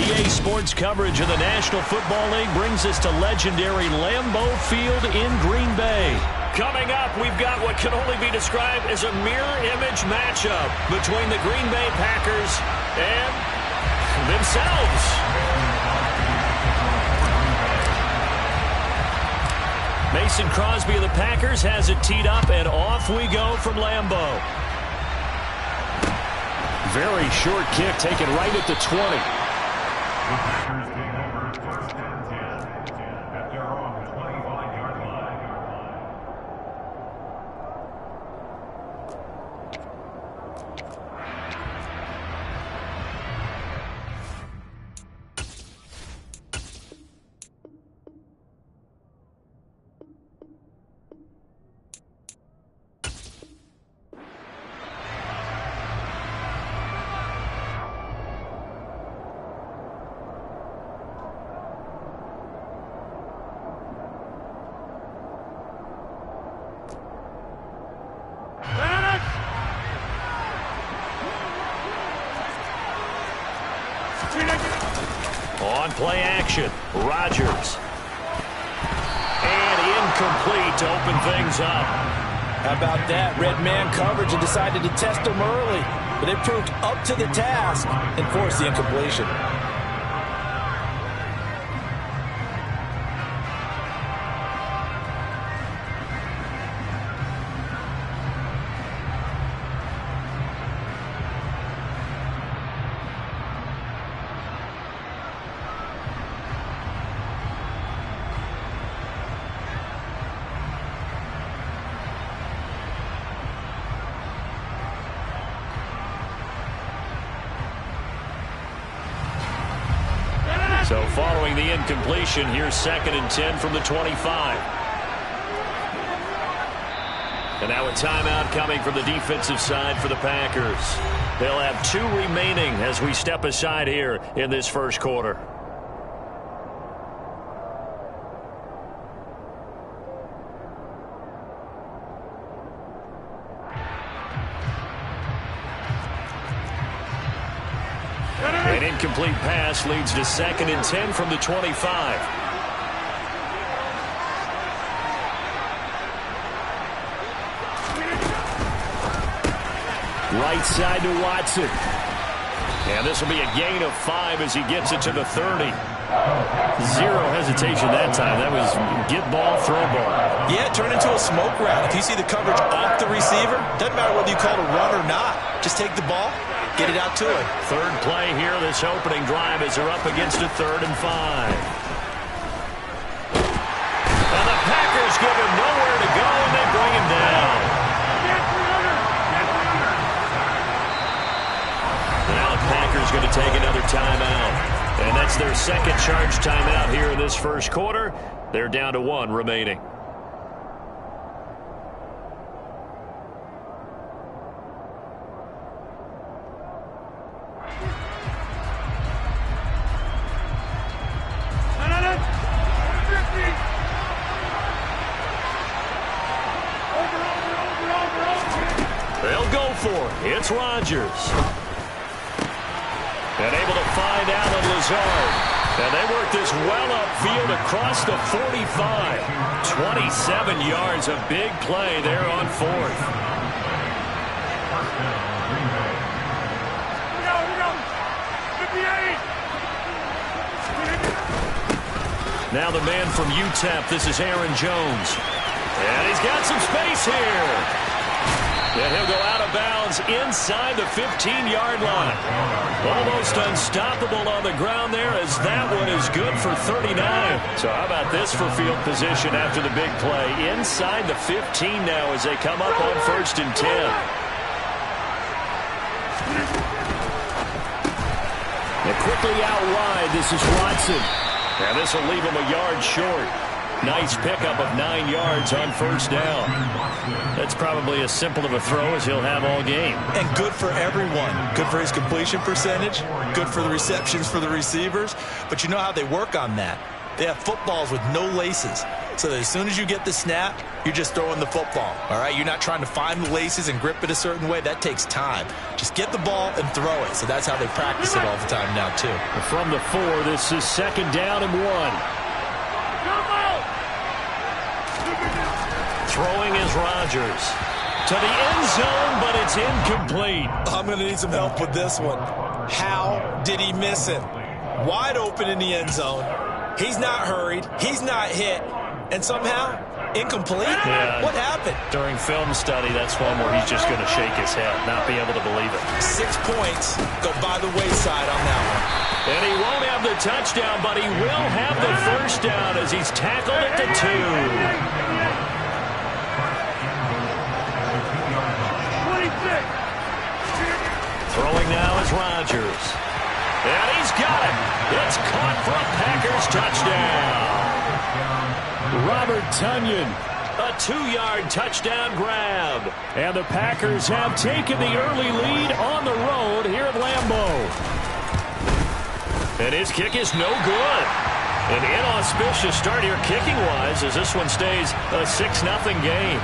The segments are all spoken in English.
EA Sports coverage of the National Football League brings us to legendary Lambeau Field in Green Bay. Coming up, we've got what can only be described as a mirror image matchup between the Green Bay Packers and themselves. Mason Crosby of the Packers has it teed up, and off we go from Lambeau. Very short kick taken right at the 20. On play action, Rodgers. And incomplete to open things up. How about that? Red man coverage and decided to test him early. But it proved up to the task and forced the incompletion. So following the incompletion, here's 2nd and 10 from the 25. And now a timeout coming from the defensive side for the Packers. They'll have 2 remaining as we step aside here in this first quarter. An incomplete pass leads to 2nd and 10 from the 25. Right side to Watson. And this will be a gain of 5 as he gets it to the 30. Zero hesitation that time. That was get ball, throw ball. Yeah, turn into a smoke route. If you see the coverage off the receiver, doesn't matter whether you call it a run or not. Just take the ball, get it out to him. Third play here, this opening drive as they're up against a 3rd and 5. And the Packers give him nowhere to go, and they bring him down. Now the Packers going to take another timeout. And that's their 2nd charge timeout here in this first quarter. They're down to 1 remaining. They'll go for it. It's Rodgers. And able to find Alan Lazard. And they work this well upfield across the 45. 27 yards, a big play there on 4th. Now the man from UTEP, this is Aaron Jones. And he's got some space here. And he'll go out of bounds inside the 15-yard line. Almost unstoppable on the ground there as that one is good for 39. So how about this for field position after the big play? Inside the 15 now as they come up on 1st and 10. And quickly out wide, this is Watson. And this will leave him a yard short. Nice pickup of 9 yards on 1st down. That's probably as simple of a throw as he'll have all game. And good for everyone. Good for his completion percentage. Good for the receptions for the receivers. But you know how they work on that. They have footballs with no laces. so that as soon as you get the snap, you're just throwing the football, all right? You're not trying to find the laces and grip it a certain way. That takes time. Just get the ball and throw it. So that's how they practice it all the time now, too. From the 4, this is 2nd down and 1. Throwing is Rodgers. To the end zone, but it's incomplete. I'm going to need some help with this one. How did he miss it? Wide open in the end zone. He's not hurried. He's not hit. And somehow, incomplete? Yeah. What happened? During film study, that's one where he's just going to shake his head, not be able to believe it. 6 points go by the wayside on that one. And he won't have the touchdown, but he will have the first down as he's tackled at the 2. Throwing now is Rodgers. And he's got it. It's caught for a Packers touchdown. Robert Tonyan, a 2-yard touchdown grab. And the Packers have taken the early lead on the road here at Lambeau. And his kick is no good. An inauspicious start here kicking-wise as this one stays a 6-0 game.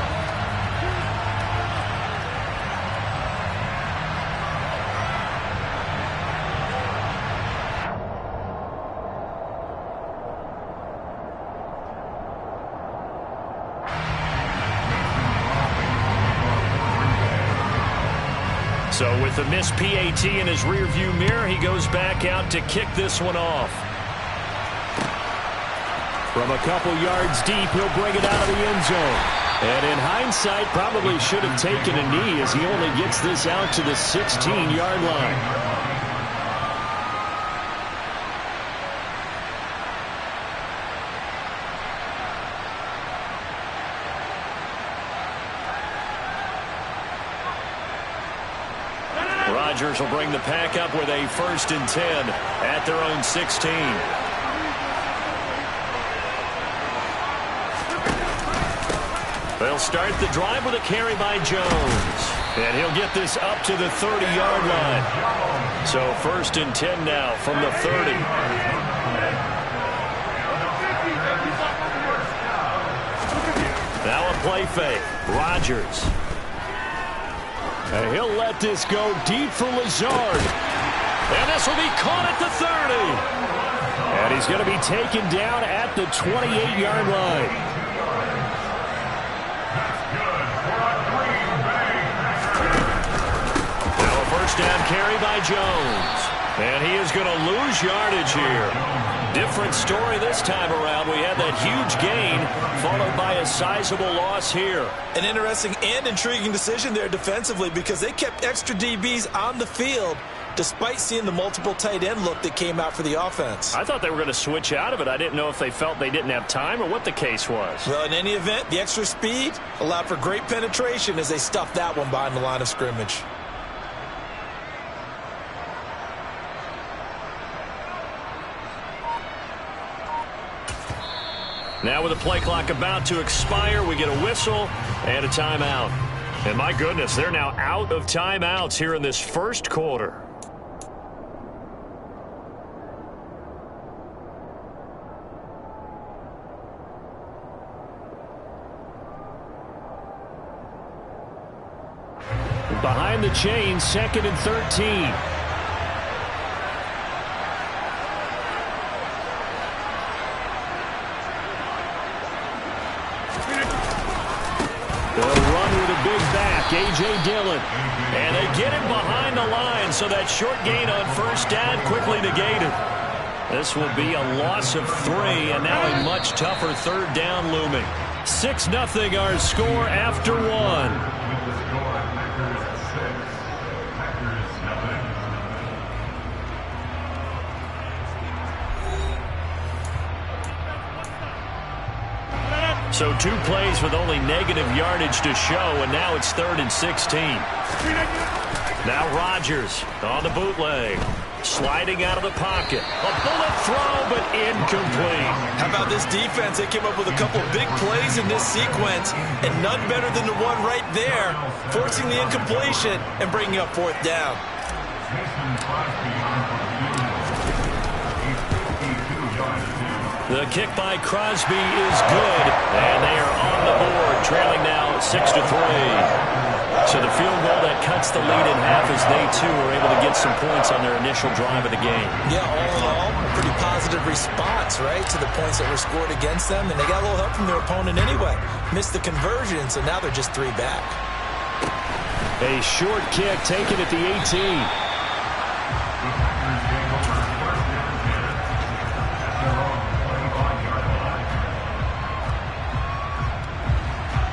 So with the missed PAT in his rearview mirror, he goes back out to kick this one off. From a couple yards deep, he'll bring it out of the end zone. And in hindsight, probably should have taken a knee as he only gets this out to the 16-yard line. Rodgers will bring the pack up with a 1st and 10 at their own 16. They'll start the drive with a carry by Jones. And he'll get this up to the 30-yard line. So 1st and 10 now from the 30. Now a play fake. Rodgers. And he'll let this go deep for Lazard. And this will be caught at the 30. And he's going to be taken down at the 28-yard line. Now a 1st down carry by Jones. And he is going to lose yardage here. Different story this time around. We had that huge gain followed by a sizable loss here. An interesting and intriguing decision there defensively because they kept extra DBs on the field despite seeing the multiple tight end look that came out for the offense. I thought they were going to switch out of it. I didn't know if they felt they didn't have time or what the case was. Well, in any event, the extra speed allowed for great penetration as they stuffed that one behind the line of scrimmage. Now with the play clock about to expire, we get a whistle and a timeout. And my goodness, they're now out of timeouts here in this 1st quarter. Behind the chains, 2nd and 13. They'll run with a big back, A.J. Dillon. And they get him behind the line, so that short gain on 1st down quickly negated. This will be a loss of 3, and now a much tougher 3rd down looming. 6-0 our score after 1. So 2 plays with only negative yardage to show, and now it's 3rd and 16. Now Rodgers on the bootleg. Sliding out of the pocket. A bullet throw, but incomplete. How about this defense? They came up with a couple big plays in this sequence, and none better than the one right there, forcing the incompletion and bringing up 4th down. The kick by Crosby is good, and they are on the board, trailing now 6-3. So the field goal that cuts the lead in half as they, too, are able to get some points on their initial drive of the game. Yeah, all in all, a pretty positive response, right, to the points that were scored against them, and they got a little help from their opponent anyway. Missed the conversion, so now they're just 3 back. A short kick taken at the 18.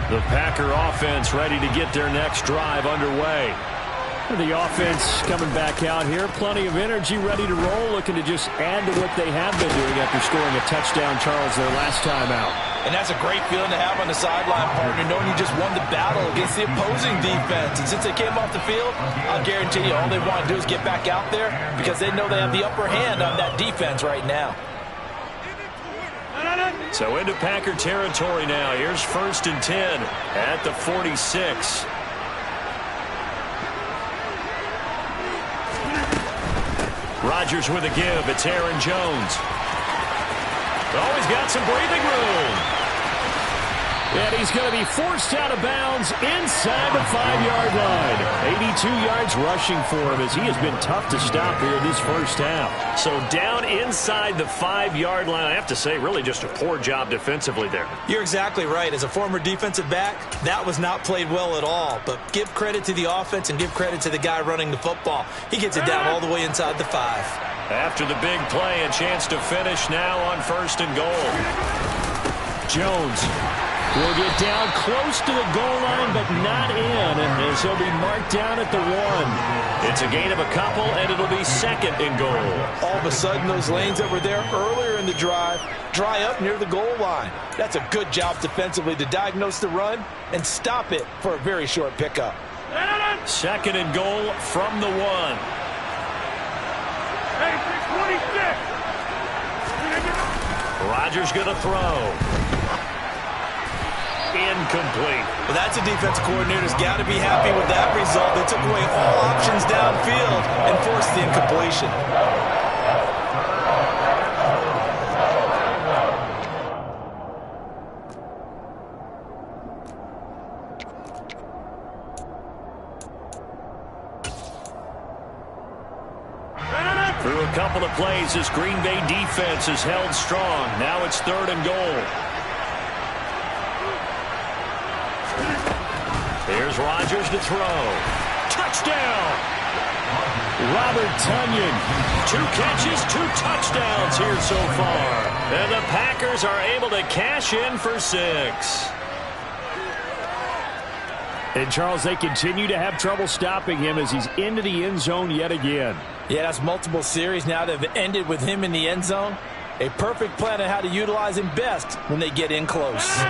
The Packer offense ready to get their next drive underway. The offense coming back out here. Plenty of energy, ready to roll, looking to just add to what they have been doing after scoring a touchdown, Charles, their last time out. And that's a great feeling to have on the sideline, partner, knowing you just won the battle against the opposing defense. And since they came off the field, I'll guarantee you all they want to do is get back out there because they know they have the upper hand on that defense right now. So into Packer territory now. Here's 1st and 10 at the 46. Rodgers with a give. It's Aaron Jones. Oh, he's got some breathing room. And he's going to be forced out of bounds inside the 5-yard line. 82 yards rushing for him as he has been tough to stop here this first half. So down inside the 5-yard line, I have to say, really just a poor job defensively there. You're exactly right. As a former defensive back, that was not played well at all. But give credit to the offense and give credit to the guy running the football. He gets it down all the way inside the 5. After the big play, a chance to finish now on 1st and goal. Jones will get down close to the goal line, but not in, as he'll be marked down at the 1. It's a gain of a couple, and it'll be 2nd and goal. All of a sudden, those lanes that were there earlier in the drive dry up near the goal line. That's a good job defensively to diagnose the run and stop it for a very short pickup. 2nd and goal from the 1. Rodgers going to throw. Incomplete. Well, that's a defensive coordinator's got to be happy with that result. They took away all options downfield and forced the incompletion. Through a couple of plays, this Green Bay defense is held strong. Now it's 3rd and goal. Here's Rodgers to throw. Touchdown! Robert Tonyan. 2 catches, 2 touchdowns here so far. And the Packers are able to cash in for 6. And, Charles, they continue to have trouble stopping him as he's into the end zone yet again. Yeah, that's multiple series now that have ended with him in the end zone. A perfect plan on how to utilize him best when they get in close.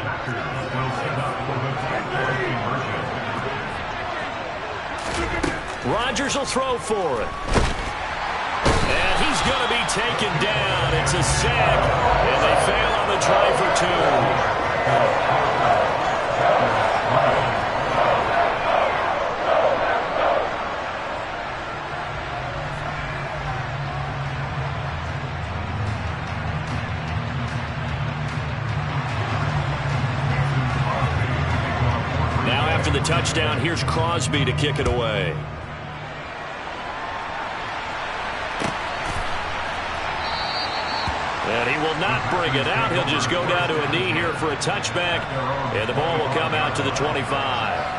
Rodgers will throw for it. And he's going to be taken down. It's a sack, and they fail on the try for 2. Now after the touchdown, here's Crosby to kick it away. And he will not bring it out. He'll just go down to a knee here for a touchback. And the ball will come out to the 25.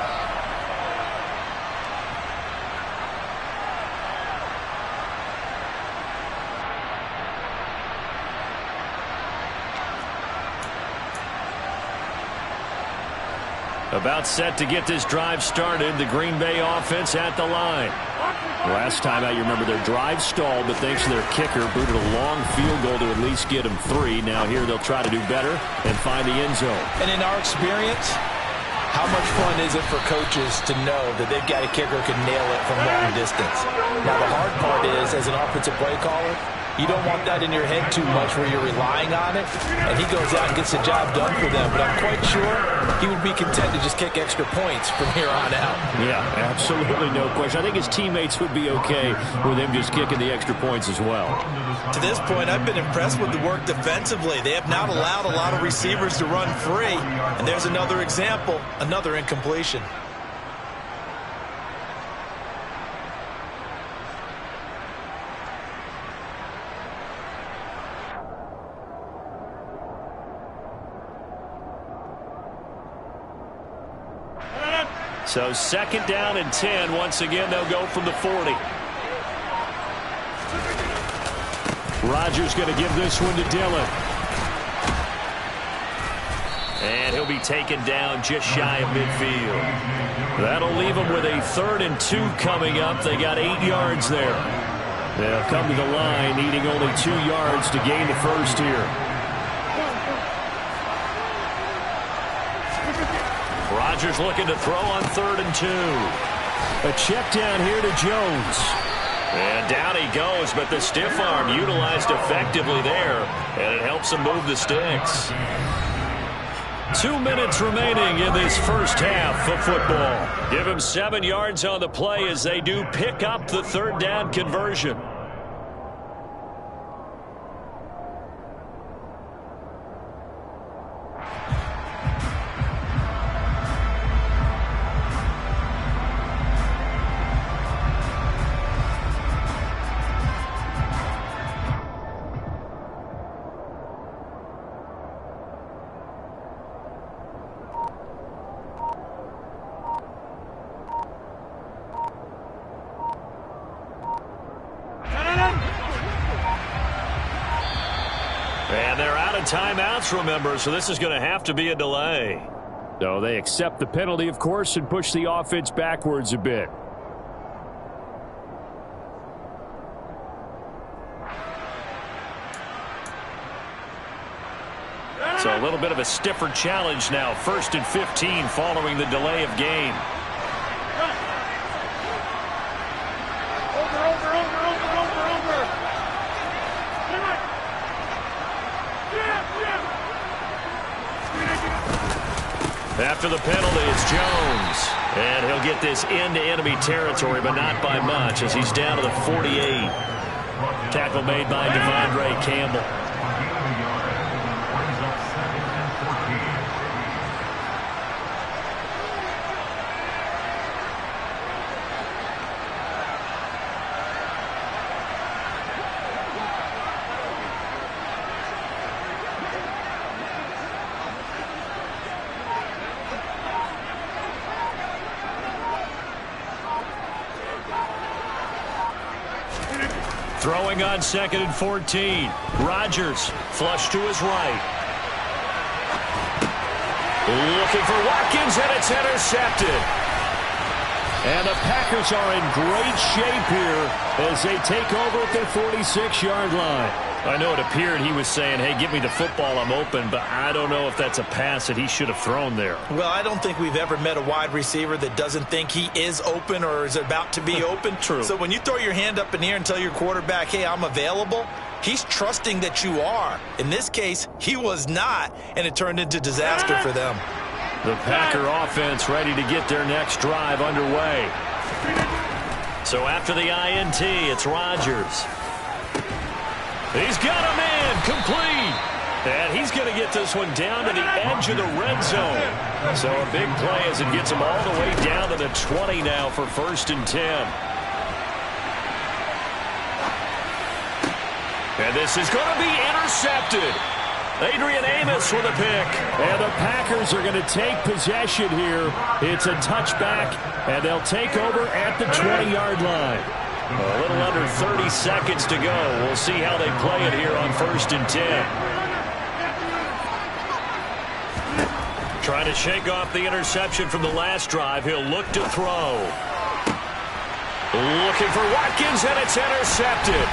About set to get this drive started. The Green Bay offense at the line. Last time out, you remember their drive stalled, but thanks to their kicker, booted a long field goal to at least get them 3. Now here they'll try to do better and find the end zone. And in our experience, How much fun is it for coaches to know that they've got a kicker who can nail it from long distance? Now, the hard part is, as an offensive play caller, you don't want that in your head too much where you're relying on it, and he goes out and gets the job done for them. But I'm quite sure he would be content to just kick extra points from here on out. Yeah, absolutely no question. I think his teammates would be okay with him just kicking the extra points as well. To this point, I've been impressed with the work defensively. They have not allowed a lot of receivers to run free, and there's another example, another incompletion. So 2nd down and 10. Once again, they'll go from the 40. Rodgers going to give this one to Dillon. And he'll be taken down just shy of midfield. That'll leave them with a 3rd and 2 coming up. They got 8 yards there. They'll come to the line needing only 2 yards to gain the first here. Rodgers looking to throw on 3rd and 2. A check down here to Jones. And down he goes, but the stiff arm utilized effectively there, and it helps him move the sticks. 2 minutes remaining in this first half of football. Give him 7 yards on the play as they do pick up the 3rd down conversion. And they're out of timeouts, remember, so this is going to have to be a delay. So they accept the penalty, of course, and push the offense backwards a bit. So a little bit of a stiffer challenge now. 1st and 15 following the delay of game. After the penalty, it's Jones. And he'll get this into enemy territory, but not by much as he's down to the 48. Tackle made by Devondre Campbell. Throwing on 2nd and 14. Rodgers flush to his right. Looking for Watkins, and it's intercepted. And the Packers are in great shape here as they take over at their 46-yard line. I know it appeared he was saying, hey, give me the football, I'm open, but I don't know if that's a pass that he should have thrown there. Well, I don't think we've ever met a wide receiver that doesn't think he is open or is about to be open. True. So when you throw your hand up in the air and tell your quarterback, hey, I'm available, he's trusting that you are. In this case, he was not, and it turned into disaster for them. The Packer offense ready to get their next drive underway. So after the INT, it's Rodgers. He's got him in, complete. And he's going to get this one down to the edge of the red zone. So a big play as it gets him all the way down to the 20 now for 1st and 10. And this is going to be intercepted. Adrian Amos with a pick. And the Packers are going to take possession here. It's a touchback, and they'll take over at the 20-yard line. A little under 30 seconds to go. We'll see how they play it here on 1st and 10. Trying to shake off the interception from the last drive. He'll look to throw. Looking for Watkins, and it's intercepted.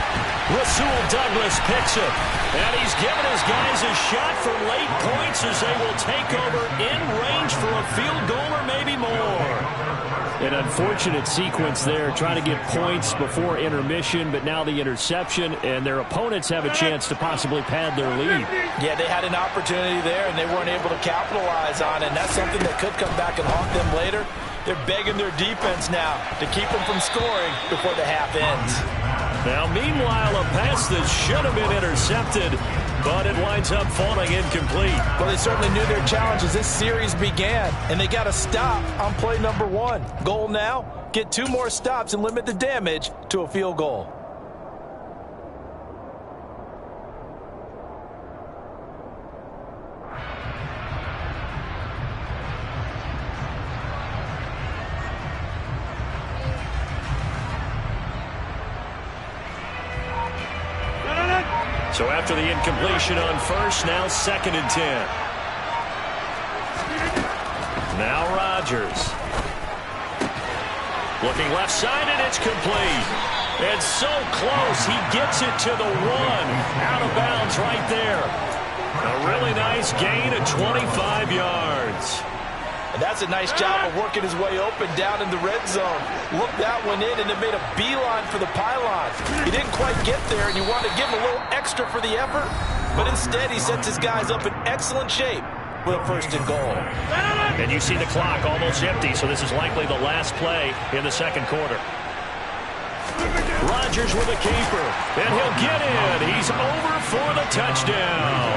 Rasul Douglas picks it. And he's given his guys a shot for late points as they will take over in range for a field goal or maybe more. An unfortunate sequence there, trying to get points before intermission, but now the interception, and their opponents have a chance to possibly pad their lead. Yeah, they had an opportunity there, and they weren't able to capitalize on it, and that's something that could come back and haunt them later. They're begging their defense now to keep them from scoring before the half ends. Now, meanwhile, a pass that should have been intercepted, but it winds up falling incomplete. Well, they certainly knew their challenge as this series began, and they got to stop on play number 1. Goal now, get 2 more stops and limit the damage to a field goal. So after the incompletion on first, now 2nd and 10. Now Rodgers. Looking left side, and it's complete. It's so close. He gets it to the 1. Out of bounds right there. A really nice gain of 25 yards. And that's a nice job of working his way open down in the red zone. Looked that one in, and it made a beeline for the pylon. He didn't quite get there, and you want to give him a little extra for the effort. But instead, he sets his guys up in excellent shape with a 1st and goal. And you see the clock almost empty, so this is likely the last play in the 2nd quarter. Rodgers with a keeper, and he'll get in. He's over for the touchdown.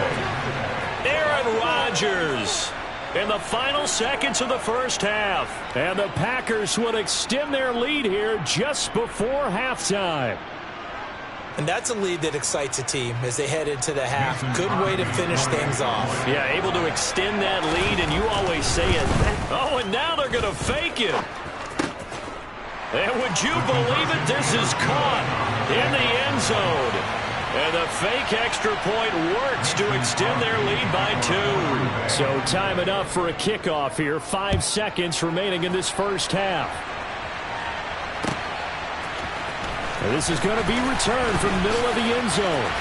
Aaron Rodgers in the final seconds of the first half. And the Packers would extend their lead here just before halftime. And that's a lead that excites a team as they head into the half. Good way to finish things off. Yeah, able to extend that lead, and you always say it. Oh, and now they're going to fake it. And would you believe it? This is caught in the end zone. And the fake extra point works to extend their lead by 2. So time enough for a kickoff here. 5 seconds remaining in this first half. And this is going to be returned from the middle of the end zone.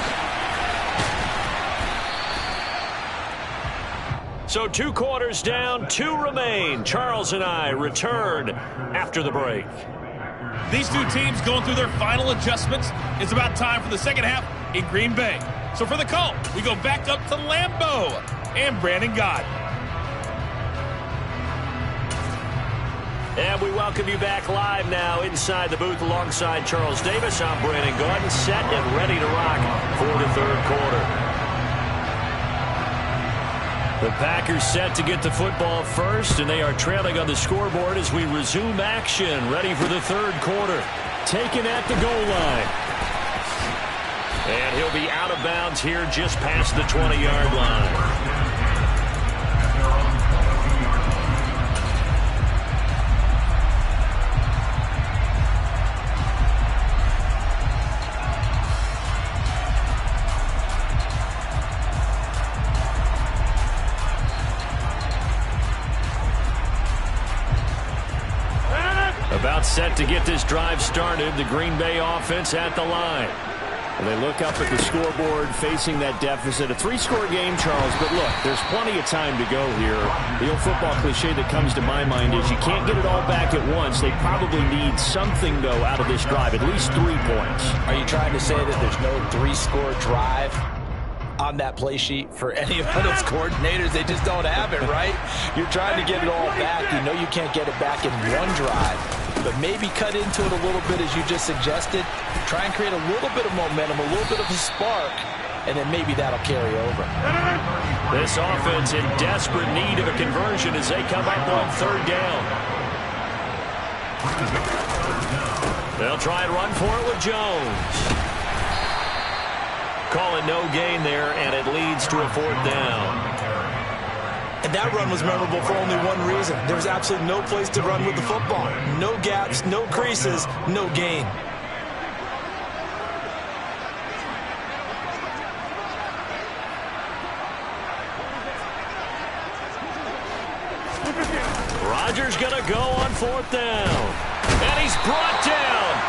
So 2 quarters down, 2 remain. Charles and I return after the break. These 2 teams going through their final adjustments. It's about time for the second half in Green Bay. So for the call, we go back up to Lambeau and Brandon Gott. And we welcome you back live now inside the booth alongside Charles Davis. I'm Brandon Gott, set and ready to rock for the 3rd quarter. The Packers set to get the football first, and they are trailing on the scoreboard as we resume action, ready for the 3rd quarter. Taken at the goal line. And he'll be out of bounds here just past the 20-yard line. About set to get this drive started. The Green Bay offense at the line. And they look up at the scoreboard facing that deficit. A 3-score game, Charles, but look, there's plenty of time to go here. The old football cliche that comes to my mind is you can't get it all back at once. They probably need something, though, out of this drive, at least 3 points. Are you trying to say that there's no 3-score drive on that play sheet for any of those coordinators? They just don't have it, right? You're trying to get it all back. You know you can't get it back in one drive, but maybe cut into it a little bit as you just suggested. Try and create a little bit of momentum, a little bit of a spark, and then maybe that'll carry over. This offense in desperate need of a conversion as they come up on 3rd down. They'll try and run for it with Jones. Call it no gain there, and it leads to a 4th down. And that run was memorable for only one reason. There was absolutely no place to run with the football. No gaps, no creases, no gain. Rodgers going to go on 4th down. And he's brought down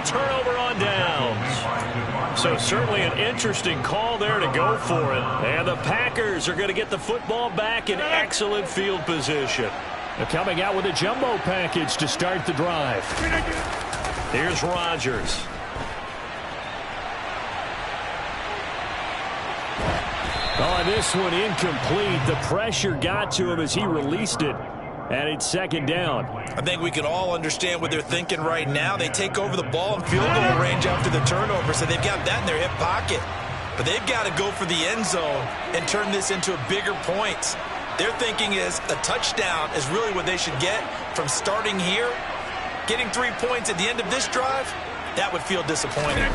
a turnover on downs. So certainly an interesting call there to go for it. And the Packers are going to get the football back in excellent field position. They're coming out with a jumbo package to start the drive. Here's Rodgers. Oh, this one incomplete. The pressure got to him as he released it. And it's second down. I think we can all understand what they're thinking right now. They take over the ball in field goal range after the turnover, so they've got that in their hip pocket. But they've got to go for the end zone and turn this into a bigger point. Their thinking is a touchdown is really what they should get from starting here. Getting 3 points at the end of this drive, that would feel disappointing.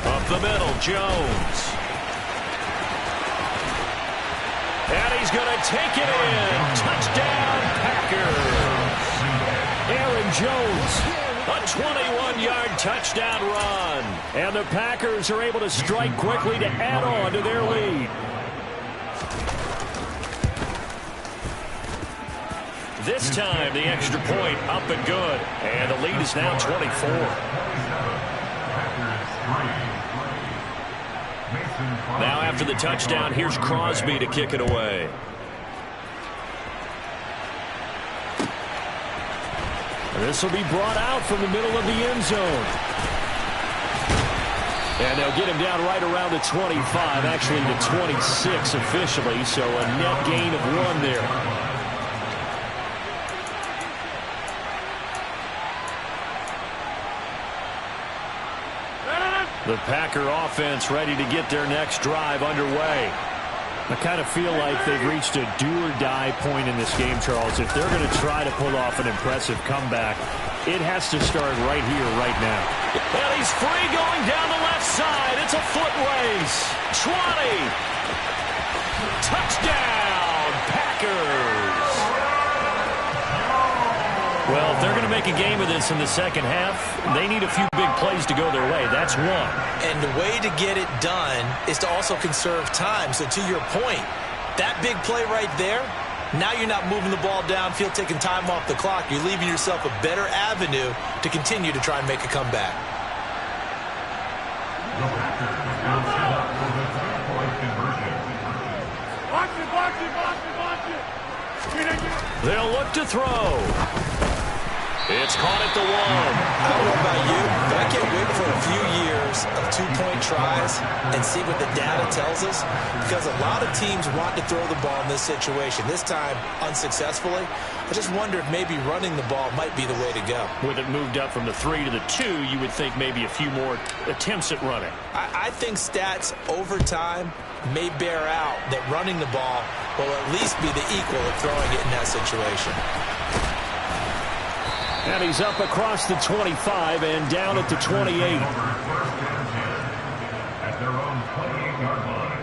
Up the middle, Jones. And he's going to take it in. Touchdown, Packers. Aaron Jones. A 21-yard touchdown run. And the Packers are able to strike quickly to add on to their lead. This time, the extra point up and good. And the lead is now 24. Now after the touchdown, here's Crosby to kick it away. This will be brought out from the middle of the end zone. And they'll get him down right around the 25, actually the 26 officially, so a net gain of 1 there. The Packer offense ready to get their next drive underway. I kind of feel like they've reached a do-or-die point in this game, Charles. If they're going to try to pull off an impressive comeback, it has to start right here, right now. And he's free going down the left side. It's a foot race. 20. Touchdown, Packers. Well, if they're going to make a game of this in the second half, they need a few big plays to go their way. That's one. And the way to get it done is to also conserve time. So to your point, that big play right there, now you're not moving the ball downfield, taking time off the clock. You're leaving yourself a better avenue to continue to try and make a comeback. They'll look to throw. It's caught at the 1. I don't know about you, but I can't wait for a few years of two-point tries and see what the data tells us, because a lot of teams want to throw the ball in this situation. This time, unsuccessfully. I just wonder if maybe running the ball might be the way to go. With it moved up from the 3 to the 2, you would think maybe a few more attempts at running. I think stats over time may bear out that running the ball will at least be the equal of throwing it in that situation. And he's up across the 25 and down at the 28. At their own 28-yard line.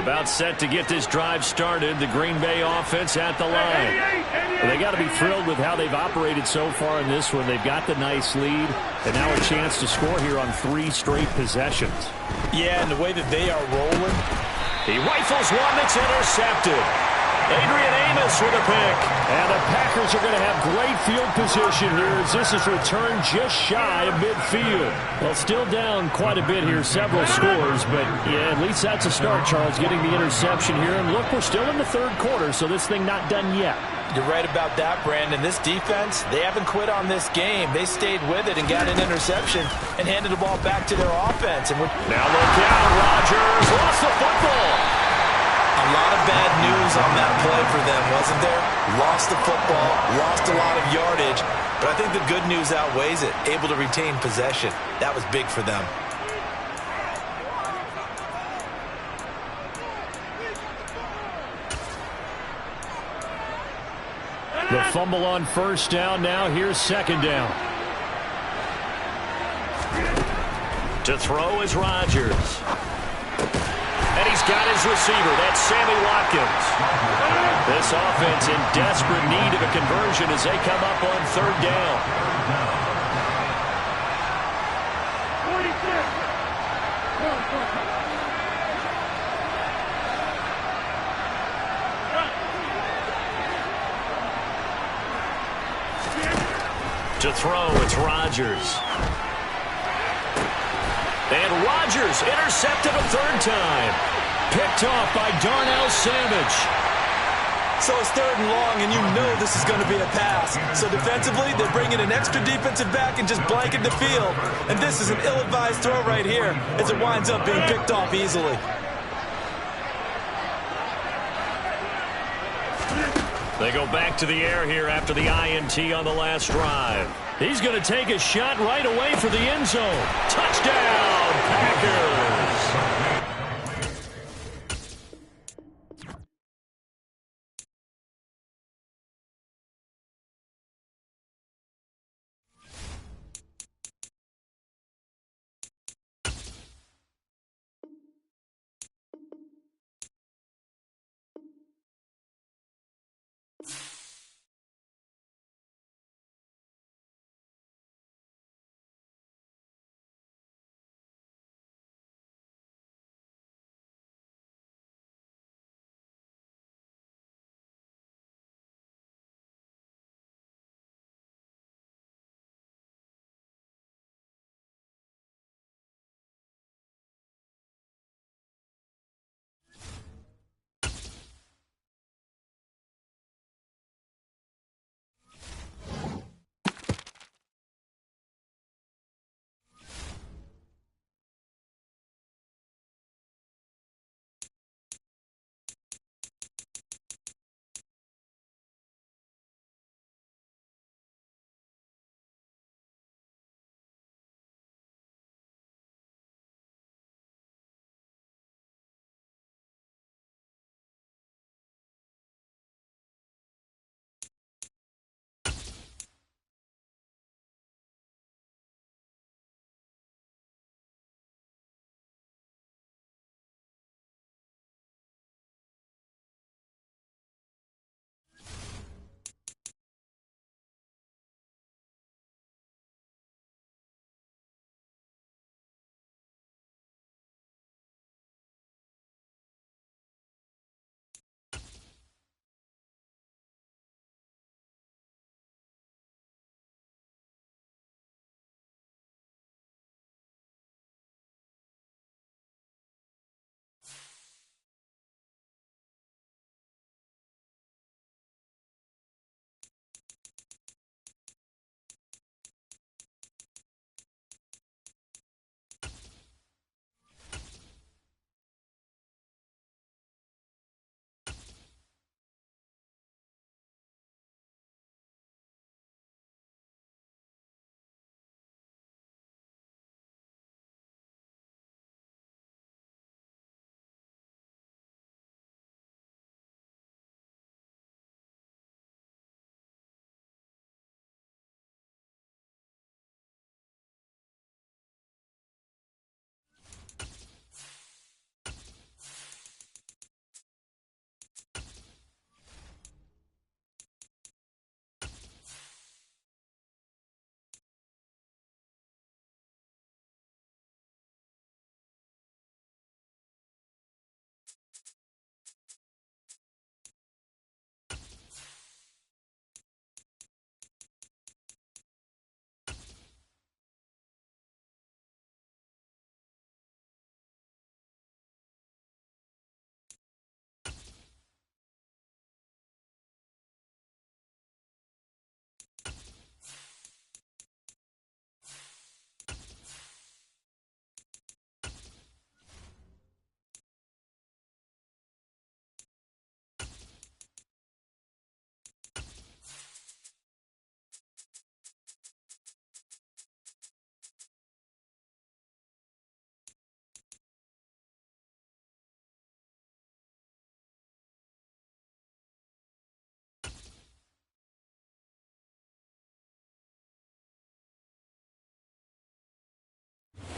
About set to get this drive started. The Green Bay offense at the line. They got to be thrilled with how they've operated so far in this one. They've got the nice lead, and now a chance to score here on 3 straight possessions. Yeah, and the way that they are rolling. He rifles one that's intercepted. Adrian Amos with a pick. And the Packers are going to have great field position here as this is returned just shy of midfield. Well, still down quite a bit here, several scores, but yeah, at least that's a start, Charles, getting the interception here. And look, we're still in the third quarter, so this thing not done yet. You're right about that, Brandon. This defense, they haven't quit on this game. They stayed with it and got an interception and handed the ball back to their offense. And now look out, Rodgers lost the football. A lot of bad news on that play for them, wasn't there? Lost the football, lost a lot of yardage, but I think the good news outweighs it. Able to retain possession. That was big for them. The fumble on first down. Now here's second down. To throw is Rodgers. And he's got his receiver. That's Sammy Watkins. This offense in desperate need of a conversion as they come up on third down. To throw, it's Rodgers. And Rodgers intercepted a third time. Picked off by Darnell Savage. So it's 3rd and long, and you know this is going to be a pass. So defensively, they bring in an extra defensive back and just blanket the field. And this is an ill-advised throw right here as it winds up being picked off easily. They go back to the air here after the INT on the last drive. He's going to take a shot right away for the end zone. Touchdown, Packers!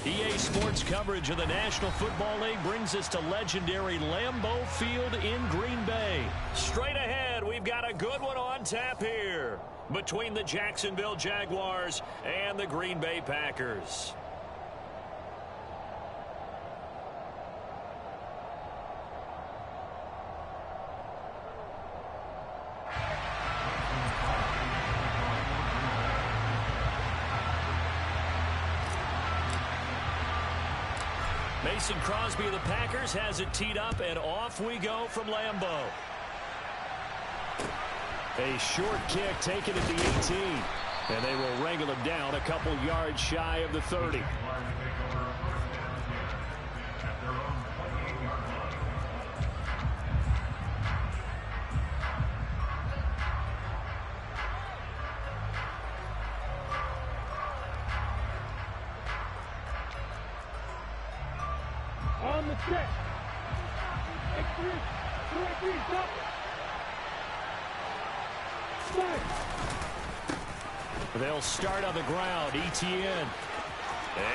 EA Sports coverage of the National Football League brings us to legendary Lambeau Field in Green Bay. Straight ahead, we've got a good one on tap here between the Jacksonville Jaguars and the Green Bay Packers. Mason Crosby of the Packers has it teed up, and off we go from Lambeau. A short kick taken at the 18. And they will wrangle him down a couple yards shy of the 30. On the check. Stop. They'll start on the ground. Etienne.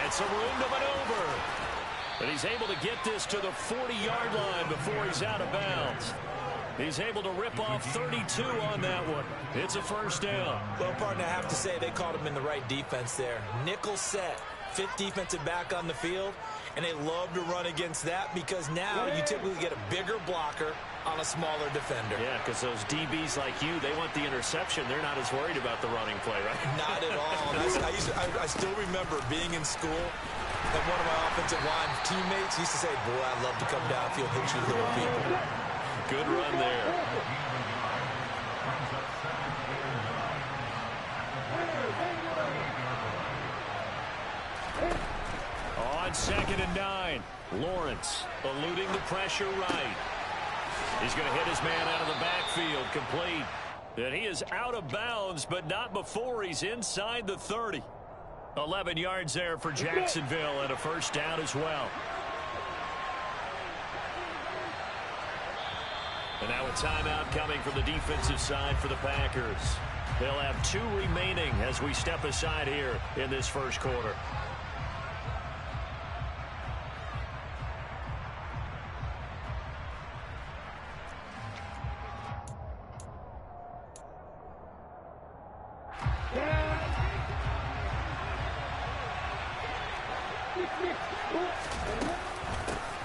It's a room to maneuver. But he's able to get this to the 40-yard line before he's out of bounds. He's able to rip off 32 on that one. It's a first down. Well, partner, I have to say they caught him in the right defense there. Nickel set, fifth defensive back on the field, and they love to run against that because now you typically get a bigger blocker on a smaller defender. Yeah, because those DBs like you, they want the interception. They're not as worried about the running play, right? Not at all. I still remember being in school, and one of my offensive line teammates used to say, boy, I'd love to come downfield and hit you little people. Good run there. On 2nd and 9, Lawrence eluding the pressure right. He's going to hit his man out of the backfield, complete. And he is out of bounds, but not before he's inside the 30. 11 yards there for Jacksonville and a first down as well. And now a timeout coming from the defensive side for the Packers. They'll have 2 remaining as we step aside here in this first quarter.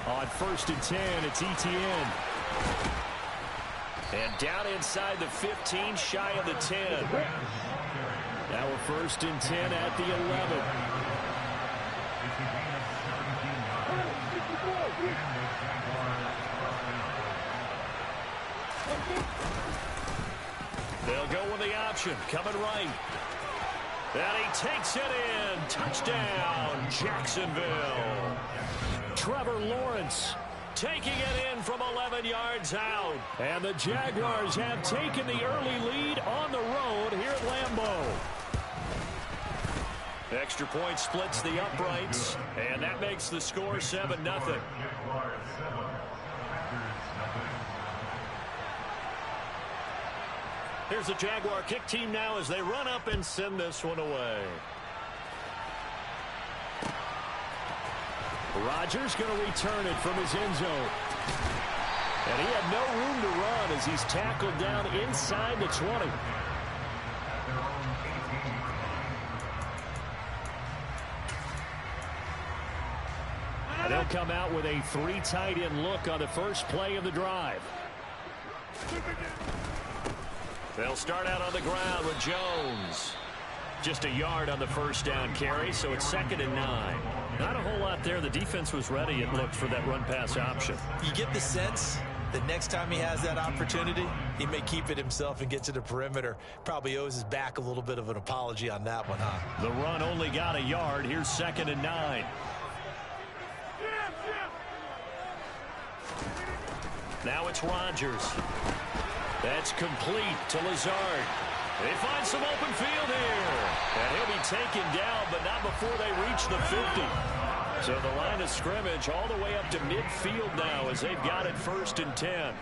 On 1st and 10, it's Etienne. And down inside the 15, shy of the 10. Now a 1st and 10 at the 11. They'll go with the option, coming right. And he takes it in. Touchdown, Jacksonville. Trevor Lawrence taking it in from 11 yards out. And the Jaguars have taken the early lead on the road here at Lambeau. Extra point splits the uprights, and that makes the score 7-0. Here's the Jaguar kick team now as they run up and send this one away. Rodgers going to return it from his end zone. And he had no room to run as he's tackled down inside the 20. And they'll come out with a 3 tight end look on the first play of the drive. They'll start out on the ground with Jones. Just a yard on the first down carry, so it's 2nd and 9. Not a whole lot there. The defense was ready, it looked, for that run-pass option. You get the sense that next time he has that opportunity, he may keep it himself and get to the perimeter. Probably owes his back a little bit of an apology on that one, huh? The run only got a yard. Here's 2nd and 9. Now it's Rodgers. That's complete to Lazard. They find some open field here. And he'll be taken down, but not before they reach the 50. So the line of scrimmage all the way up to midfield now as they've got it 1st and 10.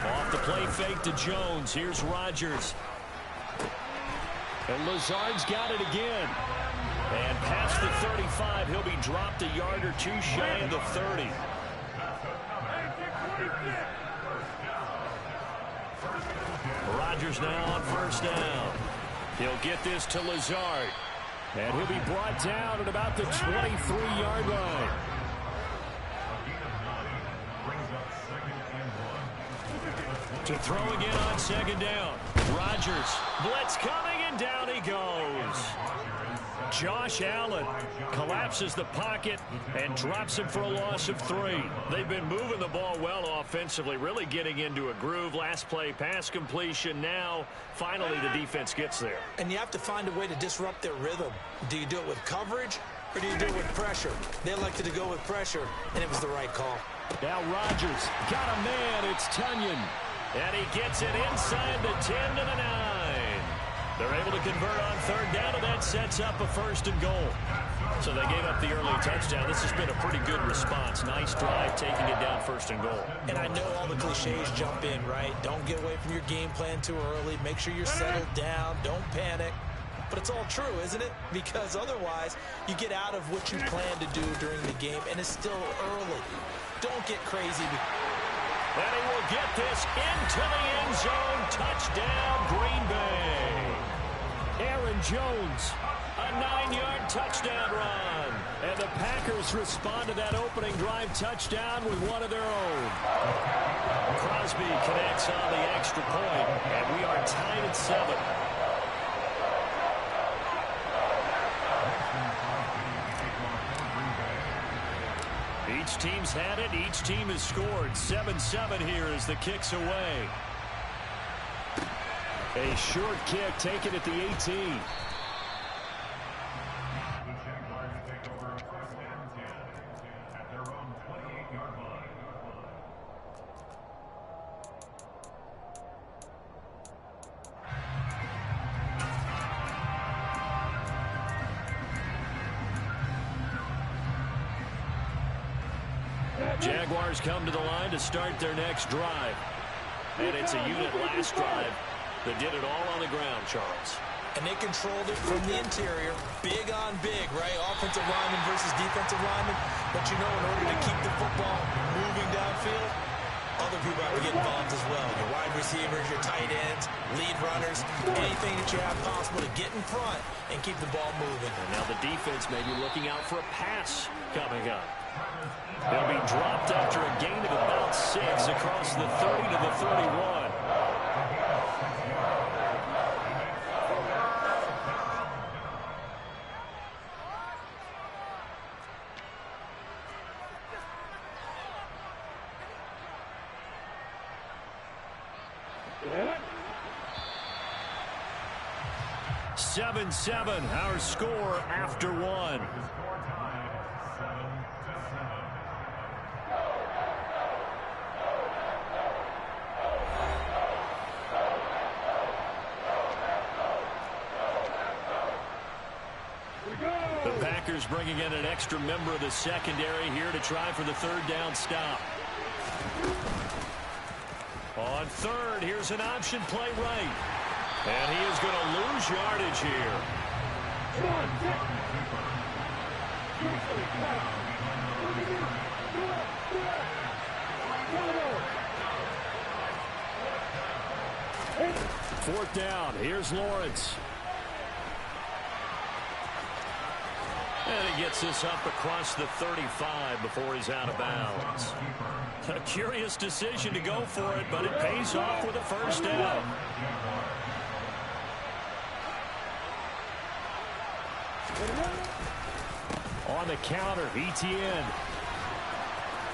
Off the play fake to Jones. Here's Rodgers. And Lazard's got it again. And past the 35, he'll be dropped a yard or 2 shy of the 30. Rodgers now on 1st down. He'll get this to Lazard. And he'll be brought down at about the 23-yard line. To throw again on 2nd down. Rodgers. Blitz coming, and down he goes. Josh Allen collapses the pocket and drops him for a loss of 3. They've been moving the ball well offensively, really getting into a groove. Last play, pass completion. Now, finally, the defense gets there. And you have to find a way to disrupt their rhythm. Do you do it with coverage, or do you do it with pressure? They elected to go with pressure, and it was the right call. Now Rodgers got a man. It's Tunyon. And he gets it inside the 10 to the 9. They're able to convert on third down, and that sets up a 1st and goal. So they gave up the early touchdown. This has been a pretty good response. Nice drive, taking it down 1st and goal. And I know all the cliches jump in, right? Don't get away from your game plan too early. Make sure you're settled down. Don't panic. But it's all true, isn't it? Because otherwise, you get out of what you plan to do during the game, and it's still early. Don't get crazy. And he will get this into the end zone. Touchdown, Green Bay. Aaron Jones, a 9-yard touchdown run. and the Packers respond to that opening drive touchdown with one of their own. Crosby connects on the extra point, and we are tied at 7. Each team's had it. Each team has scored. 7-7 here as the kick's away. A short kick taken at the 18. Jaguars come to the line to start their next drive. And it's a unit last drive that did it all on the ground, Charles. And they controlled it from the interior. Big on big, right? Offensive lineman versus defensive lineman. But you know, in order to keep the football moving downfield, other people have to get involved as well. Your wide receivers, your tight ends, lead runners, anything that you have possible to get in front and keep the ball moving. And now the defense may be looking out for a pass coming up. He'll be dropped after a gain of about 6 across the 30 to the 31. Yeah. 7-7, our score after 1. The Packers bringing in an extra member of the secondary here to try for the third down stop. On third, here's an option play right. And he is going to lose yardage here. Fourth down. Here's Lawrence. And he gets this up across the 35 before he's out of bounds. A curious decision to go for it, but it pays off with a first down. On the counter, ETN.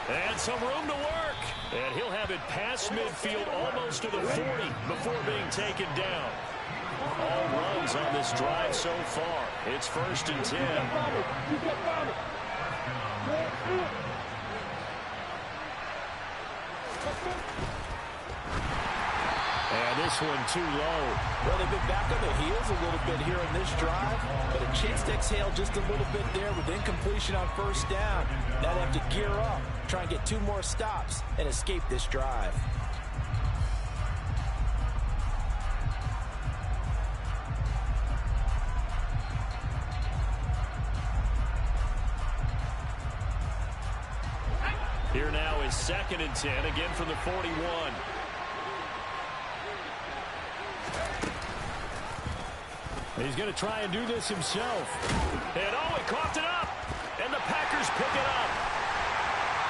And some room to work. And he'll have it past midfield almost to the 40 before being taken down. All runs on this drive so far. It's 1st and 10. And this one too low. Well, they've been back on their heels a little bit here in this drive, but a chance to exhale just a little bit there with incompletion on first down. Now they have to gear up, try and get 2 more stops, and escape this drive. Here now is 2nd and 10, again from the 41. He's going to try and do this himself. And oh, he coughed it up. And the Packers pick it up.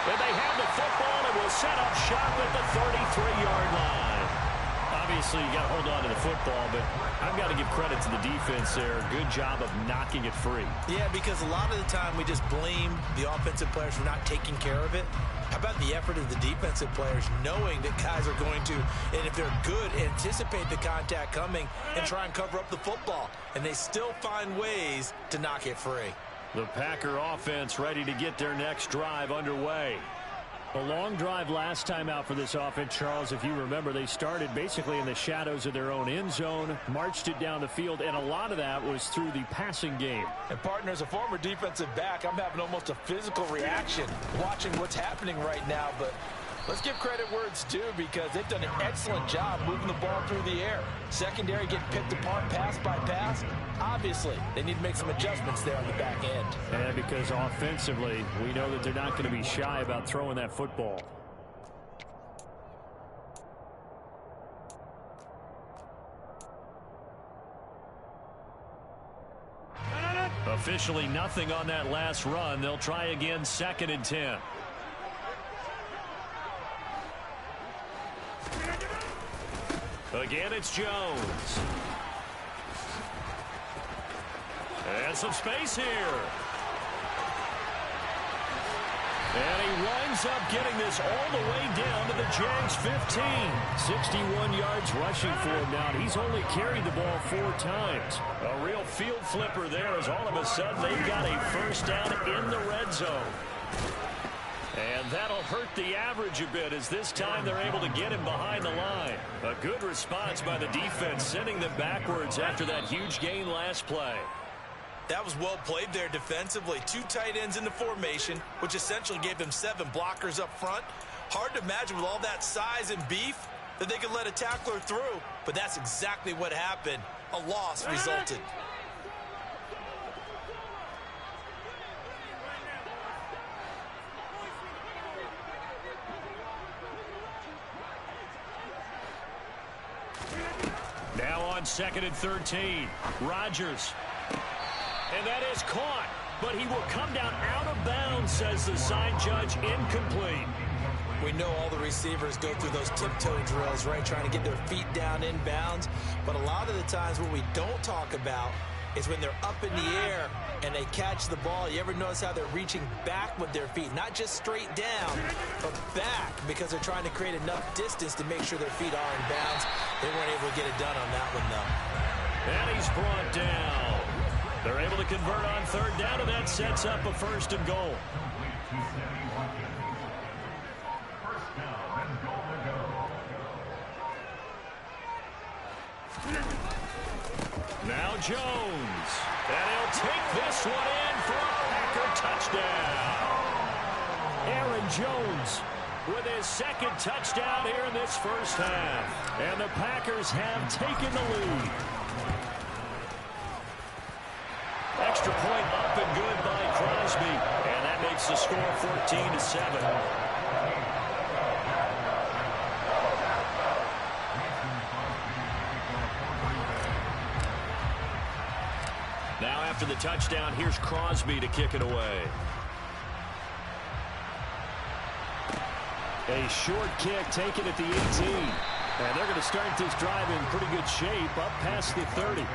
And they have the football and will set up shop at the 33-yard line. A Obviously, you got to hold on to the football, but I've got to give credit to the defense there. Good job of knocking it free. Yeah, because a lot of the time we just blame the offensive players for not taking care of it. How about the effort of the defensive players knowing that guys are going to, and if they're good, anticipate the contact coming and try and cover up the football. And they still find ways to knock it free. The Packer offense ready to get their next drive underway. A long drive last time out for this offense, Charles. If you remember, they started basically in the shadows of their own end zone, marched it down the field, and a lot of that was through the passing game. And, partner, as a former defensive back, I'm having almost a physical reaction watching what's happening right now. But let's give credit where it's due because they've done an excellent job moving the ball through the air. Secondary getting picked apart pass by pass. Obviously, they need to make some adjustments there on the back end. And because offensively, we know that they're not going to be shy about throwing that football. Officially nothing on that last run. They'll try again 2nd and 10. Again, it's Jones. And some space here. And he winds up getting this all the way down to the Jags 15. 61 yards rushing for him now. He's only carried the ball 4 times. A real field flipper there as all of a sudden they've got a first down in the red zone. And that'll hurt the average a bit as this time they're able to get him behind the line. A good response by the defense, sending them backwards after that huge gain last play. That was well played there defensively. 2 tight ends in the formation, which essentially gave them 7 blockers up front. Hard to imagine with all that size and beef that they could let a tackler through, but that's exactly what happened. A loss resulted. Now on 2nd and 13, Rodgers. And that is caught, but he will come down out of bounds, says the side judge, incomplete. We know all the receivers go through those tiptoe drills, right, trying to get their feet down in bounds. But a lot of the times what we don't talk about is when they're up in the air and they catch the ball. You ever notice how they're reaching back with their feet? Not just straight down, but back because they're trying to create enough distance to make sure their feet are in bounds. They weren't able to get it done on that one, though. And he's brought down. They're able to convert on 3rd down, and that sets up a 1st and goal. Now Jones. And he'll take this one in for a Packer touchdown. Aaron Jones with his 2nd touchdown here in this first half. And the Packers have taken the lead. Extra point up and good by Crosby. And that makes the score 14-7. Now after the touchdown, here's Crosby to kick it away. A short kick taken at the 18. And they're going to start this drive in pretty good shape up past the 30.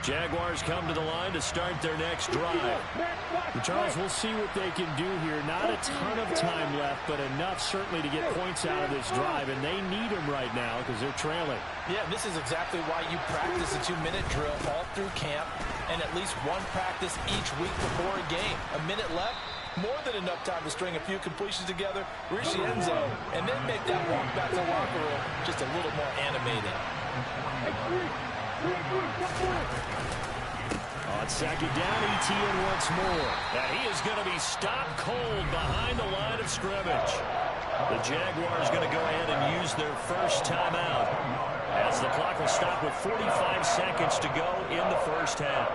Jaguars come to the line to start their next drive. And Charles, we'll see what they can do here. Not a ton of time left, but enough certainly to get points out of this drive, and they need them right now because they're trailing. Yeah, this is exactly why you practice a 2-minute drill all through camp and at least one practice each week before a game. A minute left, more than enough time to string a few completions together, reach the end zone, and then make that walk back to the locker room just a little more animated. On 2nd down, ETN once more. And he is going to be stopped cold behind the line of scrimmage. The Jaguars going to go ahead and use their first timeout as the clock will stop with 45 seconds to go in the first half.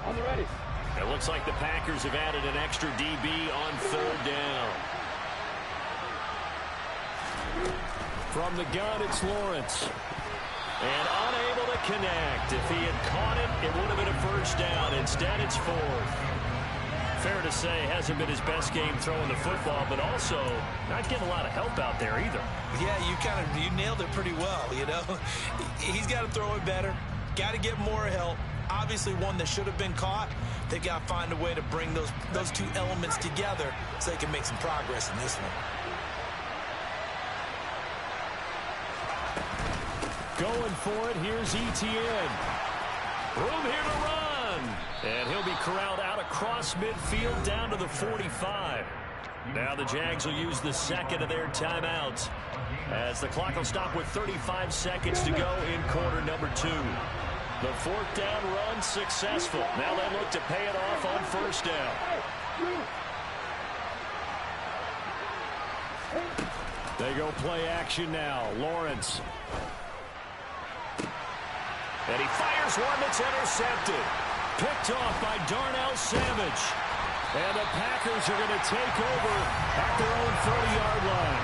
On the ready. It looks like the Packers have added an extra DB on 3rd down. From the gun, it's Lawrence. And unable to connect. If he had caught it, it would have been a 1st down. Instead, it's 4th. Fair to say, hasn't been his best game throwing the football, but also not getting a lot of help out there either. Yeah, you nailed it pretty well, you know. He's got to throw it better. Got to get more help. Obviously one that should have been caught. They got to find a way to bring those two elements together so they can make some progress in this one. Going for it, here's Etienne. Room here to run. And he'll be corralled out across midfield down to the 45. Now the Jags will use the 2nd of their timeouts as the clock will stop with 35 seconds to go in quarter number 2. The 4th down run successful. Now they look to pay it off on 1st down. They go play action now. Lawrence. And he fires one that's intercepted. Picked off by Darnell Savage. And the Packers are going to take over at their own 30-yard line.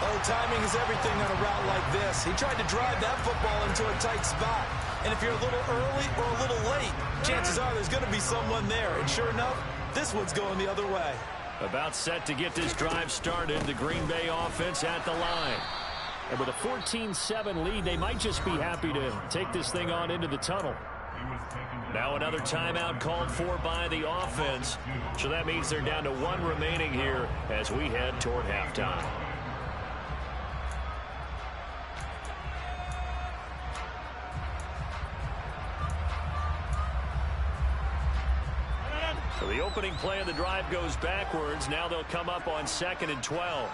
Oh, timing is everything on a route like this. He tried to drive that football into a tight spot. And if you're a little early or a little late, chances are there's going to be someone there. And sure enough, this one's going the other way. About set to get this drive started, the Green Bay offense at the line. And with a 14-7 lead, they might just be happy to take this thing on into the tunnel. Now another timeout called for by the offense. So that means they're down to 1 remaining here as we head toward halftime. So the opening play of the drive goes backwards. Now they'll come up on 2nd and 12.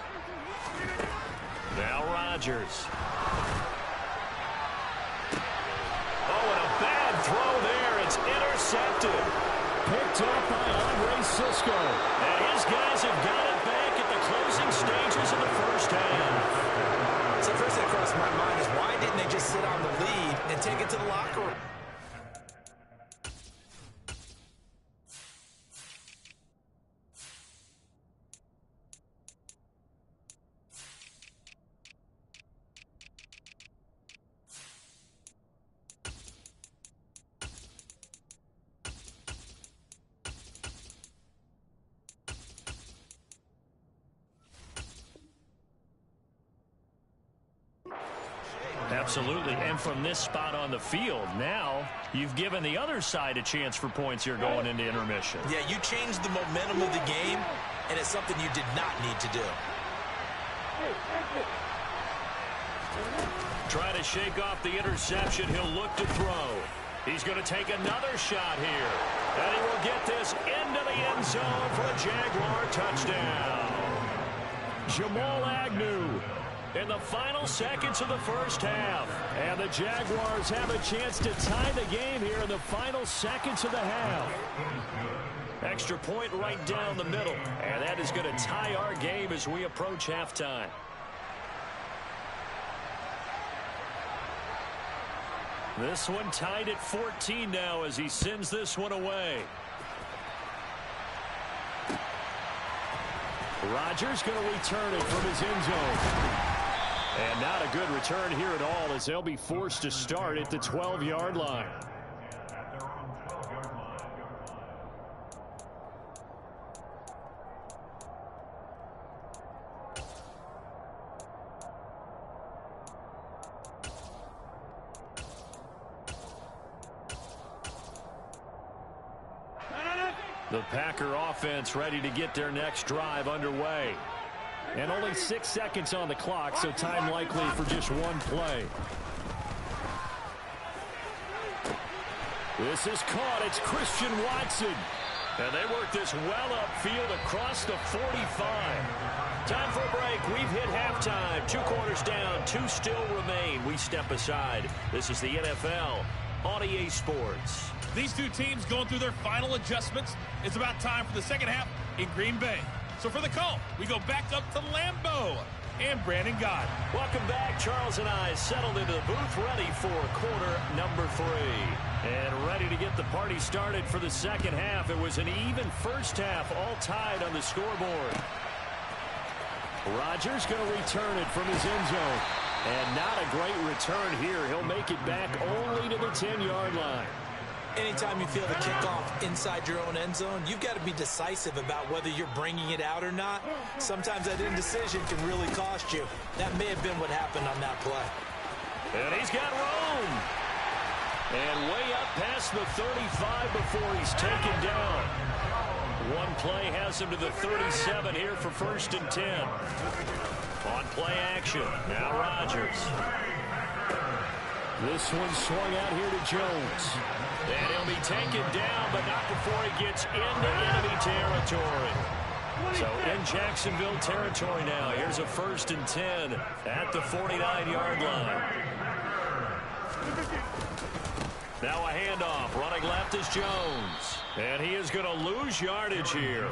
Now Rodgers. Oh, and a bad throw there. It's intercepted. Picked up by Andre Sisco. And his guys have got it back at the closing stages of the 1st half. So first that crossed my mind is why didn't they just sit on the lead and take it to the locker room? Absolutely, and from this spot on the field, now you've given the other side a chance for points here going into intermission. Yeah, you changed the momentum of the game, and it's something you did not need to do. Try to shake off the interception. He'll look to throw. He's going to take another shot here. And he will get this into the end zone for a Jaguar touchdown. Jamal Agnew in the final seconds of the 1st half. And the Jaguars have a chance to tie the game here in the final seconds of the half. Extra point right down the middle. And that is going to tie our game as we approach halftime. This one tied at 14 now as he sends this one away. Rodgers going to return it from his end zone. And not a good return here at all as they'll be forced to start at the 12-yard line. The Packer offense ready to get their next drive underway. And only 6 seconds on the clock, so time likely for just one play. This is caught. It's Christian Watson. And they work this well upfield across the 45. Time for a break. We've hit halftime. 2 quarters down. 2 still remain. We step aside. This is the NFL on EA Sports. These two teams going through their final adjustments. It's about time for the second half in Green Bay. So for the call, we go back up to Lambeau and Brandon Gott. Welcome back. Charles and I settled into the booth ready for quarter number 3. And ready to get the party started for the second half. It was an even first half, all tied on the scoreboard. Rodgers going to return it from his end zone. And not a great return here. He'll make it back only to the 10-yard line. Anytime you feel the kickoff inside your own end zone, you've got to be decisive about whether you're bringing it out or not. Sometimes that indecision can really cost you. That may have been what happened on that play. And he's got room. And way up past the 35 before he's taken down. One play has him to the 37 here for 1st and 10. On play action. Now Rodgers. This one swung out here to Jones. And he'll be taken down, but not before he gets into enemy territory. So in Jacksonville territory now. Here's a 1st and 10 at the 49-yard line. Now a handoff. Running left is Jones. And he is going to lose yardage here.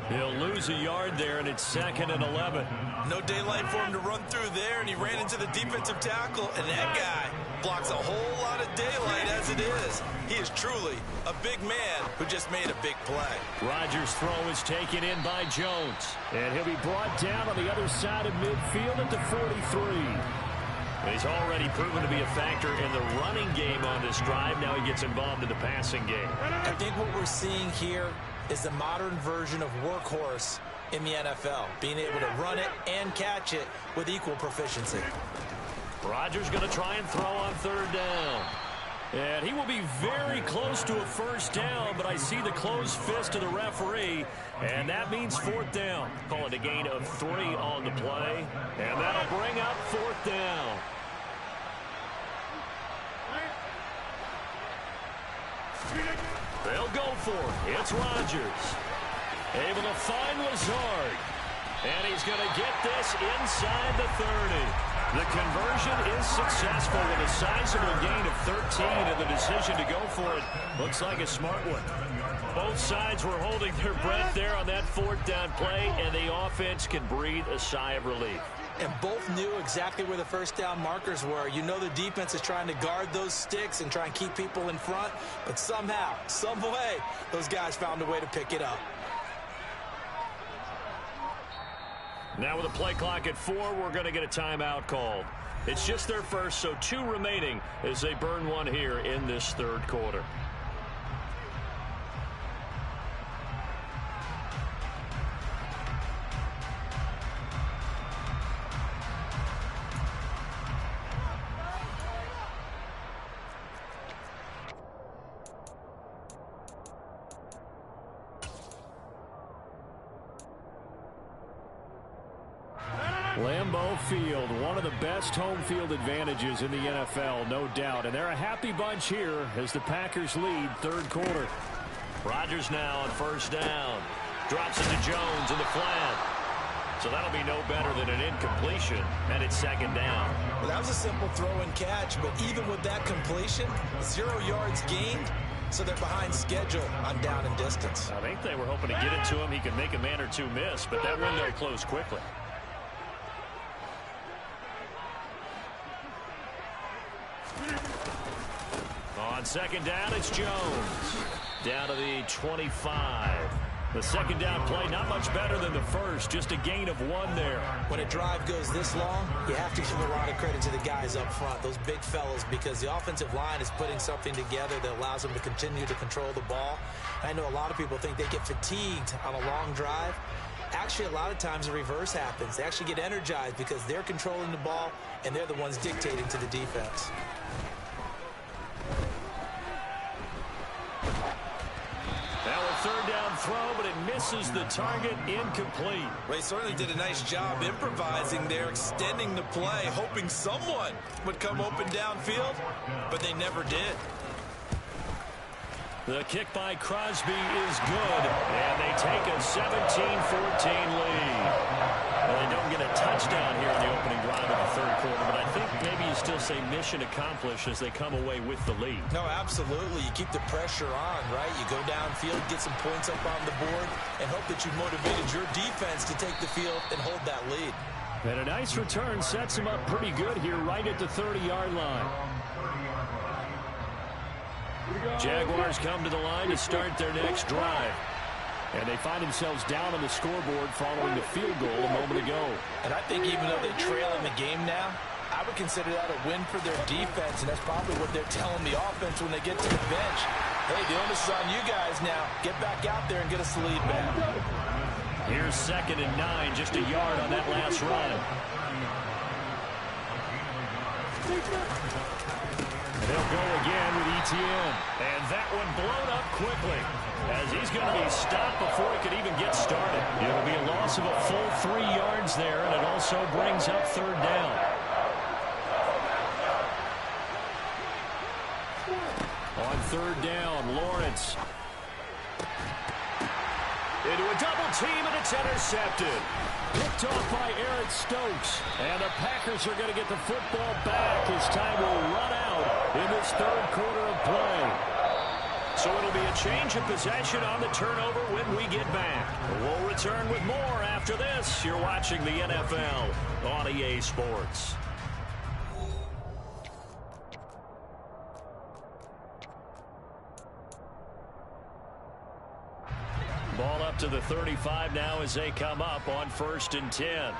He'll lose a yard there, and it's 2nd and 11. No daylight for him to run through there, and he ran into the defensive tackle, and that guy blocks a whole lot of daylight as it is. He is truly a big man who just made a big play. Rodgers' throw is taken in by Jones. And he'll be brought down on the other side of midfield at the 43. He's already proven to be a factor in the running game on this drive. Now he gets involved in the passing game. I think what we're seeing here is the modern version of workhorse in the NFL, being able to run it and catch it with equal proficiency. Rodgers going to try and throw on 3rd down. And he will be very close to a 1st down, but I see the closed fist of the referee, and that means 4th down. Call it a gain of 3 on the play, and that'll bring up 4th down. They'll go for it. It's Rodgers. Able to find Lazard. And he's going to get this inside the 30. The conversion is successful with a sizable gain of 13, and the decision to go for it looks like a smart one. Both sides were holding their breath there on that 4th down play, and the offense can breathe a sigh of relief. And both knew exactly where the 1st down markers were. You know the defense is trying to guard those sticks and try and keep people in front, but somehow, some way, those guys found a way to pick it up. Now with a play clock at 4, we're going to get a timeout called. It's just their first, so 2 remaining as they burn one here in this 3rd quarter. Lambeau Field, one of the best home field advantages in the NFL, no doubt. And they're a happy bunch here as the Packers lead 3rd quarter. Rodgers now on 1st down. Drops it to Jones in the flat. So that'll be no better than an incompletion, and it's 2nd down. Well, that was a simple throw and catch, but even with that completion, 0 yards gained, so they're behind schedule on down and distance. I think they were hoping to get it to him. He could make a man or 2 miss, but that window closed quickly. On 2nd down, it's Jones. Down to the 25. The 2nd down play, not much better than the first. Just a gain of 1 there. When a drive goes this long, you have to give a lot of credit to the guys up front, those big fellas, because the offensive line is putting something together that allows them to continue to control the ball. I know a lot of people think they get fatigued on a long drive. Actually, a lot of times the reverse happens. They actually get energized because they're controlling the ball, and they're the ones dictating to the defense. Now a 3rd down throw, but it misses the target, incomplete. Well, he certainly did a nice job improvising there, extending the play, hoping someone would come open downfield, but they never did. The kick by Crosby is good, and they take a 17-14 lead. Well, they don't get a touchdown here in the opening drive of the 3rd quarter, but I think maybe you still say mission accomplished as they come away with the lead. No, absolutely. You keep the pressure on, right? You go downfield, get some points up on the board, and hope that you've motivated your defense to take the field and hold that lead. And a nice return sets him up pretty good here right at the 30-yard line. Jaguars come to the line to start their next drive. And they find themselves down on the scoreboard following the field goal a moment ago. And I think even though they trail in the game now, I would consider that a win for their defense, and that's probably what they're telling the offense when they get to the bench. Hey, the onus is on you guys now. Get back out there and get us the lead back. Here's 2nd and 9, just a yard on that last run. They'll go again with ETN. And that one blown up quickly, as he's going to be stopped before he could even get started. It'll be a loss of a full 3 yards there, and it also brings up 3rd down. On 3rd down, Lawrence. Into a double team, and it's intercepted. Picked off by Eric Stokes. And the Packers are going to get the football back as time will run out in this 3rd quarter of play. So it'll be a change of possession on the turnover when we get back. We'll return with more after this. You're watching the NFL on EA Sports. Ball up to the 35 now as they come up on 1st and 10.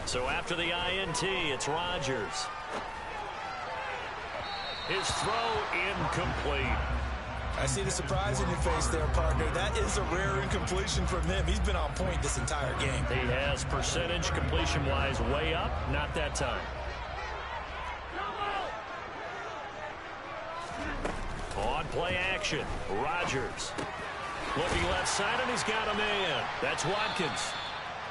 So after the INT, it's Rodgers. His throw incomplete. I see the surprise in your face there, partner. That is a rare incompletion from him. He's been on point this entire game. He has percentage completion-wise way up, not that time. On play action, Rodgers. Looking left side, and he's got a man. That's Watkins.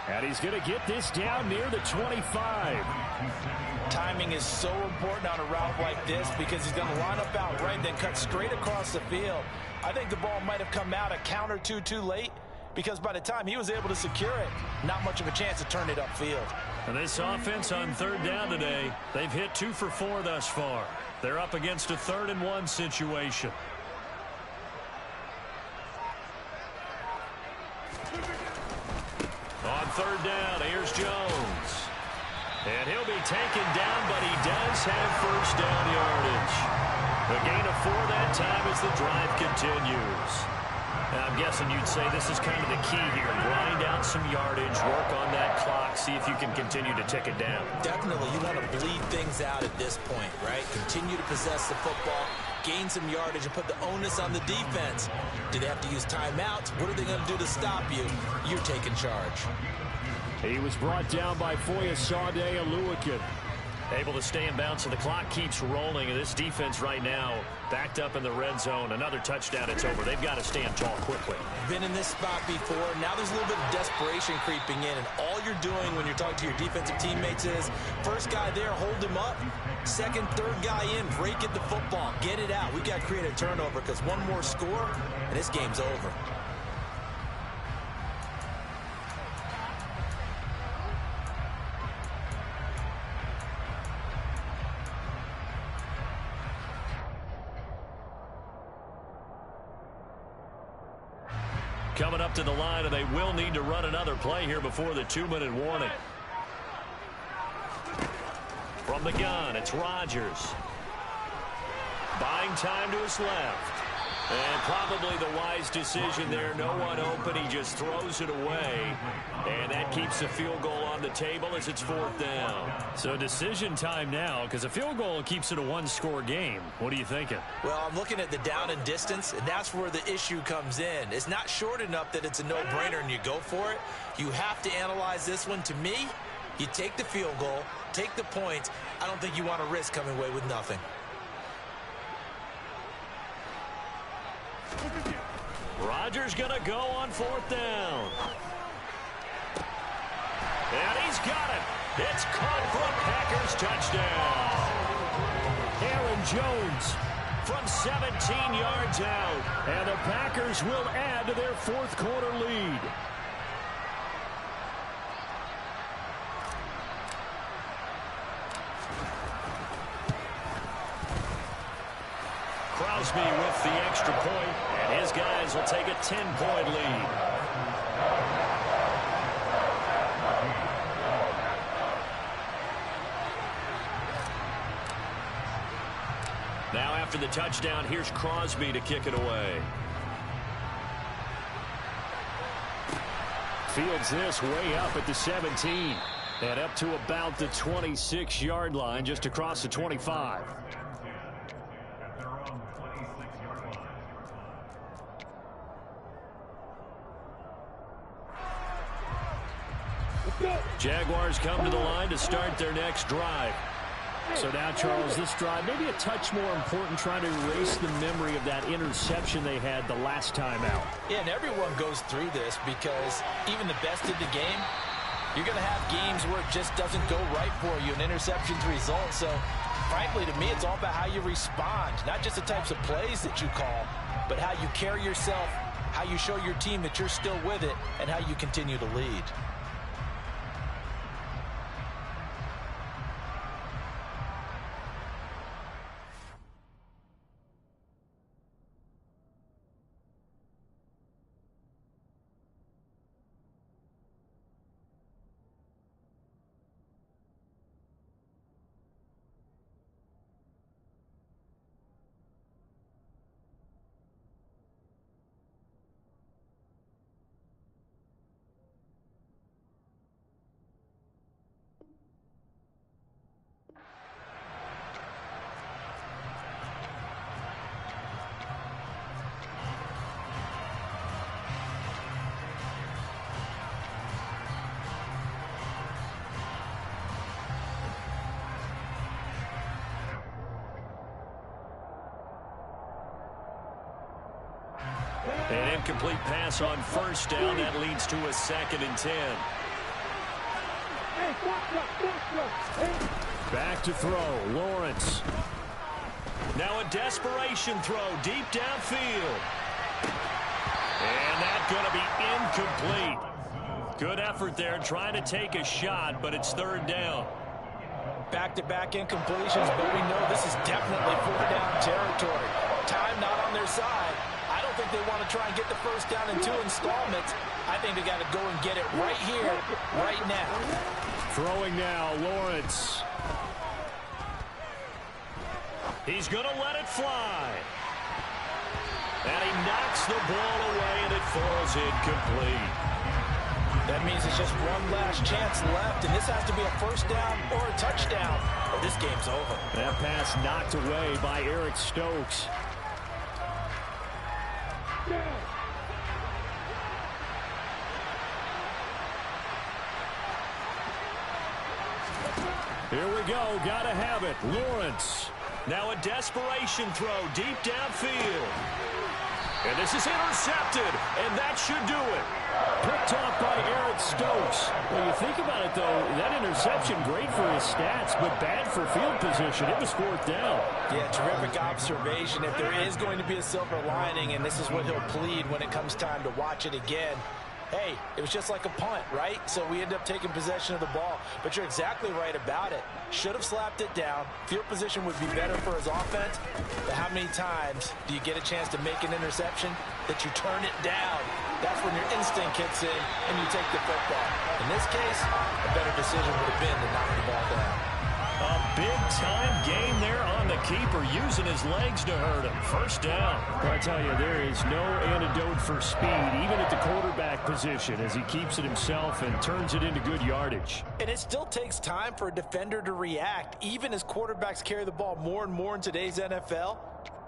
And he's going to get this down near the 25. Timing is so important on a route like this because he's going to line up out right, then cut straight across the field. I think the ball might have come out a count or two too late because by the time he was able to secure it, not much of a chance to turn it upfield. And this offense on 3rd down today, they've hit 2 for 4 thus far. They're up against a 3rd and 1 situation. On 3rd down, here's Jones. And he'll be taken down, but he does have 1st down yardage. A gain of 4 that time as the drive continues. Now, I'm guessing you'd say this is kind of the key here. Grind out some yardage, work on that clock, see if you can continue to tick it down. Definitely, you want to bleed things out at this point, right? Continue to possess the football, gain some yardage, and put the onus on the defense. Do they have to use timeouts? What are they going to do to stop you? You're taking charge. He was brought down by Foyesade Aluakin. Able to stay in bounds, so the clock keeps rolling. And this defense right now backed up in the red zone. Another touchdown, it's over. They've got to stand tall quickly. Been in this spot before. Now there's a little bit of desperation creeping in. And all you're doing when you're talking to your defensive teammates is, first guy there, hold him up. Second, third guy in, break at the football. Get it out. We've got to create a turnover because one more score, and this game's over. Coming up to the line, and they will need to run another play here before the 2-minute warning. From the gun, it's Rodgers. Buying time to his left. And probably the wise decision there. No one open. He just throws it away. And that keeps the field goal on the table as it's 4th down. So decision time now, because a field goal keeps it a 1-score game. What are you thinking? Well, I'm looking at the down and distance, and that's where the issue comes in. It's not short enough that it's a no-brainer and you go for it. You have to analyze this one. To me, you take the field goal, take the points. I don't think you want to risk coming away with nothing. Rodgers going to go on 4th down. And he's got it. It's caught for a Packers touchdown. Aaron Jones from 17 yards out. And the Packers will add to their 4th quarter lead. Crosby with the extra point, and his guys will take a 10-point lead. Now after the touchdown, here's Crosby to kick it away. Fields this way up at the 17. And up to about the 26-yard line, just across the 25. At their own 26-yard line. Jaguars come to the line to start their next drive. So now, Charles, this drive maybe a touch more important, trying to erase the memory of that interception they had the last time out. Yeah, and everyone goes through this because even the best in the game, you're going to have games where it just doesn't go right for you, and interceptions result. So, frankly, to me, it's all about how you respond, not just the types of plays that you call, but how you carry yourself, how you show your team that you're still with it, and how you continue to lead. An incomplete pass on first down. That leads to a 2nd and 10. Back to throw, Lawrence. Now a desperation throw deep downfield. And that's going to be incomplete. Good effort there trying to take a shot, but it's 3rd down. Back-to-back incompletions, but we know this is definitely 4th down territory. Time not on their side. I don't think they want to try and get the first down in 2 installments. I think they got to go and get it right here, right now. Throwing now, Lawrence. He's going to let it fly. And he knocks the ball away, and it falls incomplete. That means it's just one last chance left, and this has to be a first down or a touchdown, or this game's over. That pass knocked away by Eric Stokes. Here we go. Got to have it. Lawrence. Now a desperation throw deep downfield. And this is intercepted, and that should do it. Picked off by Eric Stokes. Well, you think about it, though, that interception, great for his stats, but bad for field position. It was 4th down. Yeah, terrific observation. If there is going to be a silver lining, and this is what he'll plead when it comes time to watch it again, hey, it was just like a punt, right? So we end up taking possession of the ball. But you're exactly right about it. Should have slapped it down. Field position would be better for his offense. But how many times do you get a chance to make an interception that you turn it down? That's when your instinct kicks in and you take the football. In this case, a better decision would have been to knock the ball down. A big-time gain there on the keeper, using his legs to hurt him. First down. I tell you, there is no antidote for speed, even at the quarterback position, as he keeps it himself and turns it into good yardage. And it still takes time for a defender to react. Even as quarterbacks carry the ball more and more in today's NFL,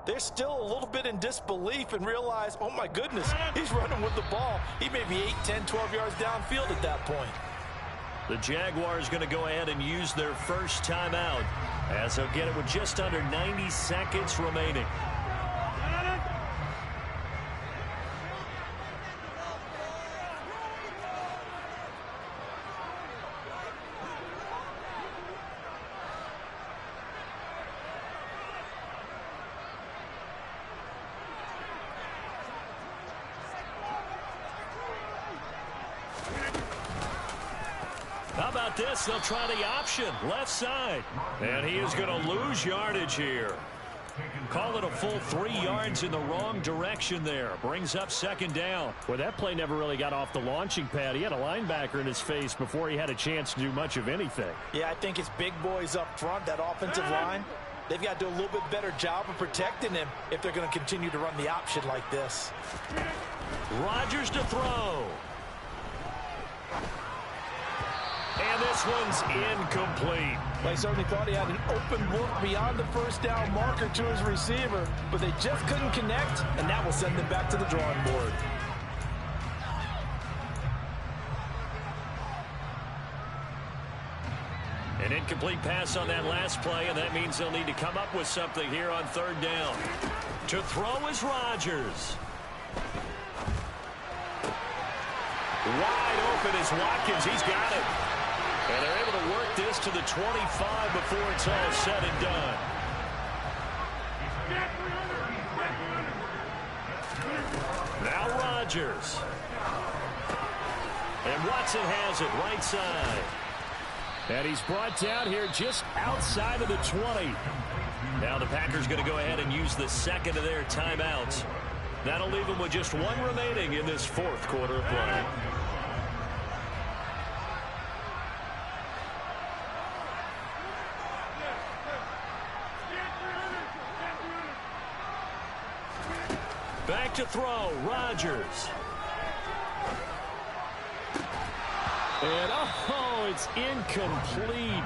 they're still a little bit in disbelief and realize, oh my goodness, he's running with the ball. He may be 8, 10, 12 yards downfield at that point. The Jaguars going to go ahead and use their first timeout, as they'll get it with just under 90 seconds remaining. How about this? They'll try the option, left side. And he is going to lose yardage here. Call it a full 3 yards in the wrong direction there. Brings up 2nd down. Well, that play never really got off the launching pad. He had a linebacker in his face before he had a chance to do much of anything. Yeah, I think it's big boys up front, that offensive line. They've got to do a little bit better job of protecting him if they're going to continue to run the option like this. Rodgers to throw. And this one's incomplete. They certainly thought he had an open look beyond the first down marker to his receiver, but they just couldn't connect, and that will send them back to the drawing board. An incomplete pass on that last play, and that means they'll need to come up with something here on third down. To throw is Rodgers. Wide open is Watkins. He's got it. And they're able to work this to the 25 before it's all said and done. Now Rodgers. And Watson has it right side. And he's brought down here just outside of the 20. Now the Packers going to go ahead and use the second of their timeouts. That'll leave them with just one remaining in this fourth quarter of play. Back to throw, Rodgers. And, oh, it's incomplete.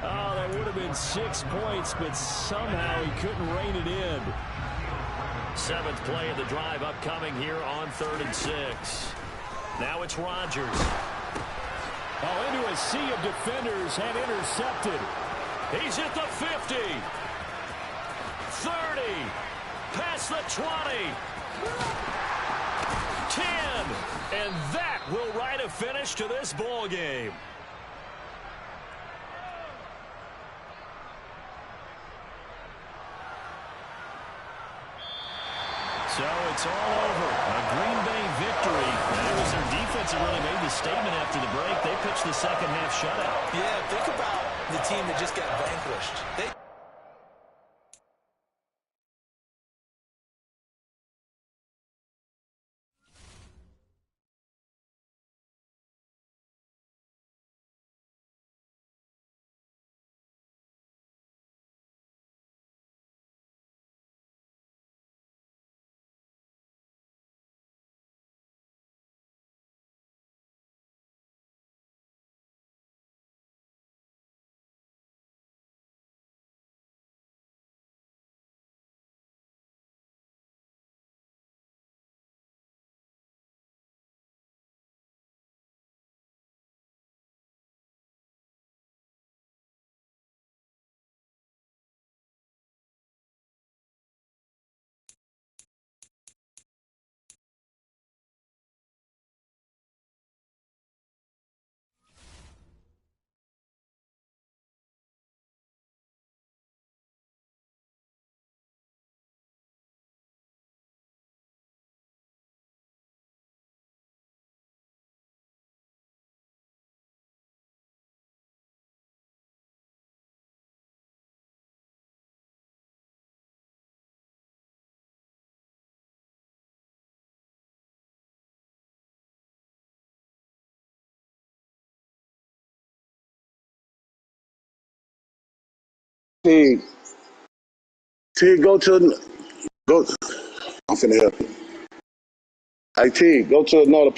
Oh, that would have been 6 points, but somehow he couldn't rein it in. Seventh play of the drive upcoming here on 3rd and 6. Now it's Rodgers. Oh, into a sea of defenders and intercepted. He's at the 50. 30. Past the 20. 10. And that will write a finish to this ball game. So it's all over. A Green Bay victory. And it was their defense that really made the statement after the break. They pitched the second half shutout. Yeah, think about the team that just got vanquished. They T, go. I'm finna help you. Hey, T, go to another.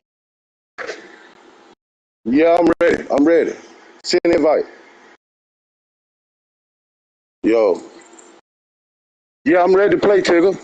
Yeah, I'm ready. I'm ready. Send an invite. Yo. Yeah, I'm ready to play, Tigger.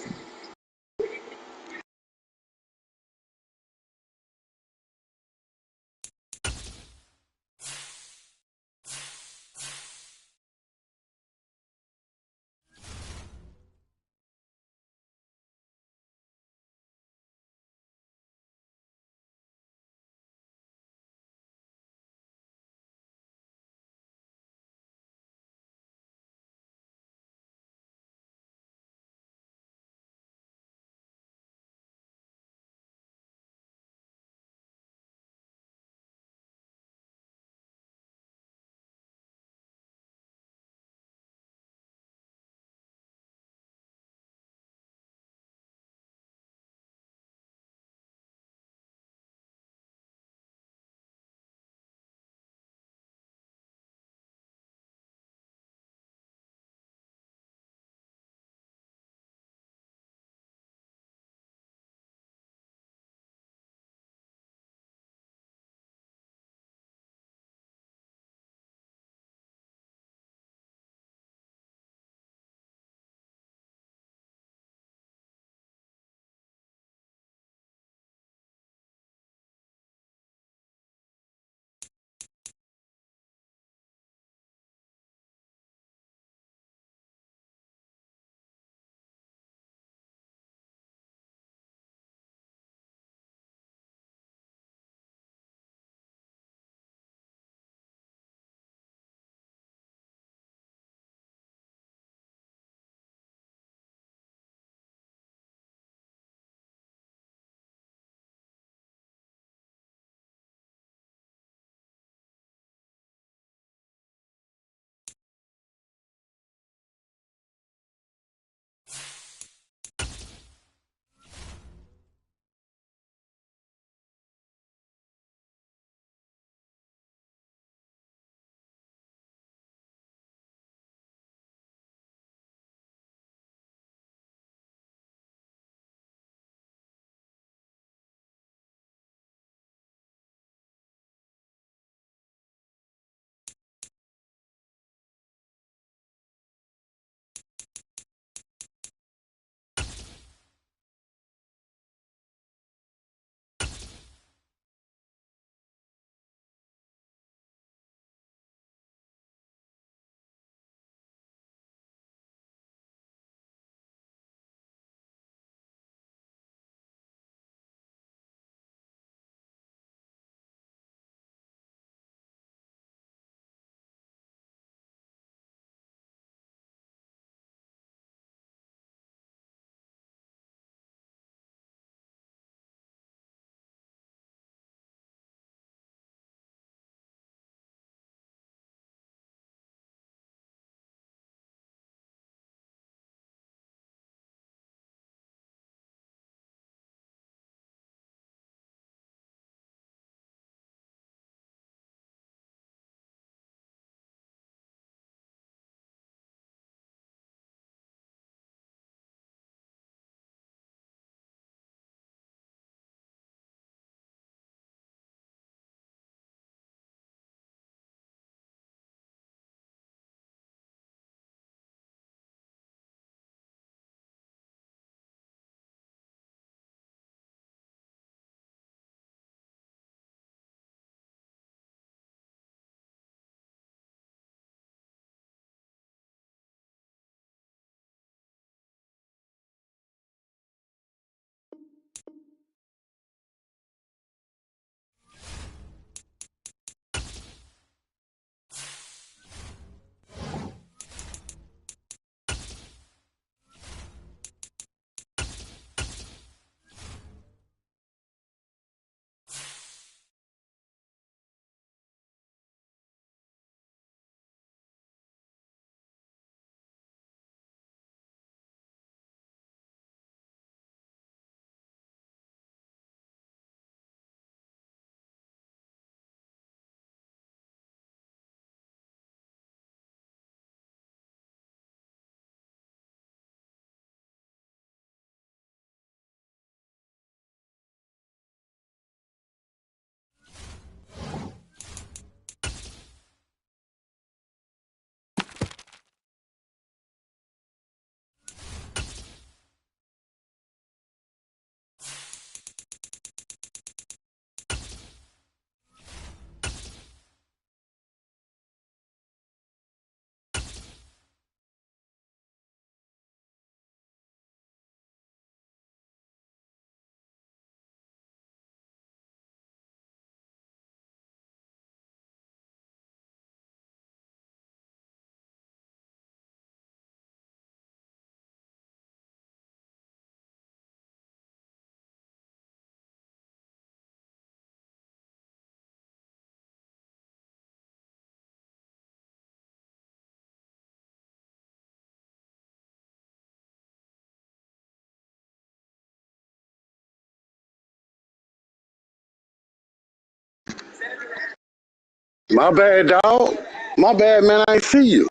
My bad, dog. My bad, man. I ain't see you.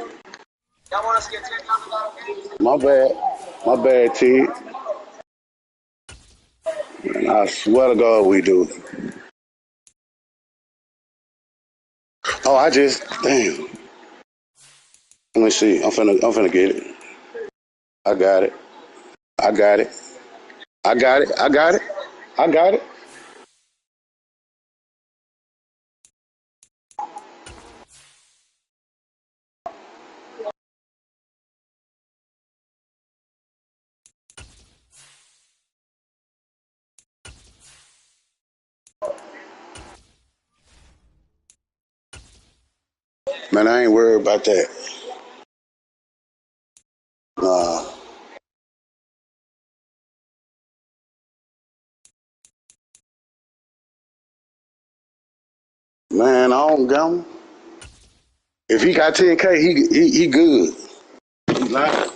My bad. My bad, T. Man, I swear to God we do. Oh, damn. Let me see. I'm finna get it. I got it. I got it. I got it. I got it. I got it. Man, I ain't worried about that. Nah. Man, I don't got him. If he got 10K, he good. He lying.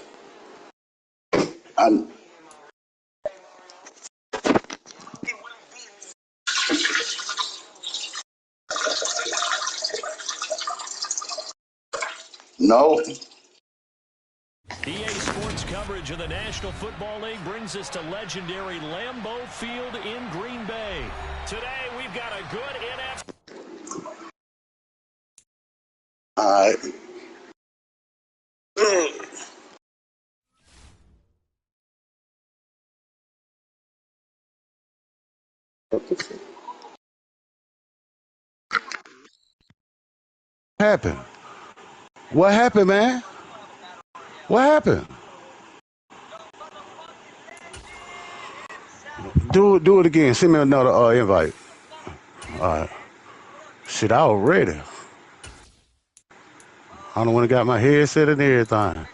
No. EA Sports coverage of the National Football League brings us to legendary Lambeau Field in Green Bay. Today, we've got a good NFC. All right. What happened? What happened, man? What happened? Do it again. Send me another invite. All right. Shit, I was ready. I don't want to got my headset and everything.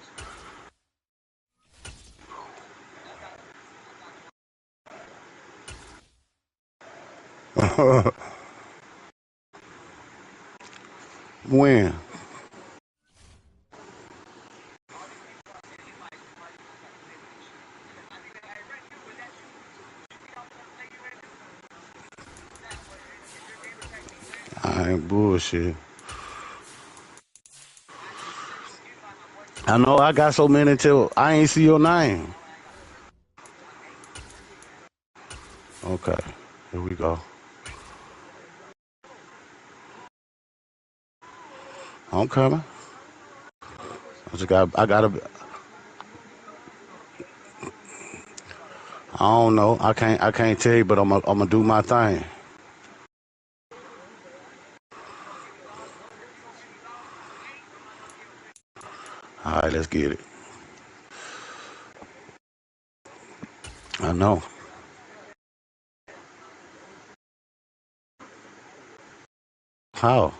When? I ain't bullshit. I know I got so many till I ain't see your name. Okay, here we go. I'm coming. I don't know. I can't tell you, but I'm gonna do my thing. All right, let's get it. I know. How?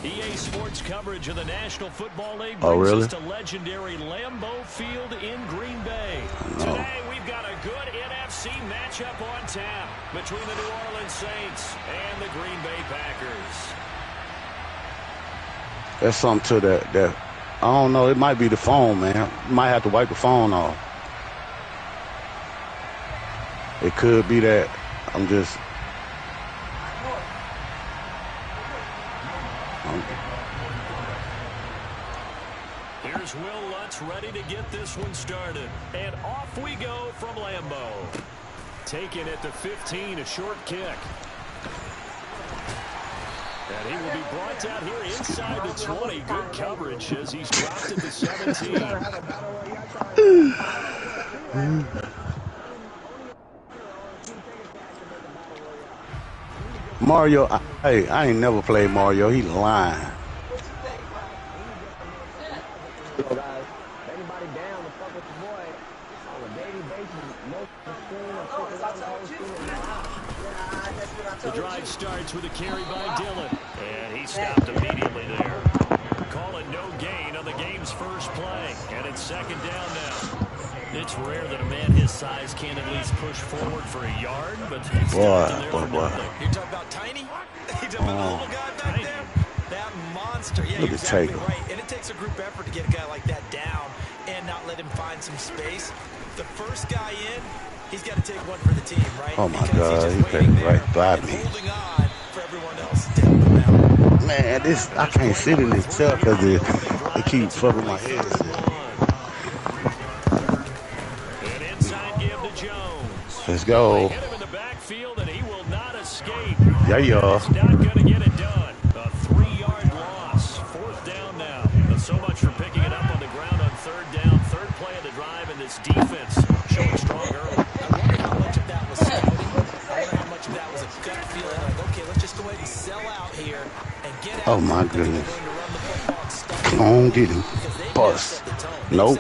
EA Sports coverage of the National Football League Oh, brings really? us to legendary Lambeau Field in Green Bay. Today, we've got a good NFC matchup on tap between the New Orleans Saints and the Green Bay Packers. There's something to that. I don't know. It might be the phone, man. You might have to wipe the phone off. It could be that. I'm just. Here's Will Lutz ready to get this one started. And off we go from Lambeau. Taken at the 15, a short kick. And he will be brought down here inside the 20. Good coverage as he's dropped at the 17. Mario, I ain't never played Mario. He lying. The drive starts with a carry by Dillon. And he stopped immediately there. Calling no gain on the game's first play. And it's second down now. It's rare that a man his size can't at least push forward for a yard, but he's stopped in there for nothing. You're talking about Tiny? You're talking about the little guy back there? That monster. Yeah, Look you're at exactly Taker. right. And it takes a group effort to get a guy like that down and not let him find some space. The first guy in, he's got to take one for the team, right? Oh, my because God. he's He just waiting came right there by and me. holding on for everyone else to help him out. Man, I can't sit in this chair because it keeps fucking my head. An inside give to Jones. Let's go. Hit him in the backfield, and he will not escape. Yeah, y'all. It's not going to get it done. A 3-yard loss. 4th down now. But so much for picking it up on the ground on 3rd down. 3rd play of the drive, and this defense showing strong early. I wonder how much of that was scouting. I wonder how much of that was a gut feeling like, okay, let's just go ahead and sell out here and get out. Oh, my goodness. Come on, get him. Bust. Nope.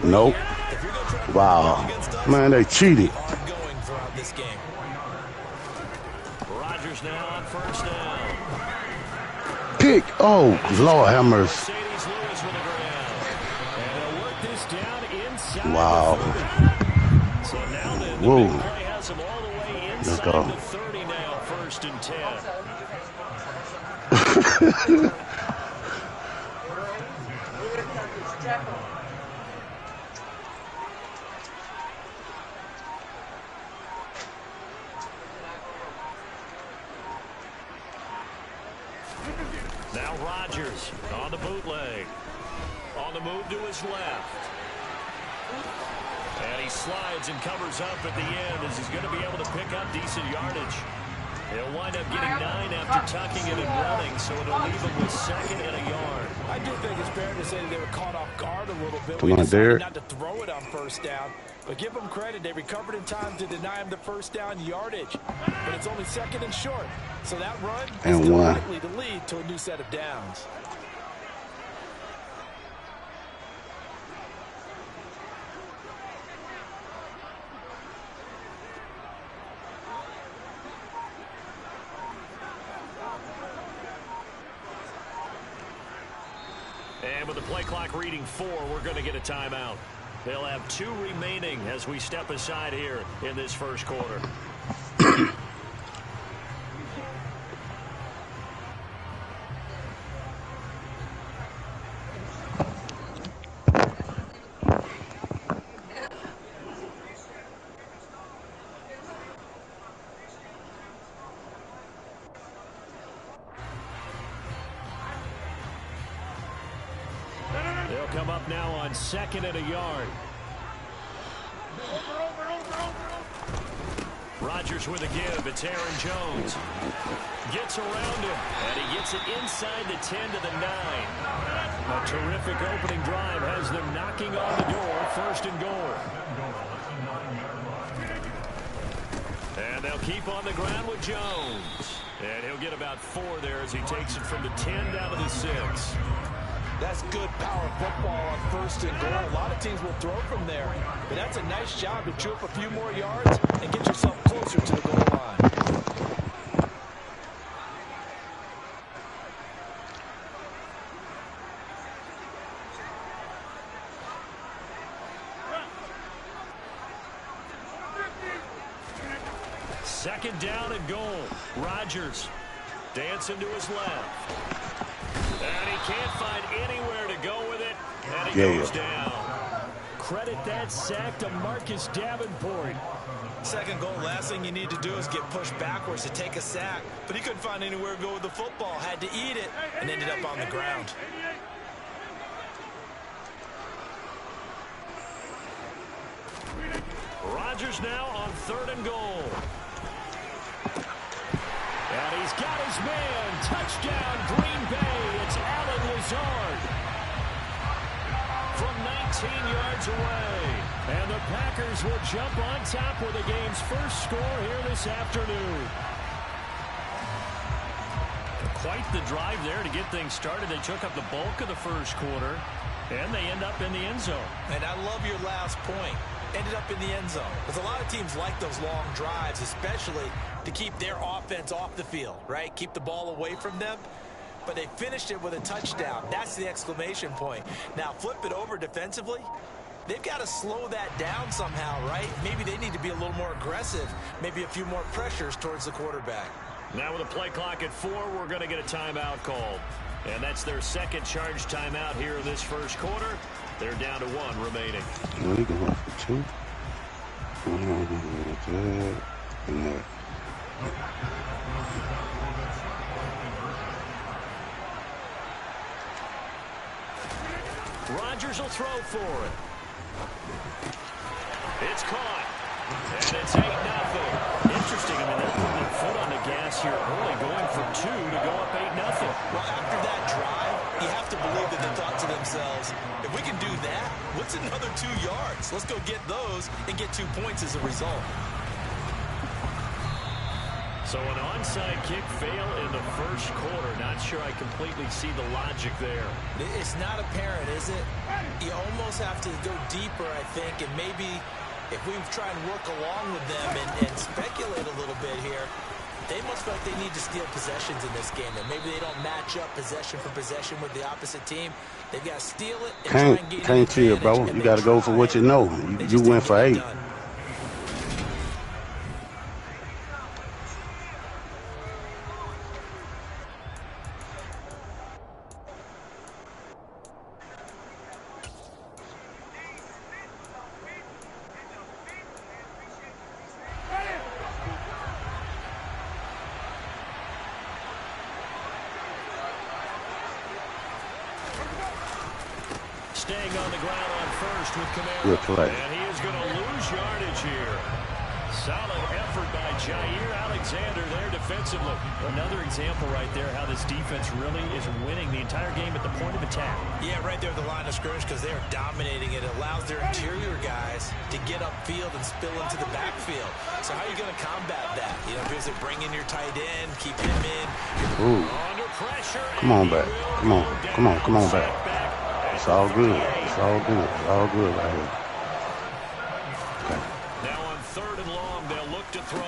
Nope. Wow. Man, they cheated. Rodgers now on 1st down. Pick. Oh, Lord have mercy. Wow. So now the Whoa. big play has him all the way Let's inside go. the 30 now, 1st and 10. Now Rodgers on the bootleg. On the move to his left. And he slides and covers up at the end as he's going to be able to pick up decent yardage. He'll wind up getting 9 after tucking it and running, so it'll leave him with 2nd and a yard. I do think it's fair to say they were caught off guard a little bit. Come on, Derek. Not to throw it on 1st down, but give them credit. They recovered in time to deny him the 1st down yardage. But it's only 2nd and short. So that run is And still 1. likely to lead to a new set of downs. And with the play clock reading 4, we're going to get a timeout. They'll have 2 remaining as we step aside here in this 1st quarter. They'll come up now on 2nd and a yard. Rodgers with a give. It's Aaron Jones. Gets around him, and he gets it inside the 10 to the 9. A terrific opening drive has them knocking on the door. 1st and goal. And they'll keep on the ground with Jones. And he'll get about 4 there as he takes it from the 10 down to the 6. That's good power football on 1st and goal. A lot of teams will throw from there. But that's a nice job to chew up a few more yards and get yourself closer to the goal line. Second down and goal. Rodgers dancing to his left. And he can't find anywhere to go with it. And he goes down. Credit that sack to Marcus Davenport. 2nd goal, last thing you need to do is get pushed backwards to take a sack. But he couldn't find anywhere to go with the football. Had to eat it and ended up on the ground. Rodgers now on 3rd and goal. And he's got his man. Touchdown, Green Bay. It's Allen Lazard from 19 yards away. And the Packers will jump on top with the game's first score here this afternoon. Quite the drive there to get things started. They took up the bulk of the 1st quarter, and they end up in the end zone. And I love your last point. Ended up in the end zone. Because a lot of teams like those long drives, especially to keep their offense off the field, right? Keep the ball away from them. But they finished it with a touchdown. That's the exclamation point. Now flip it over defensively. They've got to slow that down somehow, right? Maybe they need to be a little more aggressive. Maybe a few more pressures towards the quarterback. Now with a play clock at 4, we're going to get a timeout called. And that's their 2nd charge timeout here in this 1st quarter. They're down to 1 remaining. We can go for 2. Rodgers will throw for it. It's caught. And it's 8-0. Interesting. I mean, they're putting their foot on the gas here early, going for 2 to go up 8-0. Well, after that drive, you have to believe that they thought to themselves, if we can do that, what's another 2 yards? Let's go get those and get 2 points as a result. So an onside kick fail in the first quarter. Not sure I completely see the logic there. It's not apparent, is it? You almost have to go deeper, I think, and maybe if we try and work along with them and speculate a little bit here, they must feel like they need to steal possessions in this game. And maybe they don't match up possession for possession with the opposite team. They've got to steal it and try and gain Can't chill, bro. You got to go for what you know. You went for 8. Staying on the ground on first with Kamara. Good play. And he is going to lose yardage here. Solid effort by Jair Alexander there defensively. Another example right there how this defense really is winning the entire game at the point of attack. Yeah, right there at the line of scrimmage because they are dominating it. It allows their interior guys to get upfield and spill into the backfield. So how are you going to combat that? You know, because bring in your tight end, keep him in. Ooh. Under pressure. Come on back. Come on back. It's all good. It's all good. It's all good right here. Okay. Now on 3rd and long, they'll look to throw.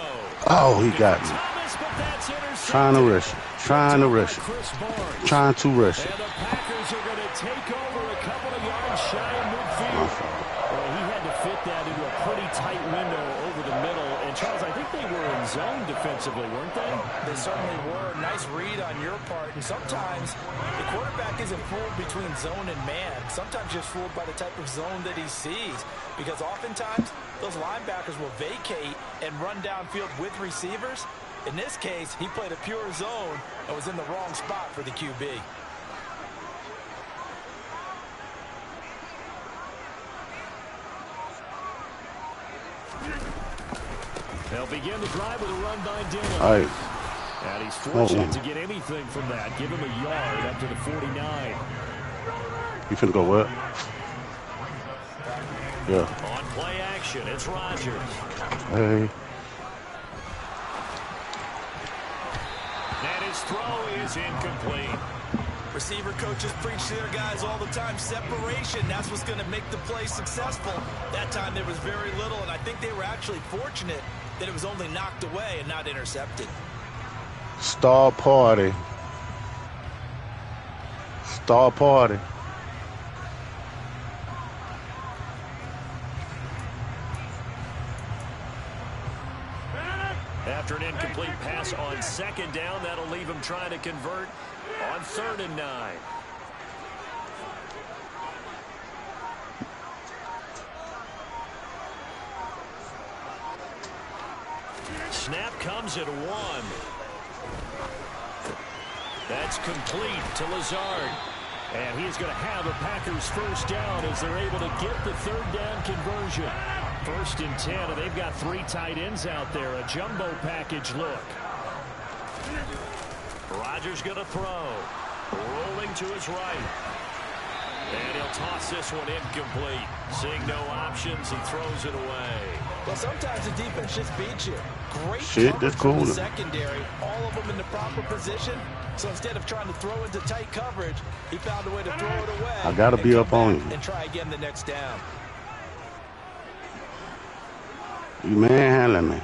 Oh, he got me. Thomas, but that's intercepted. Trying to rush it. Trying to rush it. Chris Barnes. Trying to rush it. And the Packers are going to take over a couple of yards shy of midfield. Well, he had to fit that into a pretty tight window over the middle. And, Charles, I think they were in zone defensively, weren't they? They certainly were. Nice read on your part. And sometimes the quarterback isn't fooled between zone and man. Sometimes just fooled by the type of zone that he sees. Because oftentimes those linebackers will vacate and run downfield with receivers. In this case, he played a pure zone and was in the wrong spot for the QB. They'll begin the drive with a run by Dillon. All right. And he's fortunate to get anything from that. Give him a yard up to the 49. You finna go what? Yeah. On play action, it's Rodgers. Hey. And his throw is incomplete. Receiver coaches preach to their guys all the time. Separation, that's what's going to make the play successful. That time there was very little, and I think they were actually fortunate that it was only knocked away and not intercepted. Star party. Star party. After an incomplete pass on 2nd down, that'll leave him trying to convert on 3rd and 9. Snap comes at 1. That's complete to Lazard. And he's going to have a Packers first down as they're able to get the 3rd down conversion. 1st and 10, and they've got 3 tight ends out there. A jumbo package look. Rodgers going to throw. Rolling to his right. And he'll toss this one incomplete. Seeing no options, he throws it away. Well, sometimes the defense just beats you. Great Shit, that's cool. from the secondary. All of them in the proper position. So instead of trying to throw into tight coverage, he found a way to throw it away. I got to be up on you. And try again the next down. You manhandling me.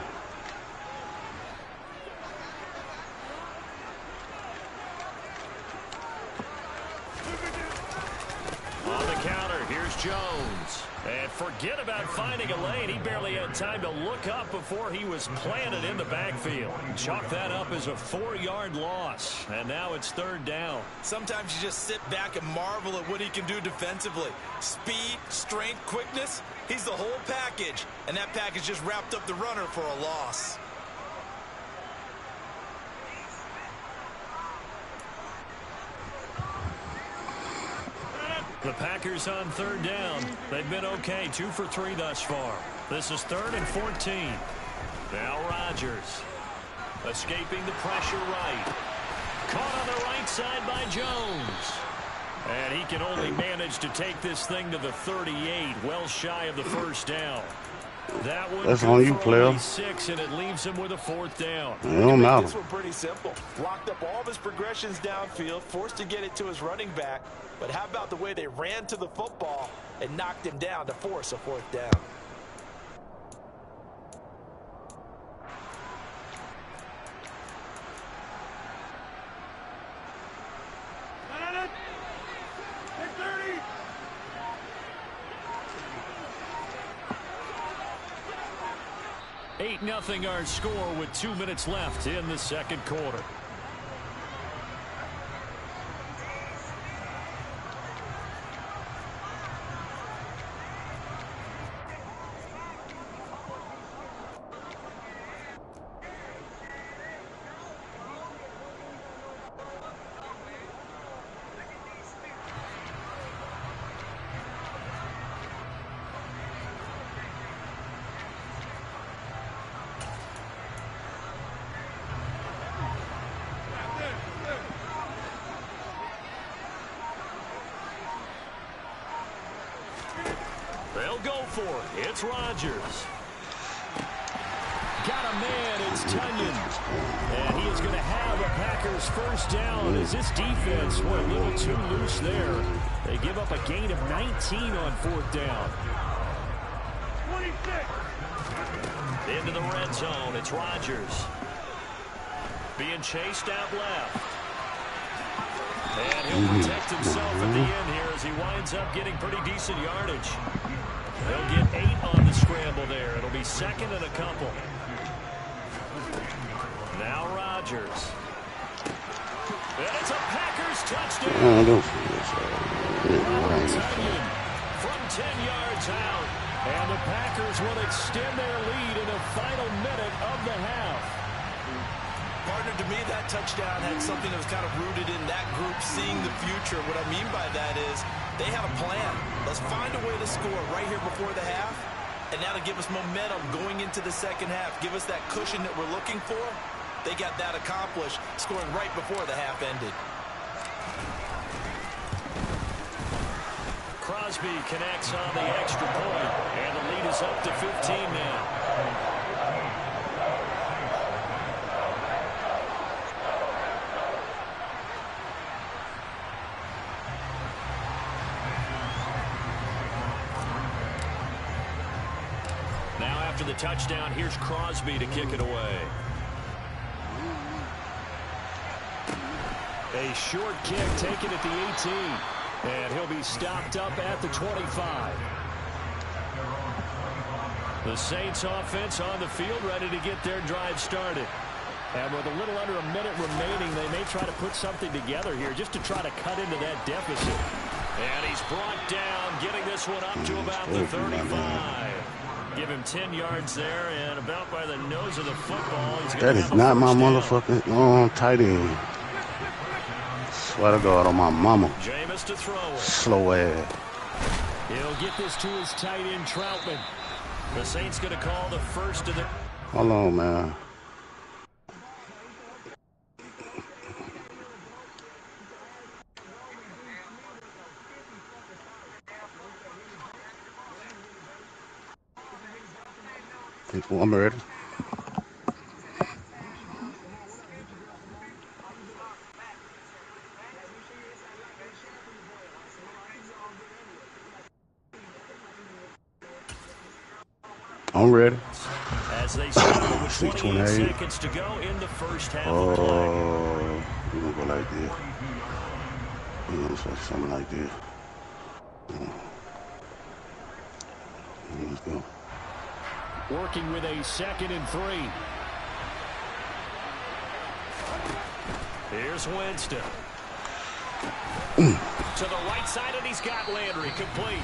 On the counter, here's Jones. And forget about finding a lane. He barely had time to look up before he was planted in the backfield. Chalk that up as a 4-yard loss. And now it's 3rd down. Sometimes you just sit back and marvel at what he can do defensively. Speed, strength, quickness. He's the whole package. And that package just wrapped up the runner for a loss. The Packers on third down. They've been okay, 2 for 3 thus far. This is 3rd and 14. Now Rodgers. Escaping the pressure right. Caught on the right side by Jones. And he can only manage to take this thing to the 38, well shy of the first down. That one That's on you, player. 6, and it leaves him with a 4th down. It don't matter. This one pretty simple. Locked up all of his progressions downfield, forced to get it to his running back. But how about the way they ran to the football and knocked him down to force a 4th down? Nothing our score with 2 minutes left in the second quarter. They'll go for it. It's Rodgers. Got a man. It's Tunyon. And he is going to have a Packers first down as this defense went a little too loose there. They give up a gain of 19 on 4th down. 26. Into the red zone. It's Rodgers. Being chased out left. And he'll protect himself at the end here as he winds up getting pretty decent yardage. They'll get 8 on the scramble there. It'll be 2nd and a couple. Now Rodgers. And it's a Packers touchdown. From 10 yards out. And the Packers will extend their lead in the final minute of the half. Partner, to me, that touchdown had something that was kind of rooted in that group seeing the future. What I mean by that is they have a plan. Let's find a way to score right here before the half, and that'll give us momentum going into the second half. Give us that cushion that we're looking for. They got that accomplished, scoring right before the half ended. Crosby connects on the extra point, and the lead is up to 15 now. After the touchdown, here's Crosby to kick it away. A short kick taken at the 18. And he'll be stopped up at the 25. The Saints offense on the field ready to get their drive started. And with a little under a minute remaining, they may try to put something together here just to try to cut into that deficit. And he's brought down, getting this one up to about the 35. Give him 10 yards there, and about by the nose of the football. That is not my motherfucking tight end. Swear to God on my mama. Jameis to throw it. Slow ass. He'll get this to his tight end, Troutman. The Saints going to call the first of the... Hold on, man. I'm ready. I'm ready. As they start with 28 seconds to go in the first half of play. We're going to go like this. We're going to say something like this. Let's go. Working with a 2nd and 3. Here's Winston. To the right side, and he's got Landry complete.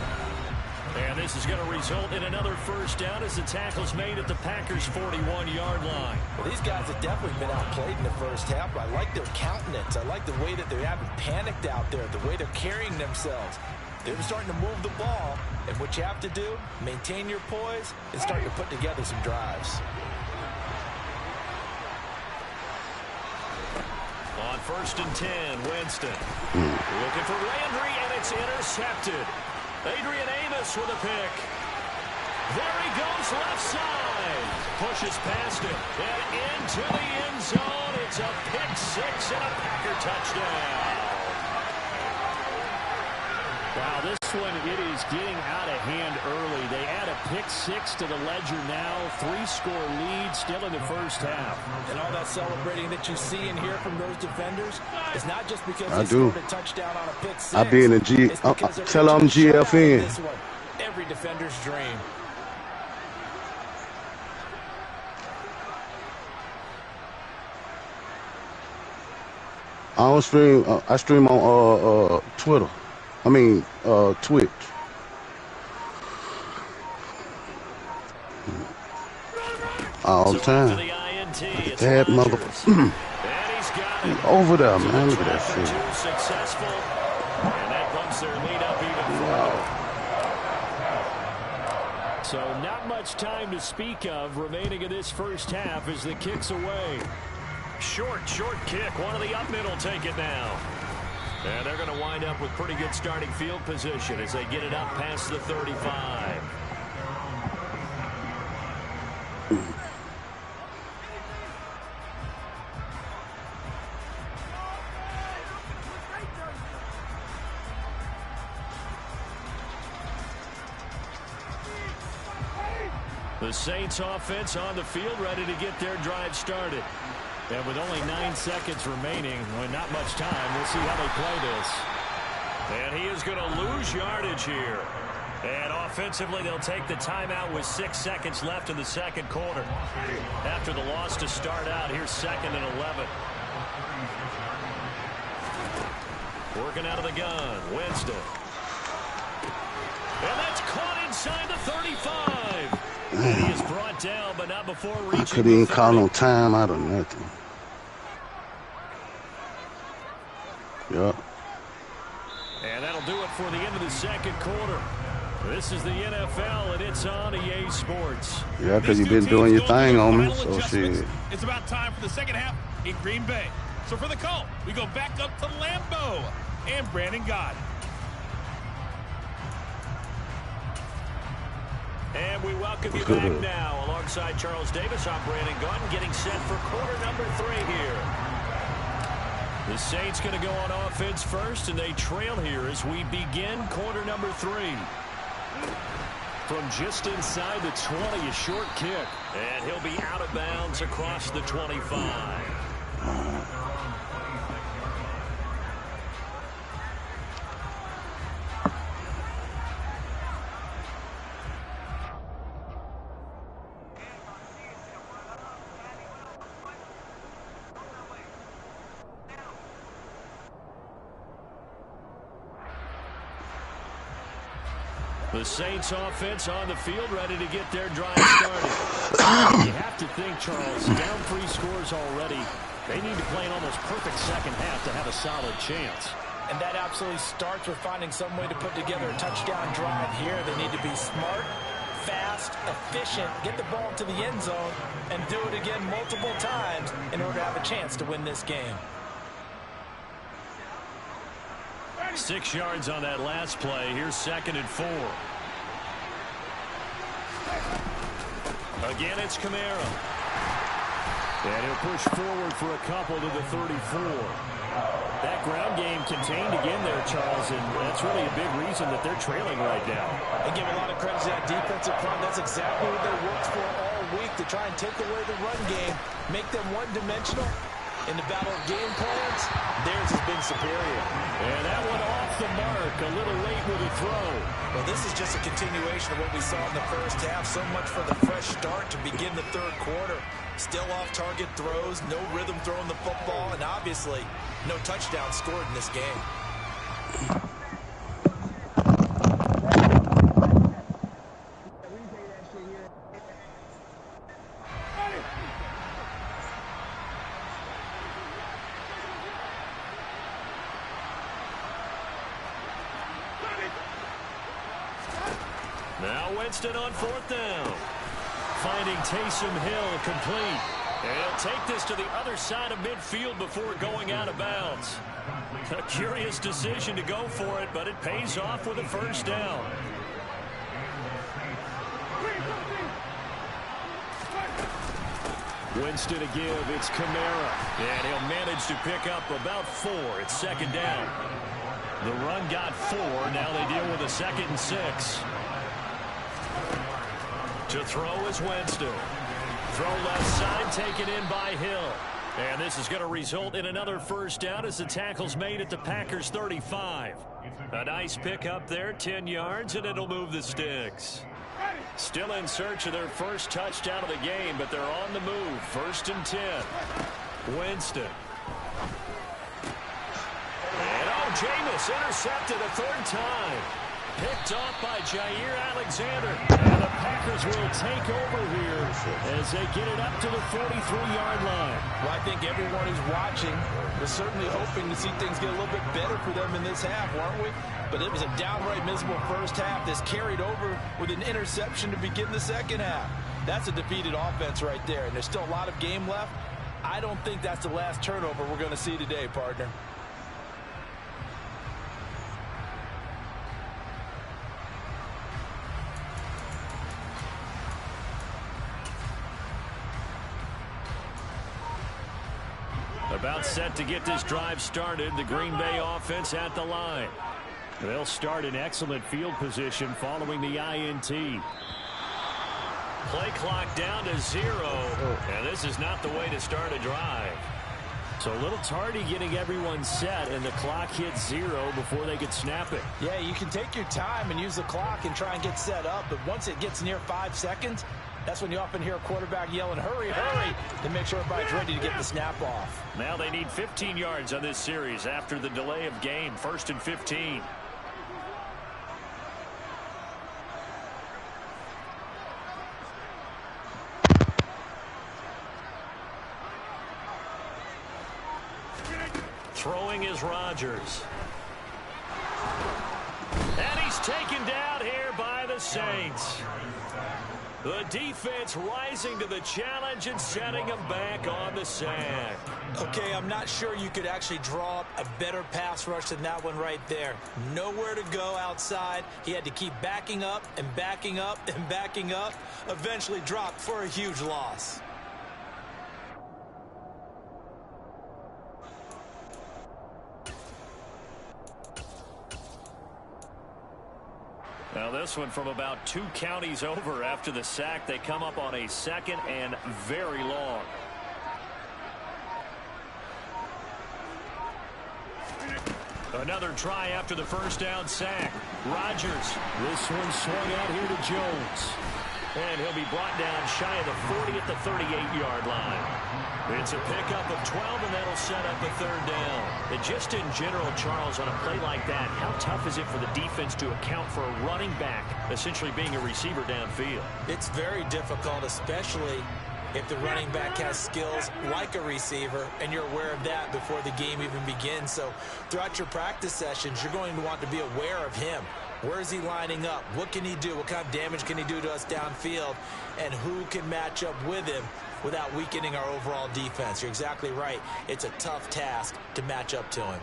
And this is going to result in another first down as the tackle's made at the Packers' 41-yard line. Well, these guys have definitely been outplayed in the first half, but I like their countenance. I like the way that they haven't panicked out there, the way they're carrying themselves. They're starting to move the ball, and what you have to do, maintain your poise and start to put together some drives. On 1st and 10, Winston. Looking for Landry, and it's intercepted. Adrian Amos with a pick. There he goes, left side. Pushes past it, and into the end zone. It's a pick six and a Packer touchdown. Wow, this one, it is getting out of hand early. They add a pick six to the ledger now. 3-score lead still in the first half. And all that celebrating that you see and hear from those defenders is not just because they scored a touchdown on a pick six. I be in the G. Tell them GFN. This one, every defender's dream. I don't stream. I stream on Twitter. I mean, Twitch. All the time. That mother. Over there, man. Look at that shit. Successful, and that bumps their lead up even further. So not much time to speak of remaining in this first half as the kick's away. Short kick. One of the up mid will take it now. And they're going to wind up with pretty good starting field position as they get it up past the 35. The Saints offense on the field ready to get their drive started. And with only 9 seconds remaining, well, not much time, we'll see how they play this. And he is going to lose yardage here. And offensively, they'll take the timeout with 6 seconds left in the second quarter. After the loss to start out, here's 2nd and 11. Working out of the gun, Winston. And that's caught inside the 35. And he is brought down, but not before reaching. I couldn't even call no time out of nothing. Yep. And that'll do it for the end of the second quarter. This is the NFL, and it's on EA Sports. Yeah, because you've been doing your thing on me, so shit. It's about time for the second half in Green Bay. So for the call, we go back up to Lambeau and Brandon Gott. And we welcome you back now. Alongside Charles Davis, I'm Brandon Gott, getting set for quarter number 3 here. The Saints going to go on offense first, and they trail here as we begin quarter number 3. From just inside the 20, a short kick. And he'll be out of bounds across the 25. The Saints offense on the field ready to get their drive started. You have to think, Charles, down 3 scores already. They need to play an almost perfect second half to have a solid chance. And that absolutely starts with finding some way to put together a touchdown drive here. They need to be smart, fast, efficient, get the ball to the end zone, and do it again multiple times in order to have a chance to win this game. 6 yards on that last play. Here's 2nd and 4. Again, it's Kamara. And he'll push forward for a couple to the 34. That ground game contained again there, Charles, and that's really a big reason that they're trailing right now. I give a lot of credit to that defensive front. That's exactly what they worked for all week, to try and take away the run game, make them one-dimensional. In the battle of game plans, theirs has been superior. And that one off the mark, a little late with a throw. Well, this is just a continuation of what we saw in the first half. So much for the fresh start to begin the third quarter. Still off-target throws, no rhythm throwing the football, and obviously no touchdown scored in this game. Now Winston on 4th down. Finding Taysom Hill complete. And he'll take this to the other side of midfield before going out of bounds. A curious decision to go for it, but it pays off with a first down. Winston to give. It's Kamara. And he'll manage to pick up about 4. It's 2nd down. The run got 4. Now they deal with a 2nd and 6. To throw is Winston. Throw left side, taken in by Hill. And this is going to result in another first down as the tackle's made at the Packers' 35. A nice pick up there, 10 yards, and it'll move the sticks. Still in search of their first touchdown of the game, but they're on the move. 1st and 10. Winston. And Jameis intercepted a 3rd time. Picked off by Jair Alexander. And the Packers will take over here as they get it up to the 43-yard line. Well, I think everyone who's watching was certainly hoping to see things get a little bit better for them in this half, weren't we? But it was a downright miserable first half. This carried over with an interception to begin the second half. That's a defeated offense right there, and there's still a lot of game left. I don't think that's the last turnover we're going to see today, partner. About set to get this drive started. The Green Bay offense at the line. They'll start in excellent field position following the INT. Play clock down to 0. And this is not the way to start a drive. So a little tardy getting everyone set, and the clock hits 0 before they could snap it. Yeah, you can take your time and use the clock and try and get set up, but once it gets near 5 seconds, that's when you often hear a quarterback yelling, hurry, hurry, to make sure everybody's ready to get the snap off. Now they need 15 yards on this series after the delay of game. 1st and 15. Throwing is Rodgers. And he's taken down here by the Saints. The defense rising to the challenge and setting him back on the sack. Okay, I'm not sure you could actually draw up a better pass rush than that one right there. Nowhere to go outside. He had to keep backing up and backing up and backing up. Eventually dropped for a huge loss. Now this one from about 2 counties over after the sack. They come up on a 2nd and very long. Another try after the first down sack. Rodgers. This one swung out here to Jones. And he'll be brought down shy of the 40 at the 38-yard line. It's a pickup of 12, and that'll set up a 3rd down. And just in general, Charles, on a play like that, how tough is it for the defense to account for a running back essentially being a receiver downfield? It's very difficult, especially if the running back has skills like a receiver, and you're aware of that before the game even begins. So throughout your practice sessions, you're going to want to be aware of him. Where is he lining up? What can he do? What kind of damage can he do to us downfield? And who can match up with him without weakening our overall defense? You're exactly right. It's a tough task to match up to him.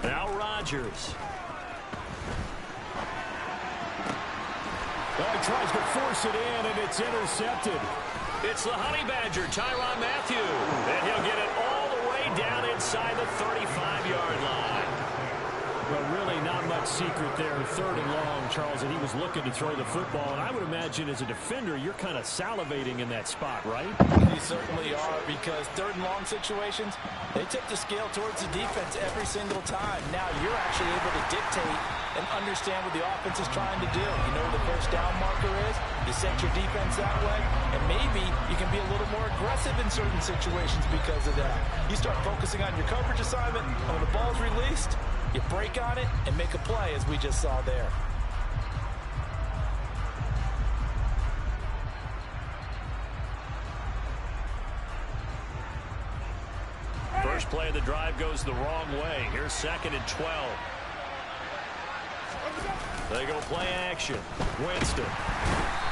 Now Rodgers. Well, he tries to force it in, and it's intercepted. It's the Honey Badger, Tyrann Mathieu. And he'll get it all the way down inside the 35-yard line. Well, really not much secret there. 3rd and long, Charles, and he was looking to throw the football. And I would imagine as a defender, you're kind of salivating in that spot, right? You certainly are, because 3rd and long situations, they tip the scale towards the defense every single time. Now you're actually able to dictate and understand what the offense is trying to do. You know where the first down marker is. You set your defense that way, and maybe you can be a little more aggressive in certain situations because of that. You start focusing on your coverage assignment, and when the ball's released, you break on it and make a play, as we just saw there. First play of the drive goes the wrong way. Here's 2nd and 12. They go play action. Winston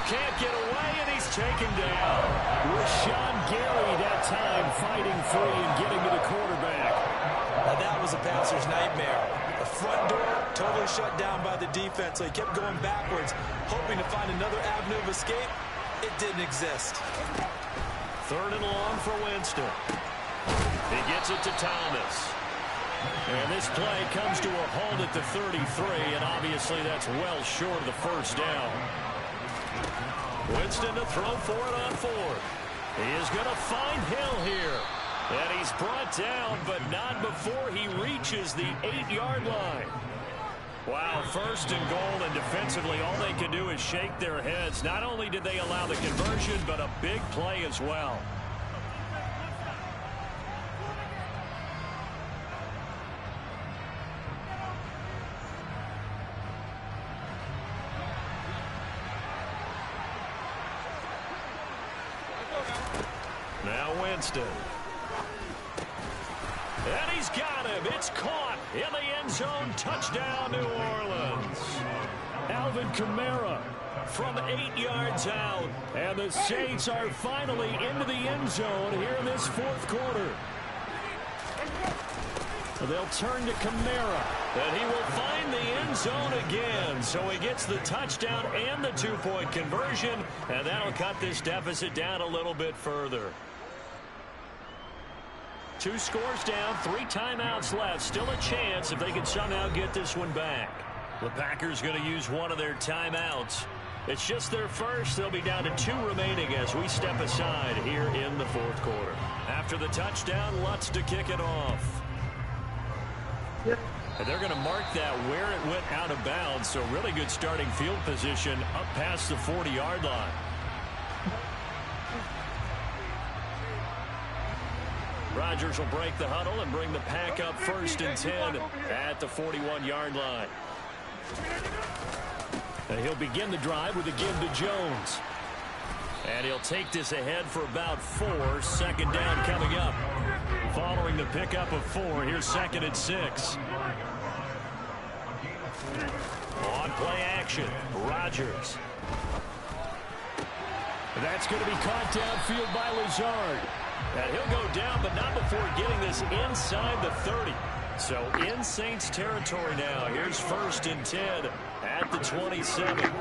can't get away, and he's taken down. Rashawn Gary that time fighting free and getting to the quarterback. Now that was a passer's nightmare. The front door totally shut down by the defense, so he kept going backwards, hoping to find another avenue of escape. It didn't exist. 3rd and long for Winston. He gets it to Thomas. And this play comes to a halt at the 33, and obviously that's well short of the first down. Winston to throw for it on 4th. He is going to find Hill here. And he's brought down, but not before he reaches the 8-yard line. Wow, 1st and goal, and defensively all they can do is shake their heads. Not only did they allow the conversion, but a big play as well. Now Winston. And he's got him. It's caught in the end zone. Touchdown, New Orleans. Alvin Kamara from 8 yards out. And the Saints are finally into the end zone here in this 4th quarter. They'll turn to Kamara. And he will find the end zone again. So he gets the touchdown and the 2-point conversion. And that'll cut this deficit down a little bit further. 2 scores down, 3 timeouts left. Still a chance if they can somehow get this one back. The Packers going to use one of their timeouts. It's just their first. They'll be down to 2 remaining as we step aside here in the 4th quarter. After the touchdown, Lutz to kick it off. And they're going to mark that where it went out of bounds. So really good starting field position up past the 40-yard line. Rodgers will break the huddle and bring the pack up 1st and 10 at the 41-yard line. And he'll begin the drive with a give to Jones. And he'll take this ahead for about 4. 2nd down coming up. Following the pickup of 4, here's 2nd and 6. On play action, Rodgers. That's going to be caught downfield by Lazard. And he'll go down, but not before getting this inside the 30. So in Saints territory now. Here's 1st and 10 at the 27.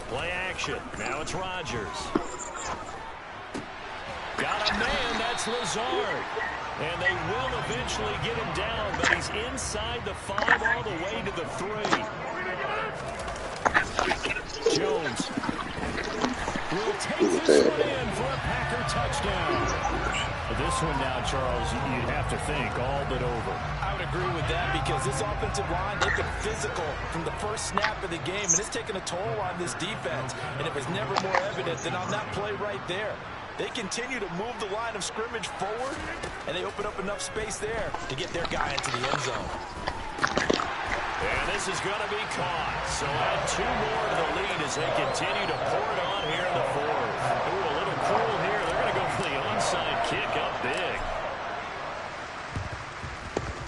Play action. Now it's Rodgers. Got a man. That's Lazard. And they will eventually get him down, but he's inside the 5 all the way to the 3. Jones will take this one in for a Packer touchdown. This one now, Charles, you'd have to think all but over. I would agree with that because this offensive line, they've been physical from the first snap of the game, and it's taken a toll on this defense. And it was never more evident than on that play right there. They continue to move the line of scrimmage forward, and they open up enough space there to get their guy into the end zone. And this is going to be caught. So add 2 more to the lead as they continue to pour it on here in the 4th. Ooh, a little cool here. They're going to go for the onside kick up big.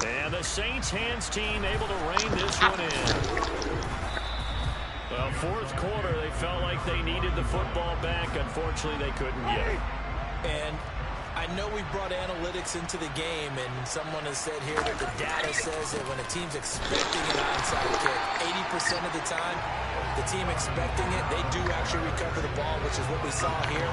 And the Saints hands team able to rein this one in. Well, 4th quarter, they felt like they needed the football back. Unfortunately, they couldn't get it. And I know we brought analytics into the game, and someone has said here that the data says that when a team's expecting an onside kick, 80% of the time, the team expecting it, they do actually recover the ball, which is what we saw here.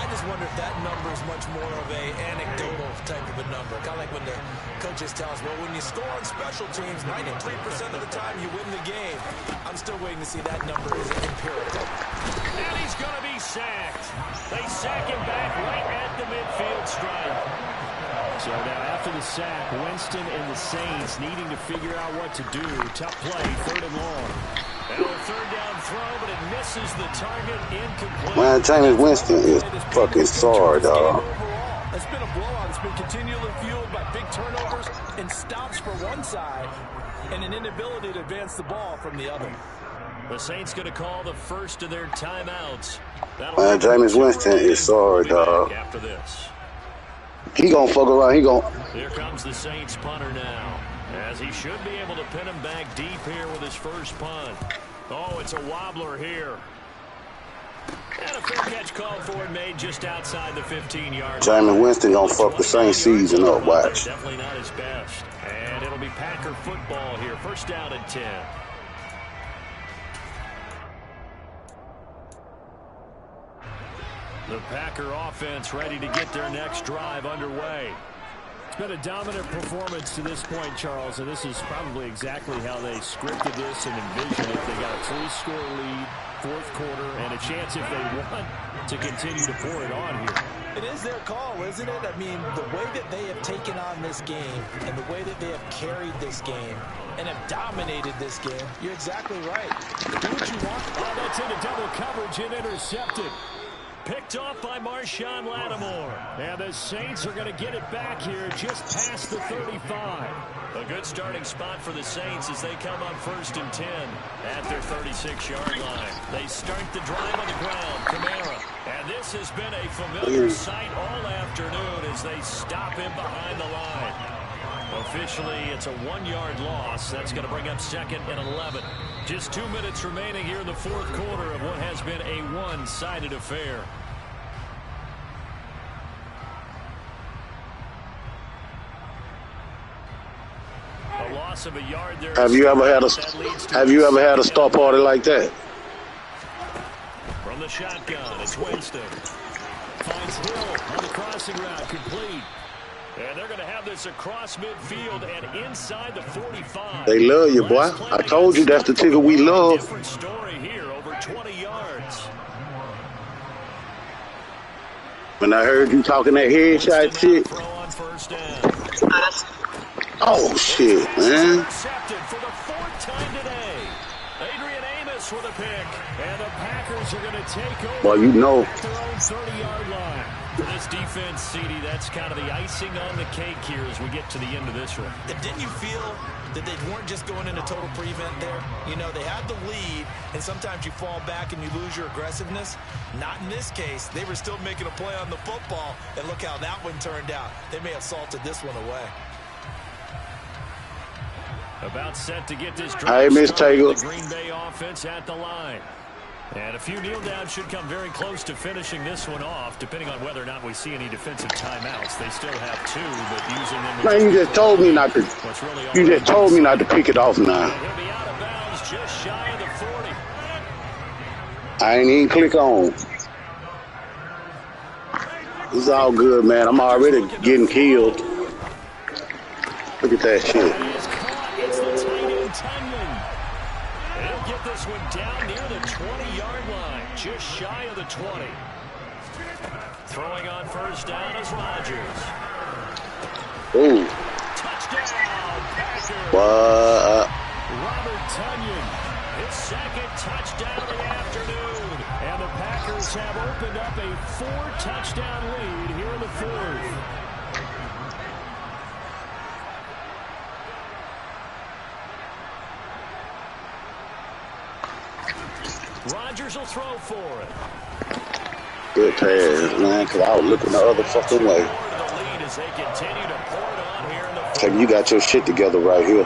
I just wonder if that number is much more of a anecdotal type of a number. Kind of like when the coaches tell us, well, when you score on special teams, 93% of the time you win the game. I'm still waiting to see that number is empirical. And he's going to be sacked. They sack him back right at the midfield stripe. So now after the sack, Winston and the Saints needing to figure out what to do. Tough play, 3rd and long. Now a 3rd down throw, but it misses the target, incomplete. Man, James Winston is fucking sorry, dog. It's been a blowout. It's been continually fueled by big turnovers and stops for one side and an inability to advance the ball from the other. The Saints going to call the first of their timeouts. Man, Jameis Winston is sorry, dog. After this. He gonna fuck around. He gonna. Here comes the Saints punter now, as he should be able to pin him back deep here with his first punt. Oh, it's a wobbler here. And a fair catch called for and made just outside the 15-yard line. Jameis Winston gonna fuck the Saints season up, watch. Definitely not his best. And it'll be Packer football here. First down and 10. The Packer offense ready to get their next drive underway. It's been a dominant performance to this point, Charles, and this is probably exactly how they scripted this and envisioned it. They got a 3-score lead, fourth quarter, and a chance if they want to continue to pour it on here. It is their call, isn't it? I mean, the way that they have taken on this game and the way that they have carried this game and have dominated this game, you're exactly right. Do what you want. Oh, that's into double coverage and intercepted. Picked off by Marshawn Lattimore. And the Saints are going to get it back here just past the 35. A good starting spot for the Saints as they come up first and 10 at their 36-yard line. They start the drive on the ground. Kamara. And this has been a familiar sight all afternoon as they stop him behind the line. Officially, it's a 1-yard loss. That's going to bring up second and 11. Just 2 minutes remaining here in the fourth quarter of what has been a one-sided affair. A loss of a yard there. Have you ever had a star party like that? From the shotgun, it's Winston. Finds Hill on the crossing route, complete. And they're going to have this across midfield and inside the 45. They love you, boy. I told you that's the ticket we love. Different story here, over 20 yards. When I heard you talking that headshot shit. Throw on first down. Oh, shit, man. Intercepted for the 4th time today. Adrian Amos with a pick. And the Packers are going to take over. Well, you know. At their own 30-yard line. For this defense, CD, that's kind of the icing on the cake here as we get to the end of this one. Didn't you feel that they weren't just going into total prevent there? You know, they had the lead, and sometimes you fall back and you lose your aggressiveness. Not in this case. They were still making a play on the football, and look how that one turned out. They may have salted this one away. About set to get this drive started, the Green Bay offense at the line. And a few kneel downs should come very close to finishing this one off, depending on whether or not we see any defensive timeouts. They still have 2, but using them. Man, you just told me not to. You just told me not to pick it off now. He'll be out of bounds just shy of the 40. I ain't even click on. It's all good, man. I'm already getting killed. Look at that shit. It's caught. It's the tight end, Tunyon. They'll get this one down near the 20-yard line, just shy of the 20. Throwing on first down is Rodgers. Ooh. Touchdown, Packers. What? Robert Tunyon. His second touchdown of the afternoon. And the Packers have opened up a 4-touchdown lead here in the fourth. Rodgers will throw for it. Good pass, man, because I was looking the other fucking way. Hey, you got your shit together right here.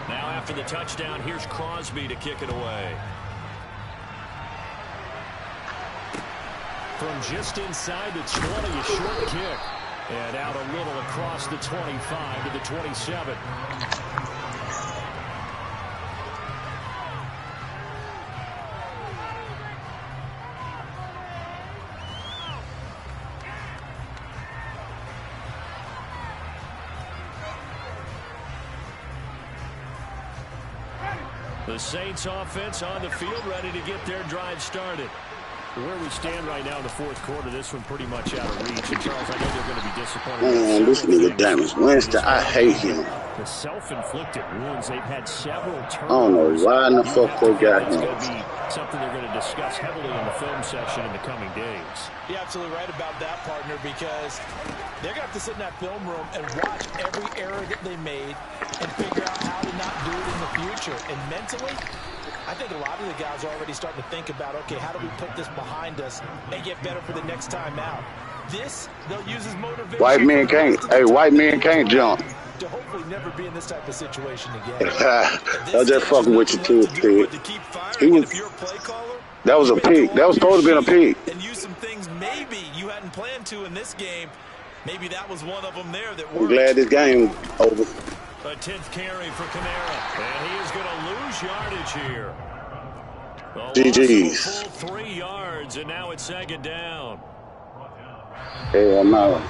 Now after the touchdown, here's Crosby to kick it away. From just inside the 20, a short kick. And out a little across the 25 to the 27. The Saints offense on the field ready to get their drive started. Where we stand right now in the fourth quarter, this one pretty much out of reach. And Charles, I know they're going to be disappointed. Man, this nigga Damage Winston, I hate him. The self-inflicted wounds, they've had several turnovers. I don't know why in the fuck they got him. It's going to be something they're going to discuss heavily in the film session in the coming days. You're absolutely right about that, partner, because they're going to have to sit in that film room and watch every error that they made and figure out how to not do it in the future. And mentally, I think a lot of the guys are already starting to think about, okay, how do we put this behind us and get better for the next time out? This, they'll use as motivation. White men can't jump. To hopefully never be in this type of situation again. I was just fucking with you too, kid. That was a pick. That was supposed to be a pick. And use some things maybe you hadn't planned to in this game. Maybe that was one of them there that worked. I'm glad this game over. A 10th carry for Kamara, and he is going to lose yardage here. GG's. Full 3 yards, and now it's second down. Hell no.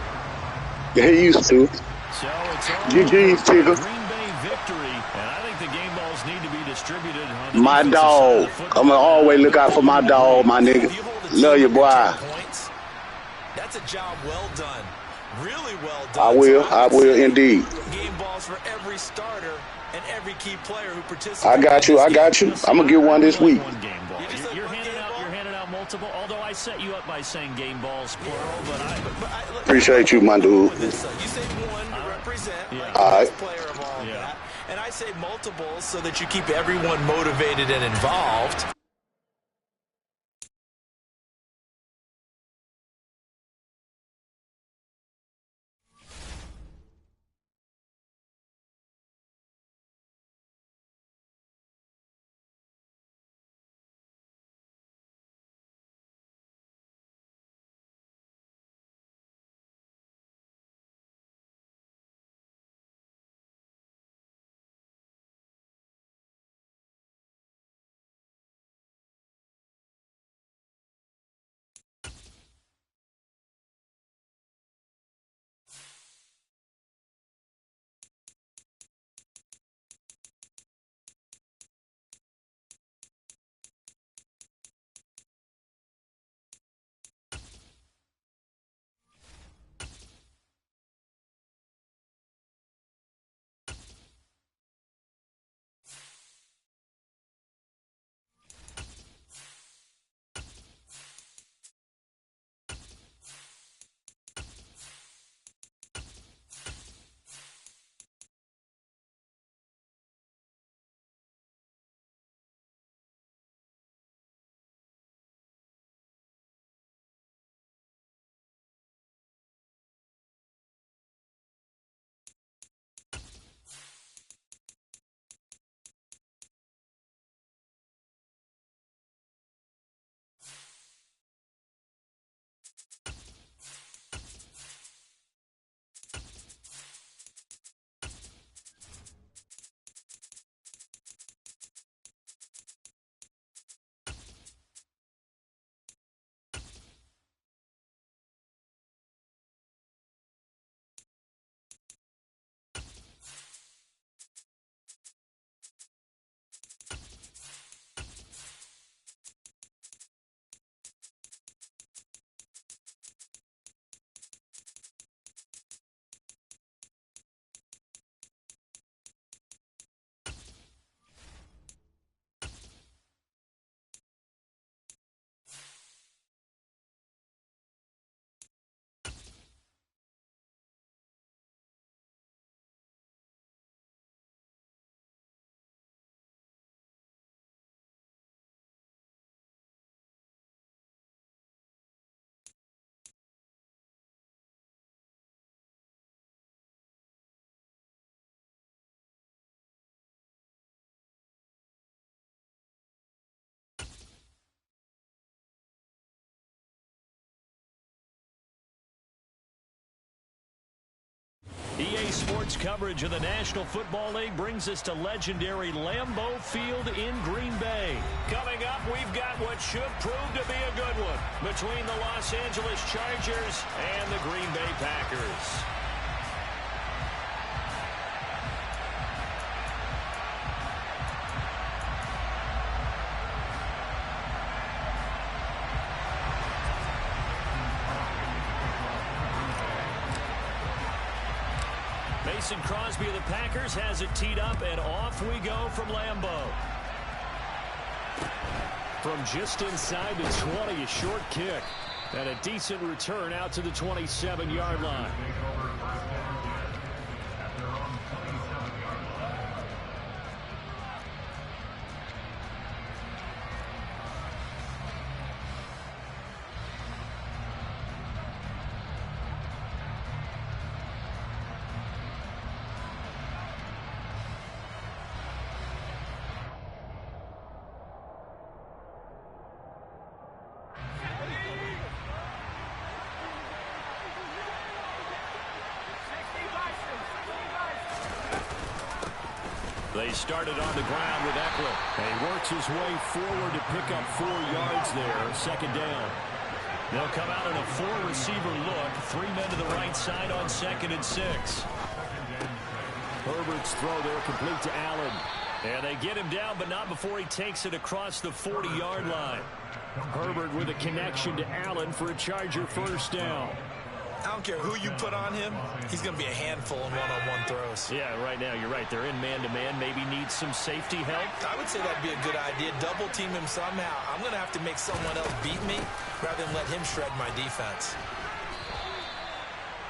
He used to. So it's GG's, Tigger. Green Bay victory, and I think the game balls need to be distributed. My dog. I'm going to always look out for my dog, my nigga. Love you, boy. That's a job well done. Really well done. I will indeed. Game balls for every starter and every key player who participates. I got you. I'm going to get one this week. You're handing out multiple, although I set you up by saying game balls, plural, but I appreciate you, my dude. You say one to represent, all right. Player of all that. And I say multiples so that you keep everyone motivated and involved. EA Sports coverage of the National Football League brings us to legendary Lambeau Field in Green Bay. Coming up, we've got what should prove to be a good one between the Los Angeles Chargers and the Green Bay Packers. Mason Crosby of the Packers has it teed up, and off we go from Lambeau. From just inside the 20, a short kick. And a decent return out to the 27-yard line. They started on the ground with Eckler. And he works his way forward to pick up 4 yards there. Second down. They'll come out in a 4-receiver look. 3 men to the right side on 2nd and 6. Herbert's throw there complete to Allen. And they get him down, but not before he takes it across the 40-yard line. Herbert with a connection to Allen for a Charger first down. I don't care who you put on him, he's going to be a handful in one-on-one throws. Yeah, right now, you're right. They're in man-to-man. Maybe need some safety help. I would say that'd be a good idea. Double team him somehow. I'm going to have to make someone else beat me rather than let him shred my defense.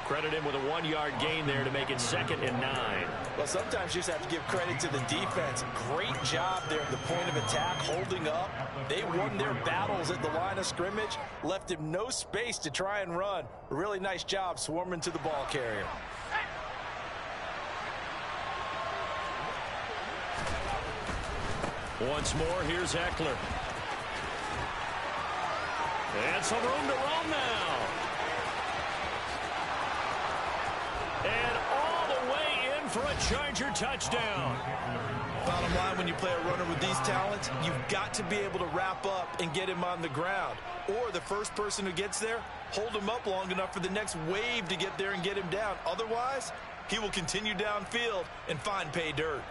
Credit him with a 1-yard gain there to make it 2nd and 9. Well, sometimes you just have to give credit to the defense. Great job there at the point of attack, holding up. They won their battles at the line of scrimmage, left him no space to try and run. A really nice job swarming to the ball carrier. Once more, here's Eckler. And some room to roam now. And all the way in for a Charger touchdown. Bottom line, when you play a runner with these talents, you've got to be able to wrap up and get him on the ground. Or the first person who gets there, hold him up long enough for the next wave to get there and get him down. Otherwise, he will continue downfield and find pay dirt.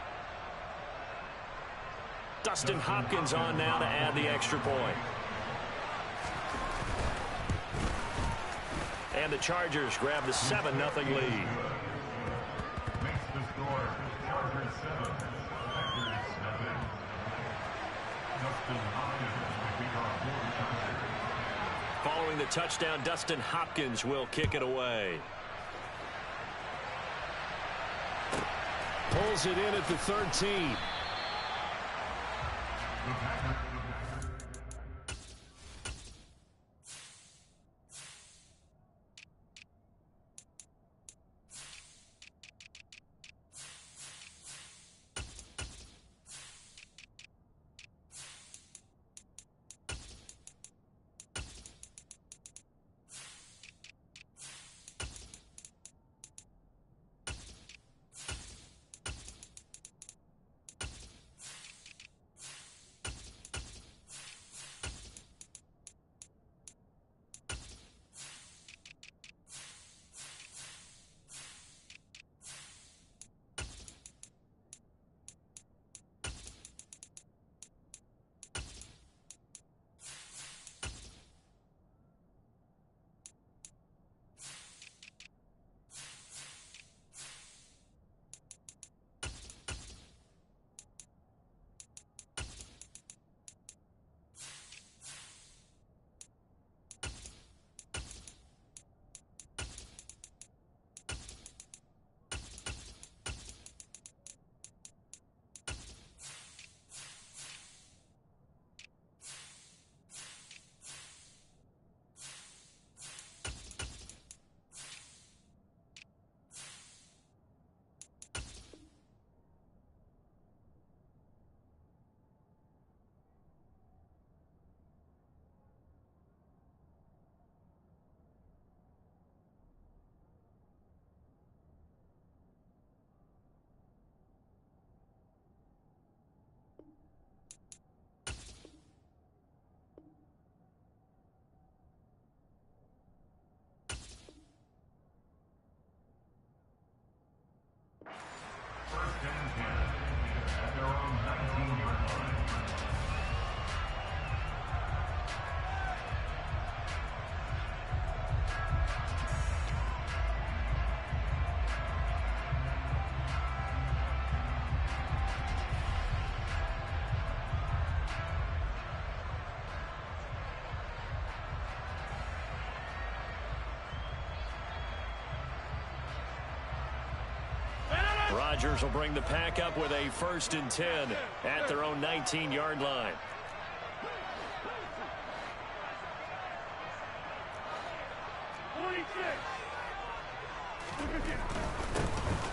Dustin Hopkins on now to add the extra point. And the Chargers grab the 7-0 lead. Makes the score. Chargers 7. Packers 7. Dustin Hopkins will kick off for the Chargers. Following the touchdown, Dustin Hopkins will kick it away. Pulls it in at the 13. The Packers. Rodgers will bring the pack up with a 1st and 10 at their own 19-yard line.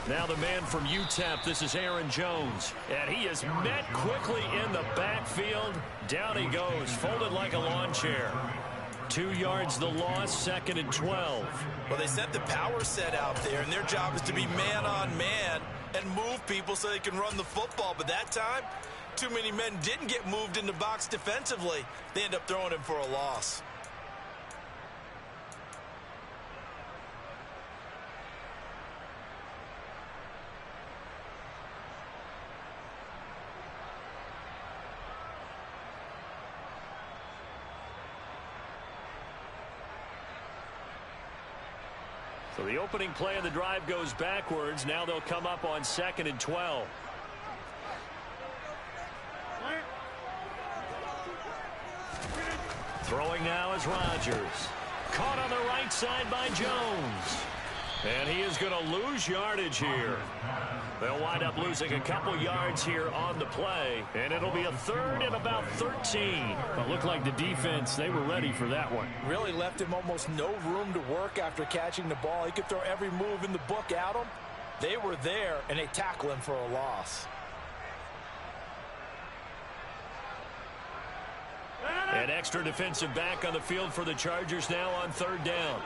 Now the man from UTEP, this is Aaron Jones. And he is met quickly in the backfield. Down he goes, folded like a lawn chair. 2 yards the loss, 2nd and 12. Well, they sent the power set out there, and their job is to be man-on-man and move people so they can run the football. But that time, too many men didn't get moved in the box defensively. They end up throwing him for a loss. So the opening play of the drive goes backwards. Now they'll come up on 2nd and 12. Throwing now is Rodgers. Caught on the right side by Jones. And he is going to lose yardage here. They'll wind up losing a couple yards here on the play. And it'll be a 3rd and about 13. It looked like the defense, they were ready for that one. Really left him almost no room to work after catching the ball. He could throw every move in the book at him. They were there, and they tackle him for a loss. An extra defensive back on the field for the Chargers now on 3rd down.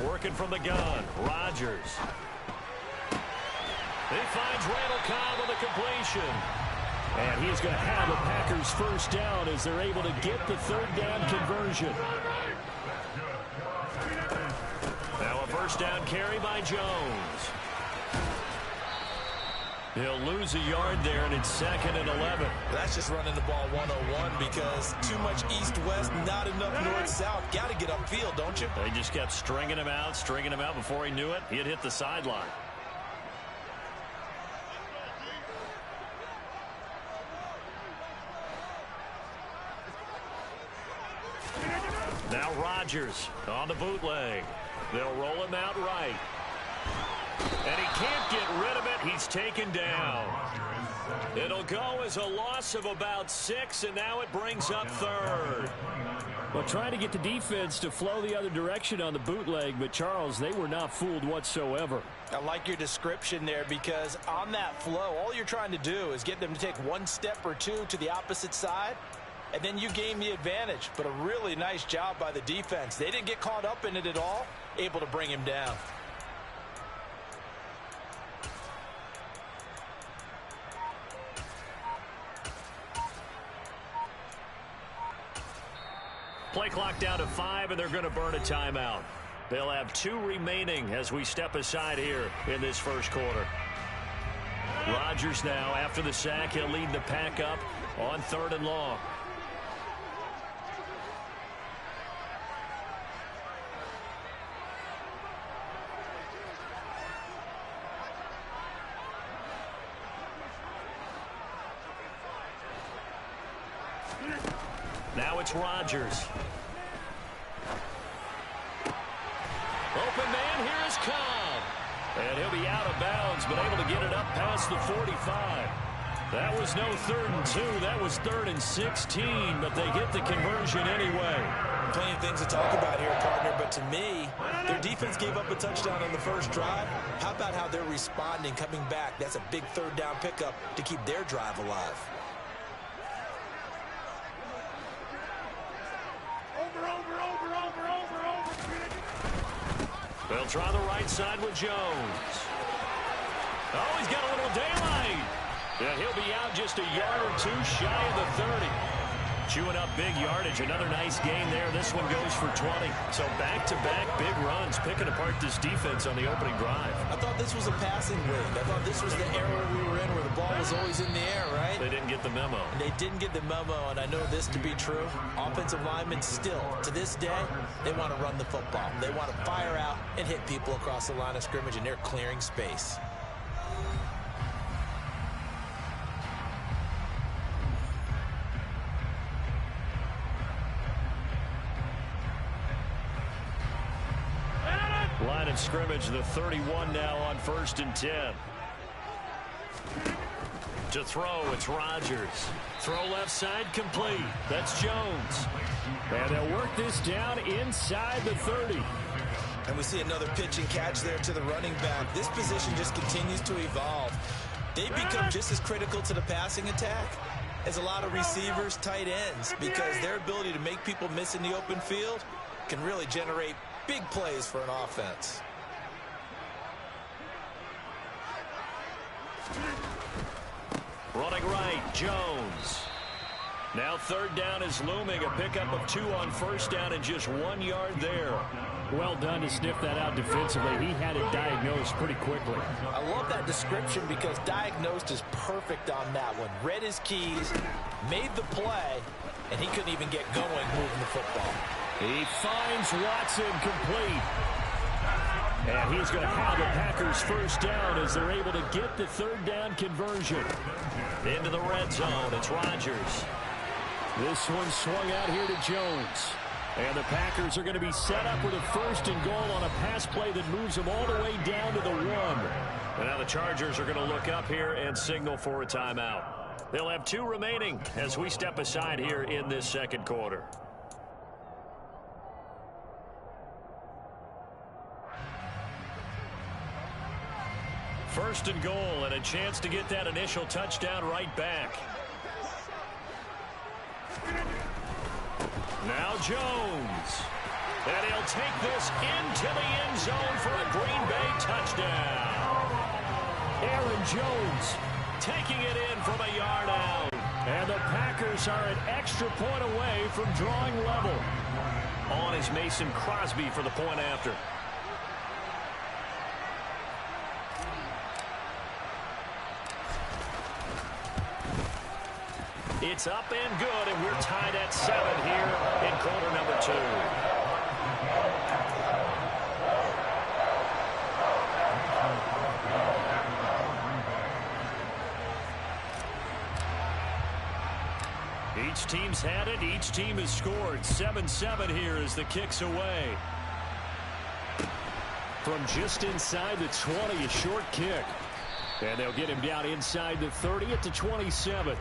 Working from the gun, Rodgers. He finds Randall Cobb with a completion. And he's going to have the Packers 1st down as they're able to get the 3rd down conversion. Now a 1st down carry by Jones. He'll lose a yard there, and it's 2nd and 11. That's just running the ball 101 because too much east-west, not enough north-south. Got to get upfield, don't you? They just kept stringing him out before he knew it. He had hit the sideline. Now Rodgers on the bootleg. They'll roll him out right. And he can't get rid of it. He's taken down. It'll go as a loss of about 6, and now it brings up 3rd. Well, trying to get the defense to flow the other direction on the bootleg, but Charles, they were not fooled whatsoever. I like your description there because on that flow, all you're trying to do is get them to take 1 step or 2 to the opposite side, and then you gain the advantage. But a really nice job by the defense. They didn't get caught up in it at all, able to bring him down. Play clock down to 5, and they're going to burn a timeout. They'll have 2 remaining as we step aside here in this 1st quarter. Rodgers now, after the sack, he'll lead the pack up on 3rd and long. Now it's Rodgers. Open man, here is Cobb. And he'll be out of bounds, but able to get it up past the 45. That was no 3rd and 2. That was 3rd and 16, but they get the conversion anyway. Plenty of things to talk about here, partner, but to me, their defense gave up a touchdown on the 1st drive. How about how they're responding, coming back? That's a big 3rd down pickup to keep their drive alive. They'll try the right side with Jones. Oh, he's got a little daylight. And he'll be out just a yard or 2 shy of the 30. Chewing up big yardage. Another nice gain there. This one goes for 20. So back-to-back big runs, picking apart this defense on the opening drive. I thought this was a passing league. I thought this was the era we were in where the ball was always in the air, right? They didn't get the memo. They didn't get the memo, and I know this to be true. Offensive linemen still, to this day, they want to run the football. They want to fire out and hit people across the line of scrimmage, and they're clearing space. Line of scrimmage, the 31 now on 1st and 10. To throw, it's Rodgers. Throw left side, complete. That's Jones. And they'll work this down inside the 30. And we see another pitch and catch there to the running back. This position just continues to evolve. They become just as critical to the passing attack as a lot of receivers, tight ends, because their ability to make people miss in the open field can really generate big plays for an offense. Running right, Jones. Now 3rd down is looming. A pickup of 2 on 1st down and just 1 yard there. Well done to sniff that out defensively. He had it diagnosed pretty quickly. I love that description because diagnosed is perfect on that one. Read his keys, made the play, and he couldn't even get going moving the football. He finds Watson complete. And he's going to have the Packers 1st down as they're able to get the 3rd down conversion. Into the red zone, it's Rodgers. This one swung out here to Jones. And the Packers are going to be set up with a 1st and goal on a pass play that moves them all the way down to the 1. And now the Chargers are going to look up here and signal for a timeout. They'll have 2 remaining as we step aside here in this 2nd quarter. First and goal, and a chance to get that initial touchdown right back. Now Jones. And he'll take this into the end zone for a Green Bay touchdown. Aaron Jones Taking it in from a yard out. And the Packers are an extra point away from drawing level. On is Mason Crosby for the point after. It's up and good, and we're tied at 7 here in quarter number 2. Each team's had it. Each team has scored. 7-7 here as the kick's away. From just inside the 20, a short kick. And they'll get him down inside the 30 at the 27.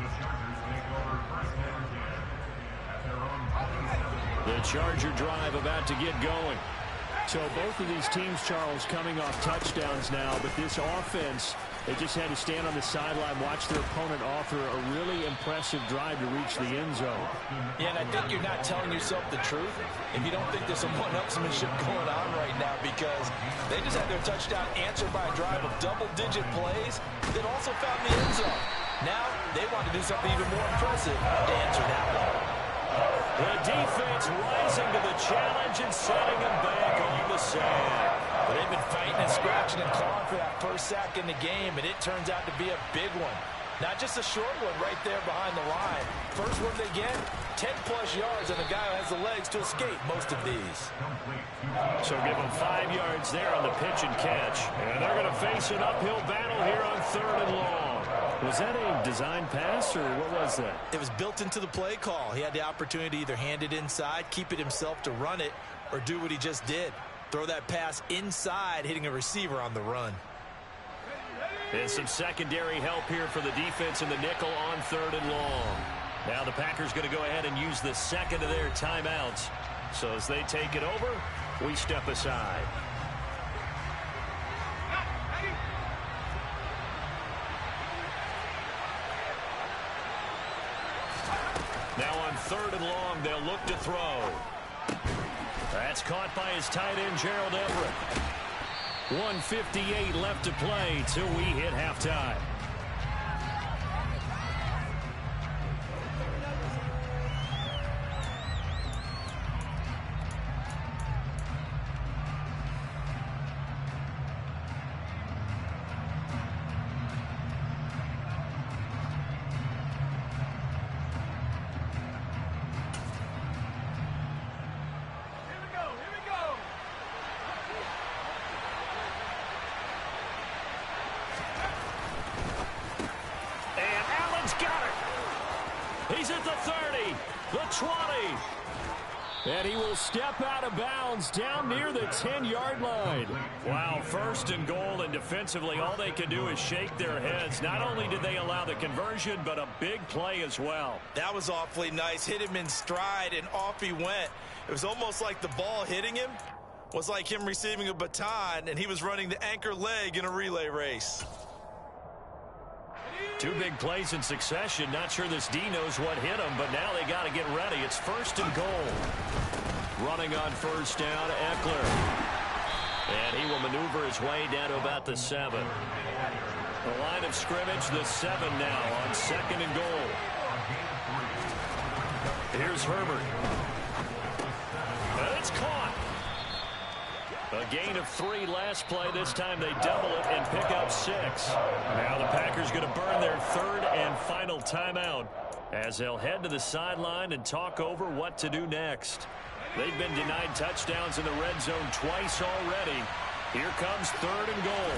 The Charger drive about to get going. So both of these teams, Charles, coming off touchdowns now, but this offense, they just had to stand on the sideline, watch their opponent offer a really impressive drive to reach the end zone. Yeah, and I think you're not telling yourself the truth if you don't think there's some one-upsmanship going on right now, because they just had their touchdown answered by a drive of double-digit plays that also found the end zone. Now they want to do something even more impressive to answer that one. The defense rising to the challenge and setting them back on the sand. But they've been fighting and scratching and clawing for that first sack in the game, and it turns out to be a big one. Not just a short one right there behind the line. First one they get, 10-plus yards, and the guy who has the legs to escape most of these. So give them 5 yards there on the pitch and catch. And they're going to face an uphill battle here on 3rd and long. Was that a design pass, or what was that? It was built into the play call. He had the opportunity to either hand it inside, keep it himself to run it, or do what he just did. Throw that pass inside, hitting a receiver on the run. And some secondary help here for the defense in the nickel on 3rd and long. Now the Packers going to go ahead and use the second of their timeouts. So as they take it over, we step aside. Now on 3rd and long, they'll look to throw. That's caught by his tight end, Gerald Everett. 1:58 left to play till we hit halftime. He's at the 30, the 20. And he will step out of bounds down near the 10-yard line. Wow, first and goal, and defensively all they can do is shake their heads. Not only did they allow the conversion, but a big play as well. That was awfully nice. Hit him in stride, and off he went. It was almost like the ball hitting him was like him receiving a baton, and he was running the anchor leg in a relay race. Two big plays in succession. Not sure this D knows what hit him, but now they got to get ready. It's first and goal. Running on first down, Eckler. And he will maneuver his way down to about the 7. The line of scrimmage, the 7 now on second and goal. Here's Herbert. And it's caught. A gain of 3 last play. This time they double it and pick up 6. Now the Packers going to burn their third and final timeout as they'll head to the sideline and talk over what to do next. They've been denied touchdowns in the red zone twice already. Here comes third and goal.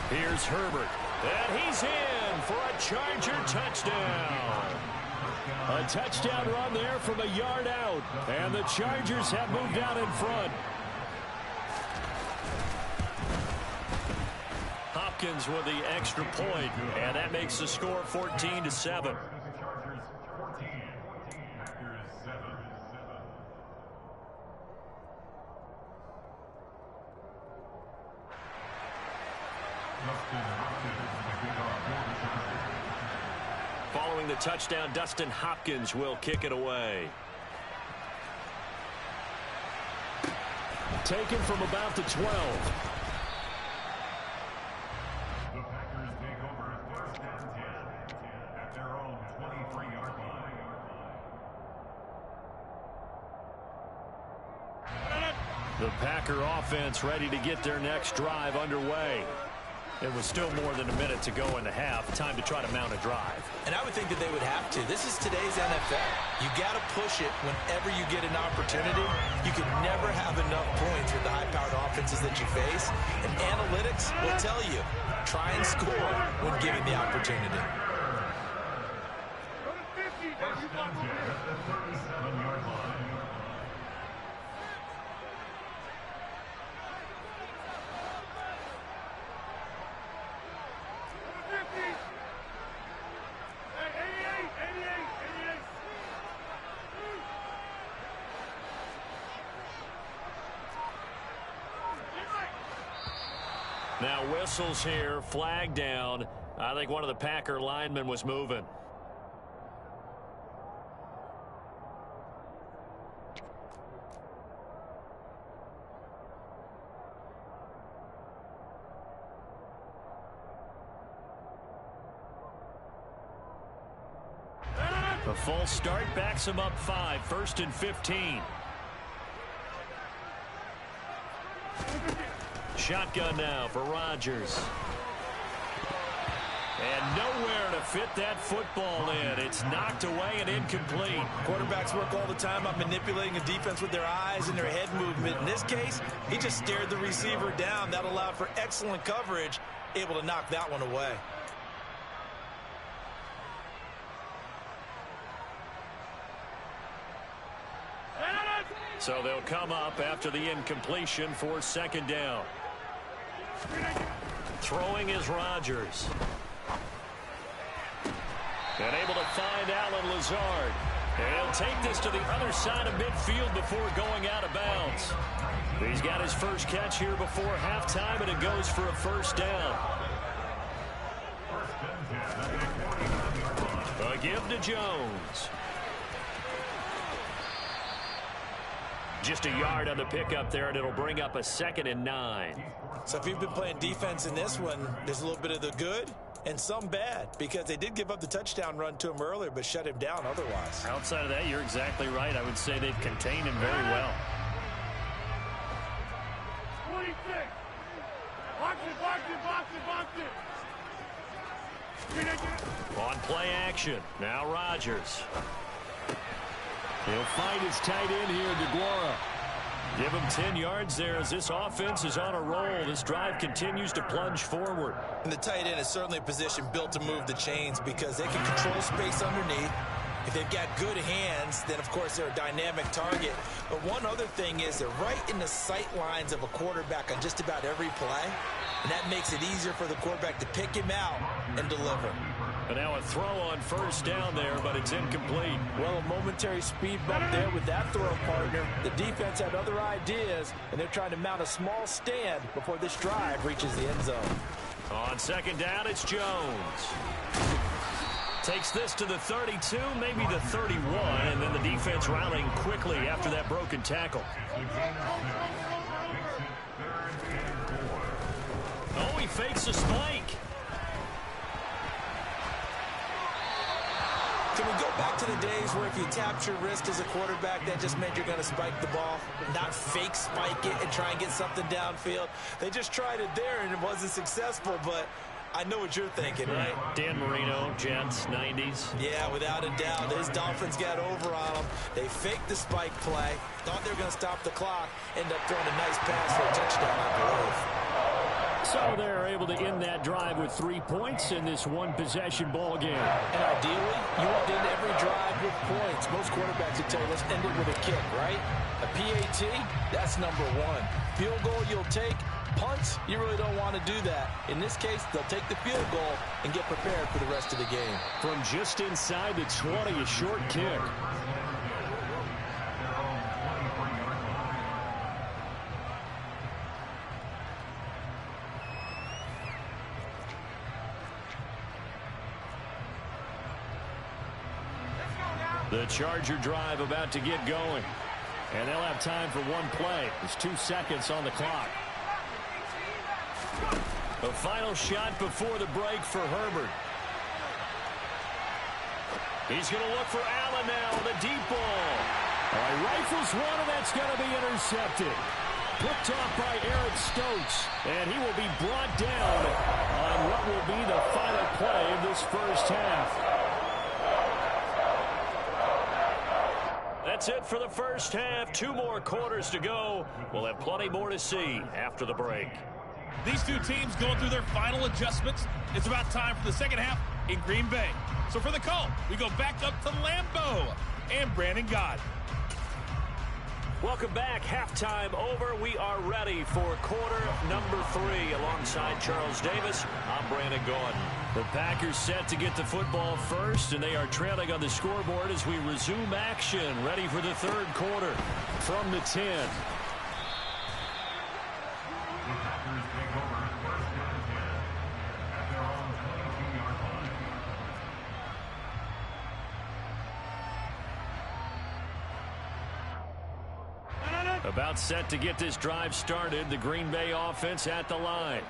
Here's Herbert. And he's in for a Charger touchdown. A touchdown run there from a yard out. And the Chargers have moved out in front. Hopkins with the extra point, and that makes the score 14-7. Following the touchdown, Dustin Hopkins will kick it away. Taken from about the 12. The Packer offense ready to get their next drive underway. It was still more than a minute to go in the half. Time to try to mount a drive. And I would think that they would have to. This is today's NFL. You got to push it whenever you get an opportunity. You can never have enough points with the high-powered offenses that you face. And analytics will tell you, try and score when given the opportunity. First down at the 37-yard line. Now whistles here, flag down. I think one of the Packer linemen was moving. The full start backs him up 5, first and 15. Shotgun now for Rodgers. And nowhere to fit that football in. It's knocked away and incomplete. Quarterbacks work all the time on manipulating a defense with their eyes and their head movement. In this case, he just stared the receiver down. That allowed for excellent coverage, able to knock that one away. So they'll come up after the incompletion for second down. Throwing is Rodgers. And able to find Allen Lazard. And he'll take this to the other side of midfield before going out of bounds. He's got his first catch here before halftime, and it goes for a first down. A give to Jones. Just a yard on the pickup there, and it'll bring up a 2nd and 9. So if you've been playing defense in this one, there's a little bit of the good and some bad, because they did give up the touchdown run to him earlier but shut him down otherwise. Outside of that, you're exactly right. I would say they've contained him very well. 26. Box it. On play action, now Rodgers. He'll find his tight end here, DeGuara. Give him 10 yards there as this offense is on a roll. This drive continues to plunge forward. And the tight end is certainly a position built to move the chains because they can control space underneath. If they've got good hands, then, of course, they're a dynamic target. But one other thing is they're right in the sight lines of a quarterback on just about every play, and that makes it easier for the quarterback to pick him out and deliver. And now a throw on first down there, but it's incomplete. Well, a momentary speed bump there with that throw, partner. The defense had other ideas, and they're trying to mount a small stand before this drive reaches the end zone. On second down, it's Jones. Takes this to the 32, maybe the 31, and then the defense rallying quickly after that broken tackle. Oh, he fakes a spike. Can we go back to the days where if you tapped your wrist as a quarterback, that just meant you're going to spike the ball, not fake spike it and try and get something downfield? They just tried it there, and it wasn't successful, but I know what you're thinking, right? Dan Marino, Jets, 90s. Yeah, without a doubt. His Dolphins got over on him. They faked the spike play, thought they were going to stop the clock, ended up throwing a nice pass for a touchdown, I believe. So they're able to end that drive with 3 points in this one-possession ball game. And ideally, you want to end every drive with points. Most quarterbacks would tell you, let's end it with a kick, right? A PAT, that's number one. Field goal you'll take. Punts, you really don't want to do that. In this case, they'll take the field goal and get prepared for the rest of the game. From just inside the 20, a short kick. The Charger drive about to get going. And they'll have time for one play. There's 2 seconds on the clock. The final shot before the break for Herbert. He's going to look for Allen now with a deep ball. Rifles one, and that's going to be intercepted. Picked off by Eric Stokes, and he will be brought down on what will be the final play of this first half. That's it for the first half. 2 more quarters to go. We'll have plenty more to see after the break. These two teams going through their final adjustments. It's about time for the second half in Green Bay. So for the call, we go back up to Lambeau and Brandon Gott. Welcome back. Halftime over. We are ready for quarter number 3. Alongside Charles Davis, I'm Brandon Gaudin. The Packers set to get the football first, and they are trailing on the scoreboard as we resume action. Ready for the third quarter from the 10. About set to get this drive started. The Green Bay offense at the line.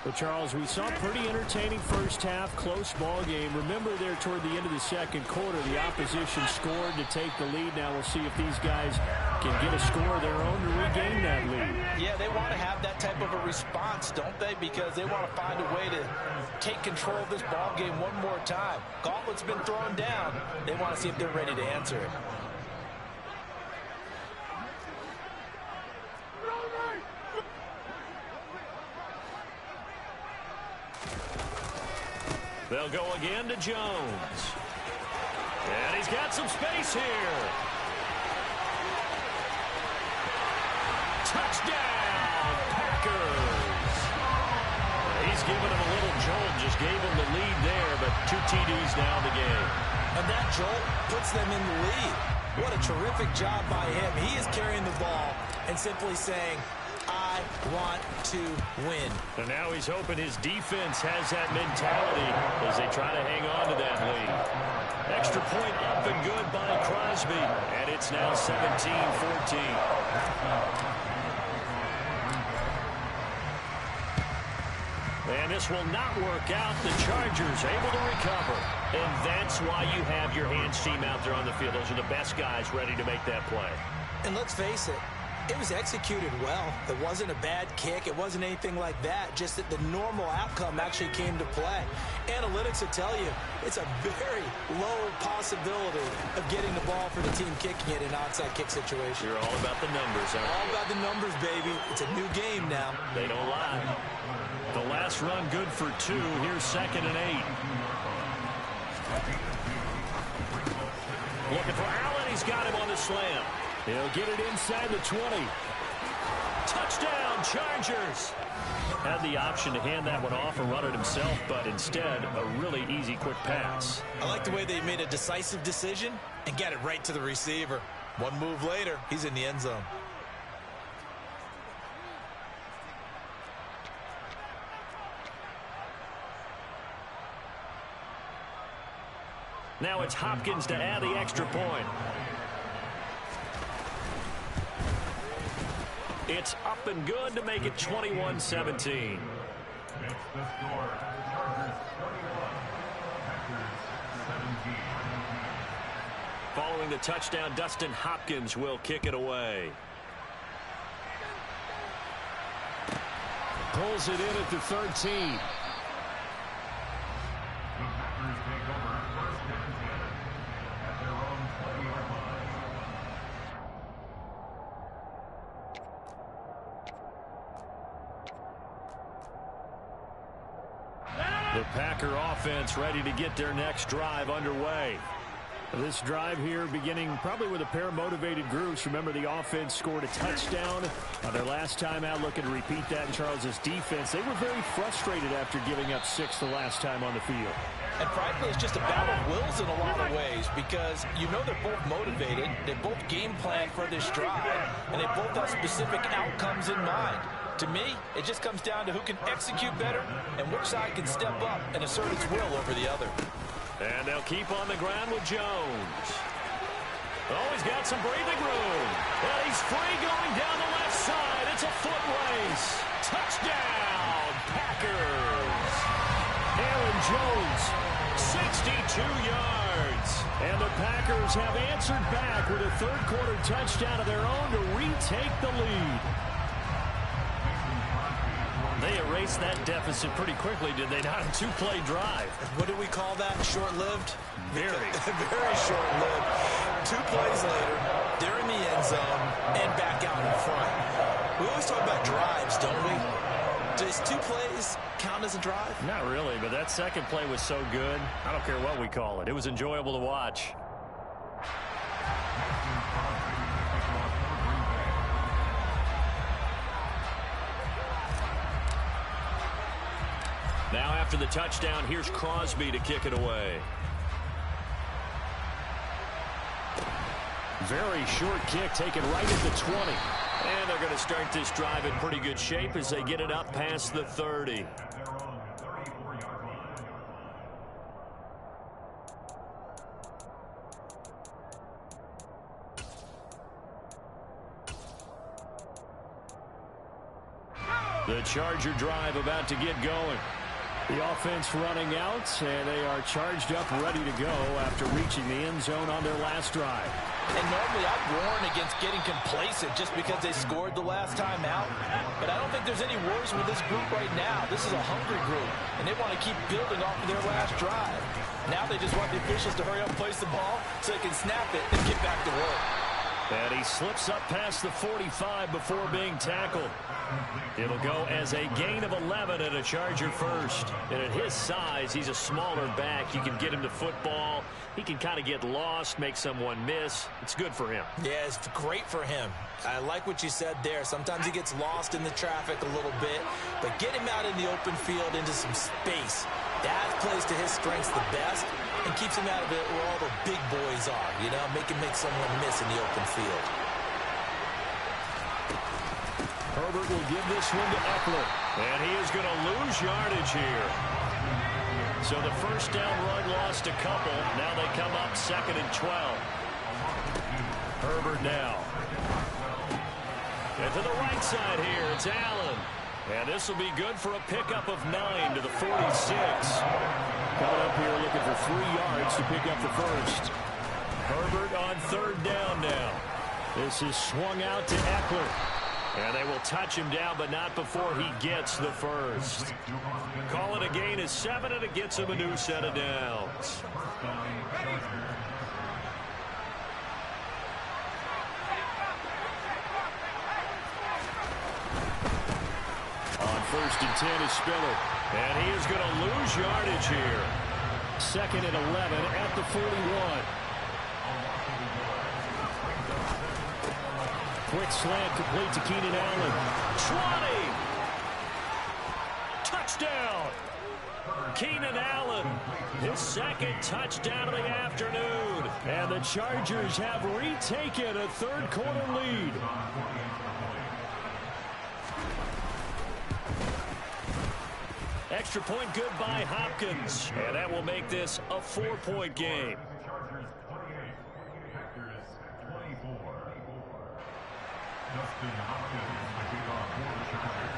Well, Charles, we saw a pretty entertaining first half, close ball game. Remember there toward the end of the second quarter, the opposition scored to take the lead. Now we'll see if these guys can get a score of their own to regain that lead. Yeah, they want to have that type of a response, don't they? Because they want to find a way to take control of this ball game one more time. Gauntlet's been thrown down. They want to see if they're ready to answer it. They'll go again to Jones. And he's got some space here. Touchdown, Packers. He's giving him a little jolt, just gave him the lead there, but 2 TDs now in the game. And that jolt puts them in the lead. What a terrific job by him. He is carrying the ball and simply saying, I want to win. And now he's hoping his defense has that mentality as they try to hang on to that lead. Extra point up and good by Crosby. And it's now 17-14. And this will not work out. The Chargers able to recover. And that's why you have your hands team out there on the field. Those are the best guys ready to make that play. And let's face it, it was executed well. It wasn't a bad kick. It wasn't anything like that. Just that the normal outcome actually came to play. Analytics will tell you it's a very low possibility of getting the ball for the team kicking it in an onside kick situation. You're all about the numbers, aren't you? All about the numbers, baby. It's a new game now. They don't lie. The last run good for 2. Here's 2nd and 8. Looking for Allen. He's got him on the slam. He'll get it inside the 20. Touchdown, Chargers. Had the option to hand that one off or run it himself, but instead, a really easy, quick pass. I like the way they made a decisive decision and got it right to the receiver. One move later, he's in the end zone. Now it's Hopkins to add the extra point. It's up and good to make it 21-17. It's the score. Chargers 21, Packers 17. Following the touchdown, Dustin Hopkins will kick it away. Pulls it in at the 13. The Packers take over first and 10 at their own 20-yard line. The Packer offense ready to get their next drive underway. This drive here beginning probably with a pair of motivated groups. Remember, the offense scored a touchdown on their last time out, looking to repeat that in Charles' defense. They were very frustrated after giving up 6 the last time on the field. And frankly, it's just a battle of wills in a lot of ways because you know they're both motivated, they both game plan for this drive, and they both have specific outcomes in mind. To me, it just comes down to who can execute better and which side can step up and assert its will over the other. And they'll keep on the ground with Jones. Oh, he's got some breathing room. And he's free going down the left side. It's a foot race. Touchdown, Packers. Aaron Jones, 62 yards. and the Packers have answered back with a third-quarter touchdown of their own to retake the lead. They erased that deficit pretty quickly, did they not? A two-play drive. What do we call that? Short-lived? Very. Very short-lived. 2 plays later, they're in the end zone and back out in front. We always talk about drives, don't we? Does 2 plays count as a drive? Not really, but that second play was so good. I don't care what we call it. It was enjoyable to watch. Now after the touchdown, here's Crosby to kick it away. Very short kick taken right at the 20. And they're going to start this drive in pretty good shape as they get it up past the 30. At their own 34-yard line. The Charger drive about to get going. The offense running out, and they are charged up, ready to go after reaching the end zone on their last drive. And normally I'd warn against getting complacent just because they scored the last time out. But I don't think there's any worries with this group right now. This is a hungry group, and they want to keep building off of their last drive. Now they just want the officials to hurry up, place the ball, so they can snap it and get back to work. And he slips up past the 45 before being tackled. It'll go as a gain of 11 and a Charger first. And at his size, he's a smaller back. You can get him to football. He can kind of get lost, make someone miss. It's good for him. Yeah, it's great for him. I like what you said there. Sometimes he gets lost in the traffic a little bit, but get him out in the open field into some space. That plays to his strengths the best and keeps him out of it where all the big boys are, you know, make someone miss in the open field. Herbert will give this one to Eckler. And he is going to lose yardage here. So the first down run lost a couple. Now they come up 2nd and 12. Herbert now. And to the right side here, it's Allen. And this will be good for a pickup of 9 to the 46. Coming up here looking for 3 yards to pick up the first. Herbert on 3rd down now. This is swung out to Eckler. And they will touch him down, but not before he gets the first. Call it a gain of 7, and it gets him a new set of downs. On 1st and 10 is Spiller. And he is going to lose yardage here. 2nd and 11 at the 41. Quick slant complete to Keenan Allen. 20! Touchdown! Keenan Allen, his second touchdown of the afternoon. And the Chargers have retaken a third-quarter lead. Extra point good by Hopkins. And that will make this a 4-point game. Chargers 28, Packers 24. Dustin Hopkins, the kickoff for the Chargers.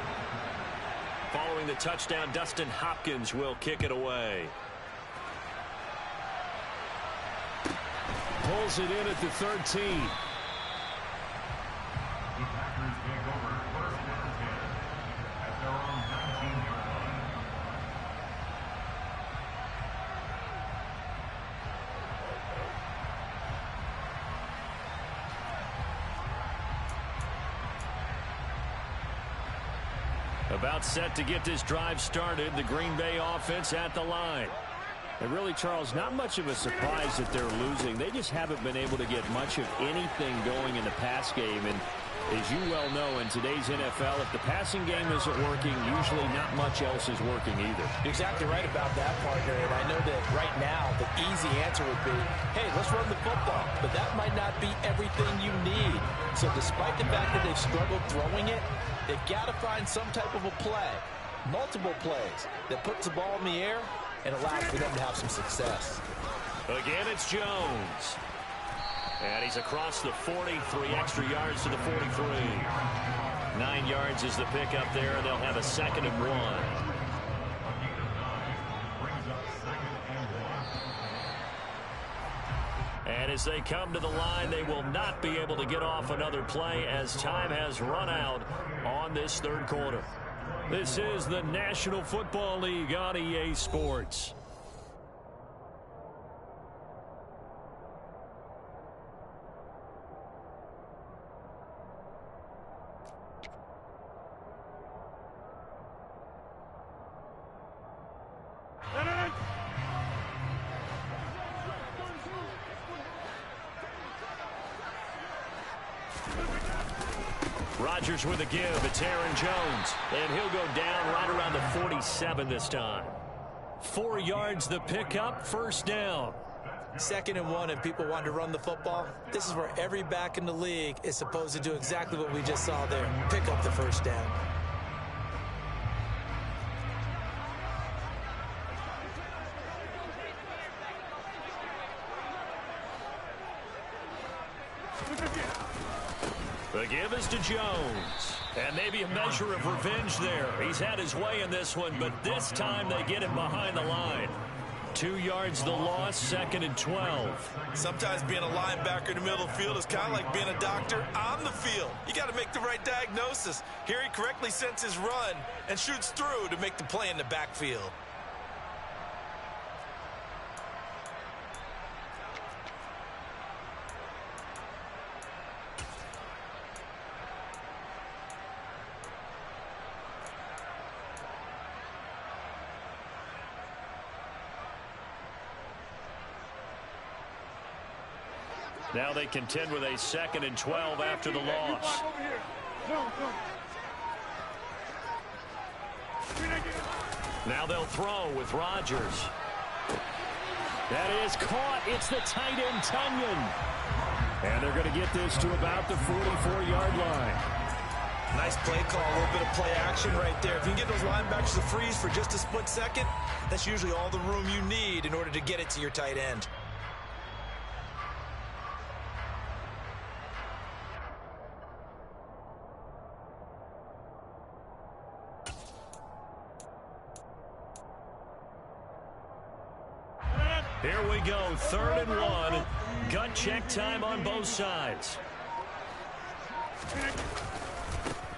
Following the touchdown, Dustin Hopkins will kick it away. Pulls it in at the 13. The Packers take over first and 10 at their own 19-yard line. About set to get this drive started. The Green Bay offense at the line. And really, Charles, not much of a surprise that they're losing. They just haven't been able to get much of anything going in the pass game. And as you well know, in today's NFL, if the passing game isn't working, usually not much else is working either. You're exactly right about that, partner. And I know that right now the easy answer would be, hey, let's run the football. But that might not be everything you need. So despite the fact that they've struggled throwing it, they've got to find some type of a play, multiple plays, that puts the ball in the air and allows for them to have some success. Again, it's Jones. And he's across the 40, 3 extra yards to the 43. 9 yards is the pickup there, and they'll have a 2nd and 1. And as they come to the line, they will not be able to get off another play as time has run out on this third quarter. This is the National Football League on EA Sports. Rodgers with a give. It's Aaron Jones. And he'll go down right around the 47 this time. 4 yards the pickup, first down. 2nd and 1, and people want to run the football. This is where every back in the league is supposed to do exactly what we just saw there. Pick up the first down. The give is to Jones. And maybe a measure of revenge there. He's had his way in this one, but this time they get him behind the line. 2 yards the loss, 2nd and 12. Sometimes being a linebacker in the middle of the field is kind of like being a doctor on the field. You got to make the right diagnosis. Here he correctly sends his run and shoots through to make the play in the backfield. Now they contend with a 2nd and 12 after the loss. Now they'll throw with Rodgers. That is caught. It's the tight end, Tunyon. And they're going to get this to about the 44-yard line. Nice play call, a little bit of play action right there. If you can get those linebackers to freeze for just a split second, that's usually all the room you need in order to get it to your tight end. Here we go, 3rd and 1. Gut check time on both sides.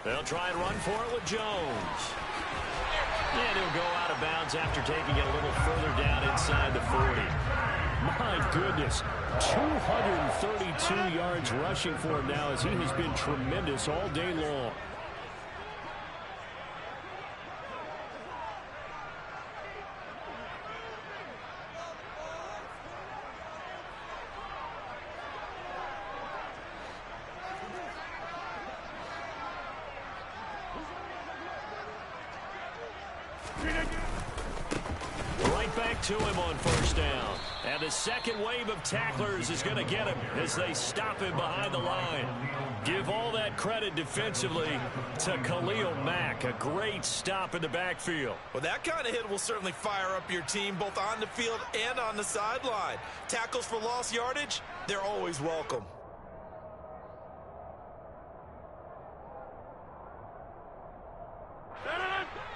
They'll try and run for it with Jones. And he'll go out of bounds after taking it a little further down inside the 40. My goodness, 232 yards rushing for him now as he has been tremendous all day long. back to him on first down. And the second wave of tacklers is going to get him as they stop him behind the line. Give all that credit defensively to Khalil Mack. A great stop in the backfield. Well, that kind of hit will certainly fire up your team both on the field and on the sideline. Tackles for lost yardage, they're always welcome.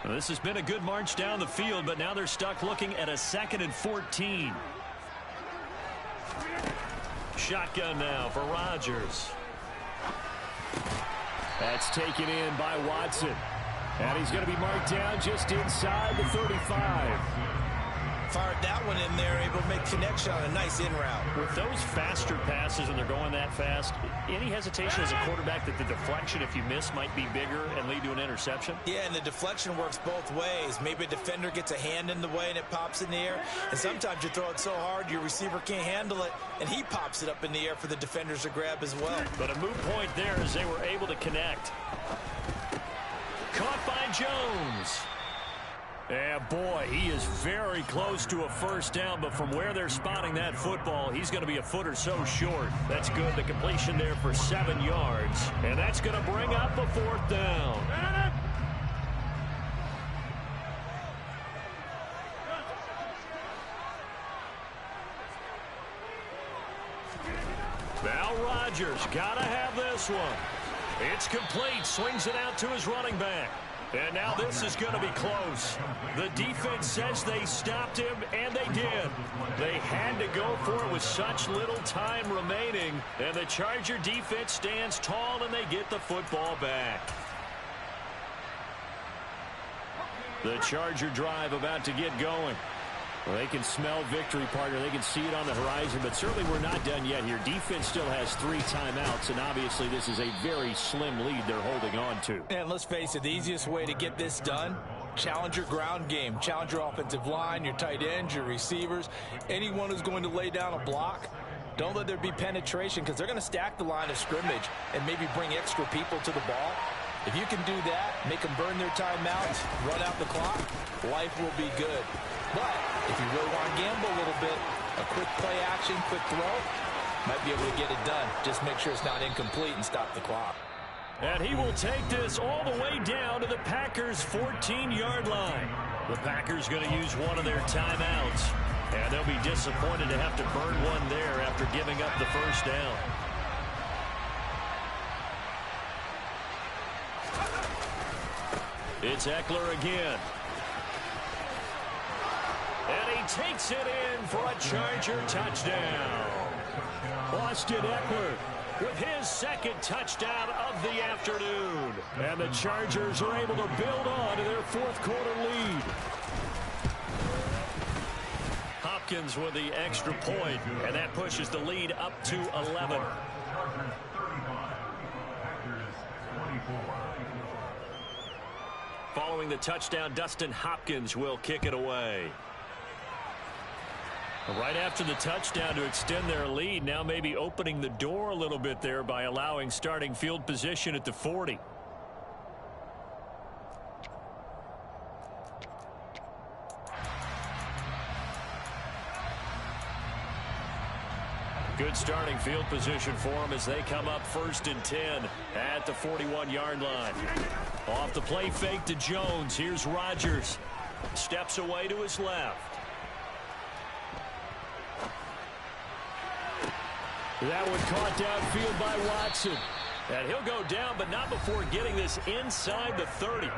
Well, this has been a good march down the field, but now they're stuck looking at a 2nd and 14. Shotgun now for Rodgers. That's taken in by Watson. And he's going to be marked down just inside the 35. Fired that one in there, able to make connection on a nice in route. With those faster passes and they're going that fast, any hesitation as a quarterback that the deflection, if you miss, might be bigger and lead to an interception? Yeah, and the deflection works both ways. Maybe a defender gets a hand in the way and it pops in the air. And sometimes you throw it so hard your receiver can't handle it, and he pops it up in the air for the defenders to grab as well. But a moot point there as they were able to connect. Caught by Jones. Yeah, boy, he is very close to a first down, but from where they're spotting that football, he's going to be a foot or so short. That's good. The completion there for 7 yards, and that's going to bring up a 4th down. Now Rodgers got to have this one. It's complete. Swings it out to his running back. And now this is going to be close. The defense says they stopped him, and they did. They had to go for it with such little time remaining. And the Charger defense stands tall, and they get the football back. The Charger drive about to get going. Well, they can smell victory, partner. They can see it on the horizon, but certainly we're not done yet here. Defense still has 3 timeouts, and obviously this is a very slim lead they're holding on to. And let's face it, the easiest way to get this done, challenge your ground game. Challenge your offensive line, your tight ends, your receivers, anyone who's going to lay down a block. Don't let there be penetration because they're going to stack the line of scrimmage and maybe bring extra people to the ball. If you can do that, make them burn their timeouts, run out the clock, life will be good. But if you really want to gamble a little bit, a quick play action, quick throw, might be able to get it done. Just make sure it's not incomplete and stop the clock. And he will take this all the way down to the Packers' 14-yard line. The Packers going to use one of their timeouts. And they'll be disappointed to have to burn one there after giving up the first down. It's Eckler again. And he takes it in for a Charger touchdown. Austin Eckler with his 2nd touchdown of the afternoon. And the Chargers are able to build on to their 4th quarter lead. Hopkins with the extra point, and that pushes the lead up to 11. Following the touchdown, Dustin Hopkins will kick it away. Right after the touchdown to extend their lead, now maybe opening the door a little bit there by allowing starting field position at the 40. Good starting field position for them as they come up 1st and 10 at the 41-yard line. Off the play fake to Jones. Here's Rodgers. Steps away to his left. That one caught downfield by Watson. And he'll go down, but not before getting this inside the 30.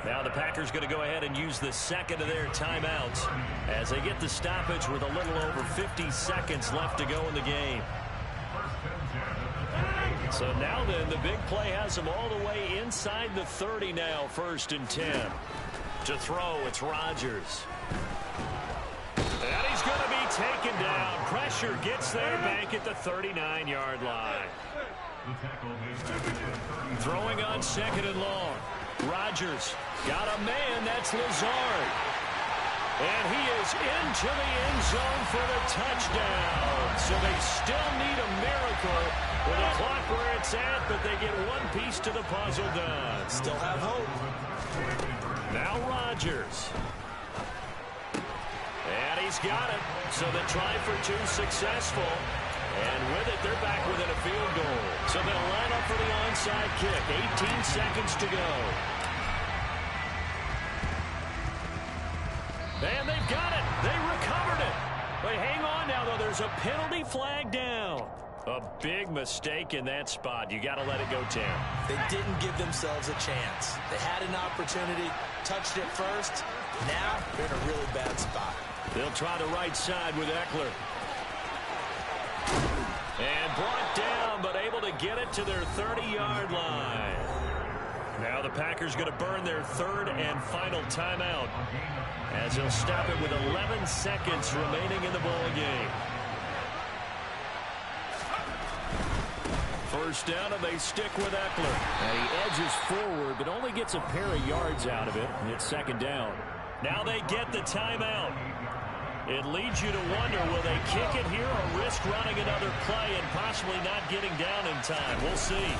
Now the Packers going to go ahead and use the 2nd of their timeouts as they get the stoppage with a little over 50 seconds left to go in the game. So now then, the big play has them all the way inside the 30 now, 1st and 10. To throw, it's Rodgers. And he's going to be taken down. Pressure gets there back at the 39-yard line. Throwing on 2nd and long. Rodgers got a man. That's Lazard. And he is into the end zone for the touchdown. So they still need a miracle with the clock where it's at, but they get one piece to the puzzle done. Still have hope. Now Rodgers. And almost got it. So the try for two successful. And with it, they're back within a field goal. So they'll line up for the onside kick. 18 seconds to go. And they've got it. They recovered it. But hang on now, though. There's a penalty flag down. A big mistake in that spot. You got to let it go, Tim. They didn't give themselves a chance. They had an opportunity, touched it first. Now they're in a really bad spot. They'll try the right side with Eckler. And brought down, but able to get it to their 30-yard line. Now the Packers going to burn their third and final timeout, as they'll stop it with 11 seconds remaining in the ball game. First down, and they stick with Eckler. And he edges forward, but only gets a pair of yards out of it, and it's second down. Now they get the timeout. It leads you to wonder, will they kick it here or risk running another play and possibly not getting down in time? We'll see.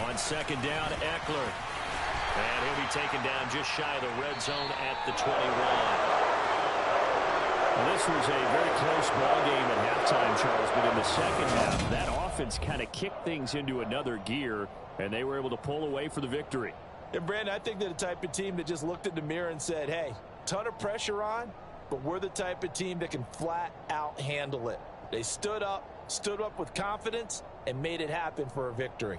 On second down, Eckler. And he'll be taken down just shy of the red zone at the 21. Well, this was a very close ball game at halftime, Charles, but in the second half, that offense kind of kicked things into another gear, and they were able to pull away for the victory. And, Brandon, I think they're the type of team that just looked in the mirror and said, hey, ton of pressure on, but we're the type of team that can flat out handle it. They stood up with confidence, and made it happen for a victory.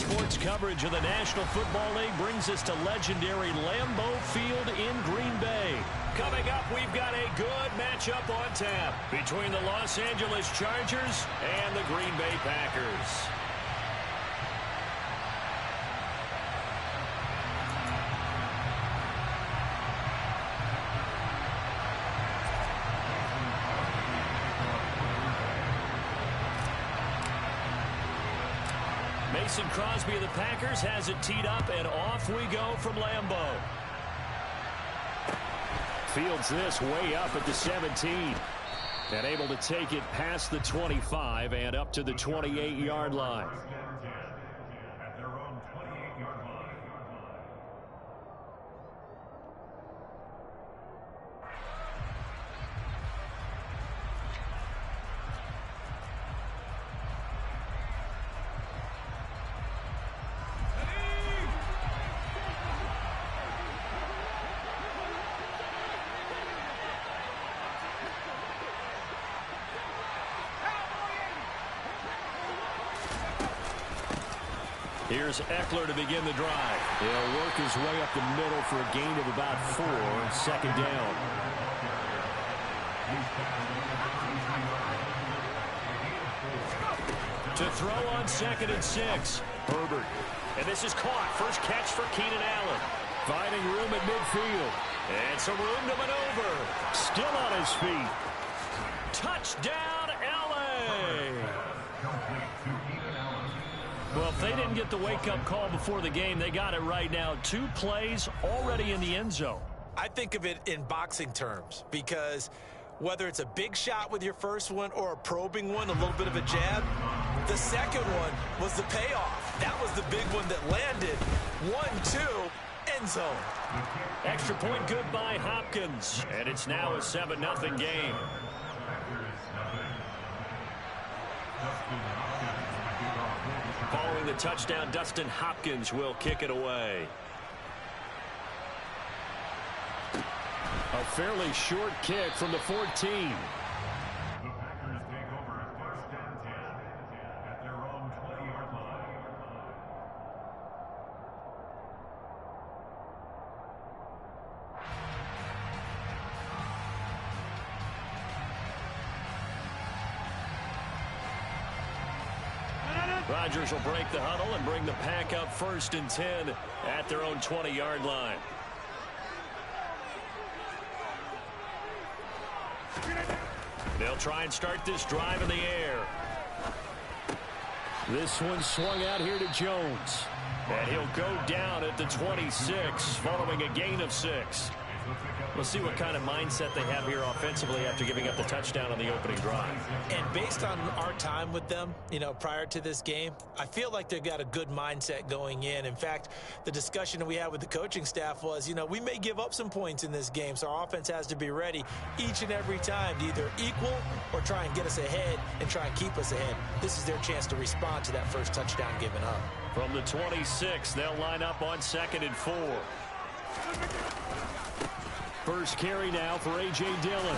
sports coverage of the National Football League brings us to legendary Lambeau Field in Green Bay. Coming up, we've got a good matchup on tap between the Los Angeles Chargers and the Green Bay Packers. Mason Crosby of the Packers has it teed up, and off we go from Lambeau. Fields this way up at the 17. And able to take it past the 25 and up to the 28-yard line. At their own 28-yard line. Here's Eckler to begin the drive. He'll work his way up the middle for a gain of about 4. Second down. To throw on 2nd and 6. Herbert. And this is caught. First catch for Keenan Allen. Finding room at midfield. And some room to maneuver. Still on his feet. Touchdown, L.A. Well, if they didn't get the wake-up call before the game, they got it right now. 2 plays already in the end zone. I think of it in boxing terms because whether it's a big shot with your first one or a probing one, a little bit of a jab, the second one was the payoff. That was the big one that landed. 1-2, end zone. Extra point good by Hopkins. And it's now a 7-0 game. Following the touchdown, Dustin Hopkins will kick it away. A fairly short kick from the 14. The Packers take over at 1st and 10 at their own 20-yard line. Rodgers will break the huddle and bring the pack up 1st and 10 at their own 20-yard line. They'll try and start this drive in the air. This one swung out here to Jones. And he'll go down at the 26 following a gain of 6. We'll see what kind of mindset they have here offensively after giving up the touchdown on the opening drive. And based on our time with them, prior to this game, I feel like they've got a good mindset going in. In fact, the discussion that we had with the coaching staff was, we may give up some points in this game, so our offense has to be ready each and every time to either equal or try and get us ahead and try and keep us ahead. This is their chance to respond to that first touchdown given up. From the 26, they'll line up on 2nd and 4. First carry now for A.J. Dillon.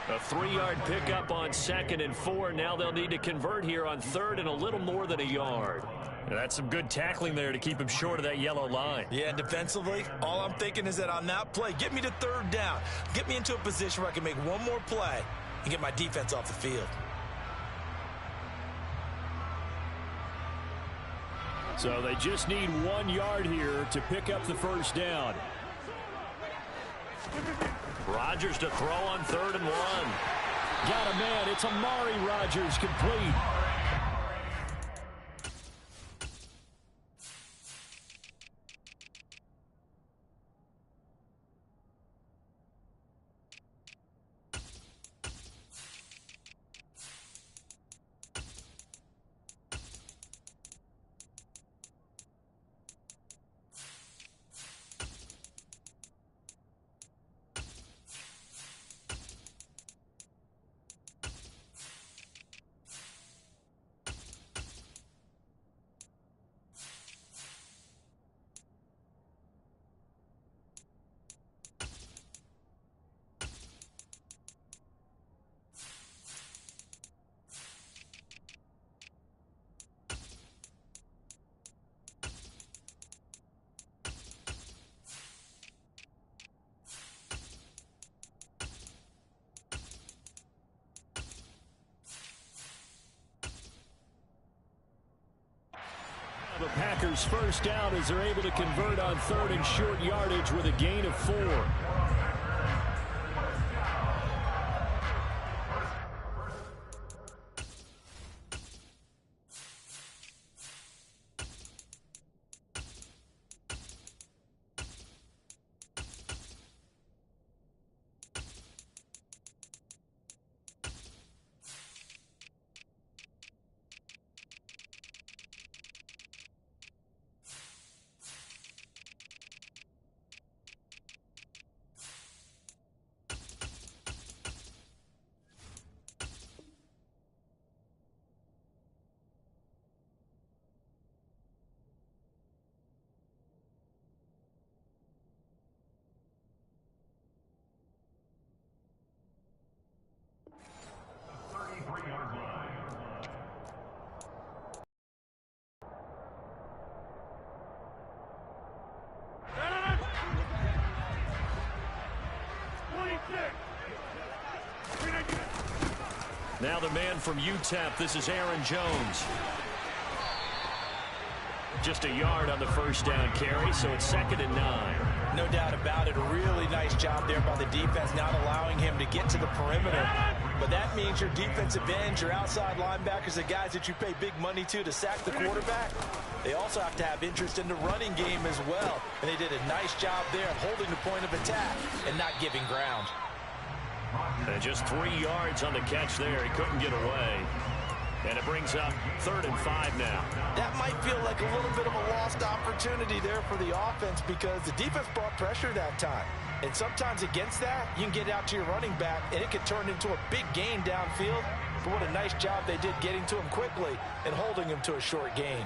A 3-yard pickup on 2nd and 4. Now they'll need to convert here on 3rd and a little more than a yard. And that's some good tackling there to keep him short of that yellow line. Yeah, defensively, all I'm thinking is that on that play, get me to 3rd down. Get me into a position where I can make one more play and get my defense off the field. So they just need 1 yard here to pick up the first down. Rodgers to throw on 3rd and 1. Got a man. It's Amari Rodgers complete. a Packers first down as they're able to convert on third and short yardage with a gain of 4. Now the man from UTEP, this is Aaron Jones. Just a yard on the first down carry, so it's 2nd and 9. No doubt about it. A really nice job there by the defense, not allowing him to get to the perimeter. But that means your defensive ends, your outside linebackers, the guys that you pay big money to sack the quarterback, they also have to have interest in the running game as well. And they did a nice job there of holding the point of attack and not giving ground. And just 3 yards on the catch there. He couldn't get away. And it brings up 3rd and 5 now. That might feel like a little bit of a lost opportunity there for the offense because the defense brought pressure that time. And sometimes against that, you can get out to your running back, and it could turn into a big gain downfield. But what a nice job they did getting to him quickly and holding him to a short gain.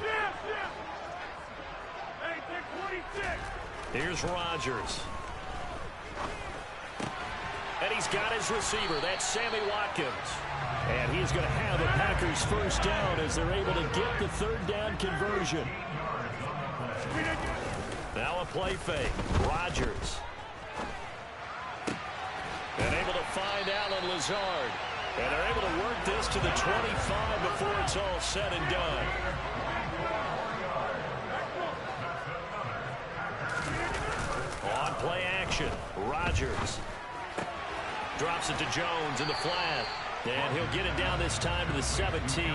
Here's Rodgers. And he's got his receiver. That's Sammy Watkins. And he's going to have a Packers first down as they're able to get the 3rd down conversion. Now a play fake. Rodgers. And able to find Allen Lazard. And they're able to work this to the 25 before it's all said and done. On play action. Rodgers. Drops it to Jones in the flat. And he'll get it down this time to the 17.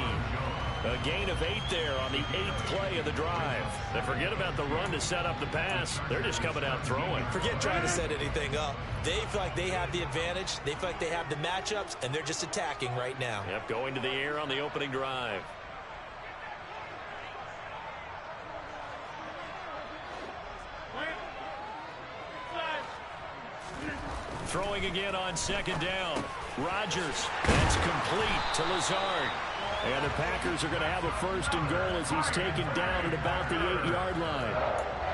A gain of 8 there on the 8th play of the drive. And forget about the run to set up the pass. They're just coming out throwing. Forget trying to set anything up. They feel like they have the advantage. They feel like they have the matchups, and they're just attacking right now. Yep, going to the air on the opening drive. Throwing again on 2nd down. Rodgers. That's complete to Lazard. And the Packers are going to have a 1st and goal as he's taken down at about the 8-yard line.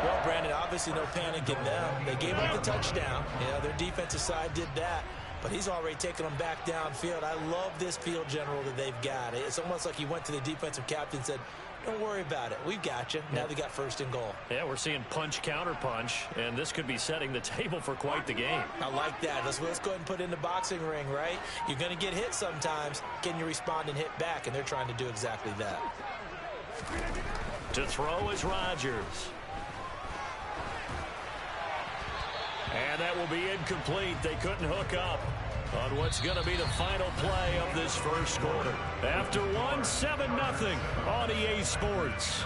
Well, Brandon, obviously no panic in them. They gave up the touchdown. You know, their defensive side did that. But he's already taken them back downfield. I love this field general that they've got. It's almost like he went to the defensive captain and said, don't worry about it. We've got you. Now they got 1st and goal. Yeah, we're seeing punch, counter punch, and this could be setting the table for quite the game. I like that. Let's go ahead and put it in the boxing ring, right? You're going to get hit sometimes. Can you respond and hit back? And they're trying to do exactly that. To throw is Rodgers. And that will be incomplete. They couldn't hook up on what's going to be the final play of this first quarter. After 7-0 on EA Sports.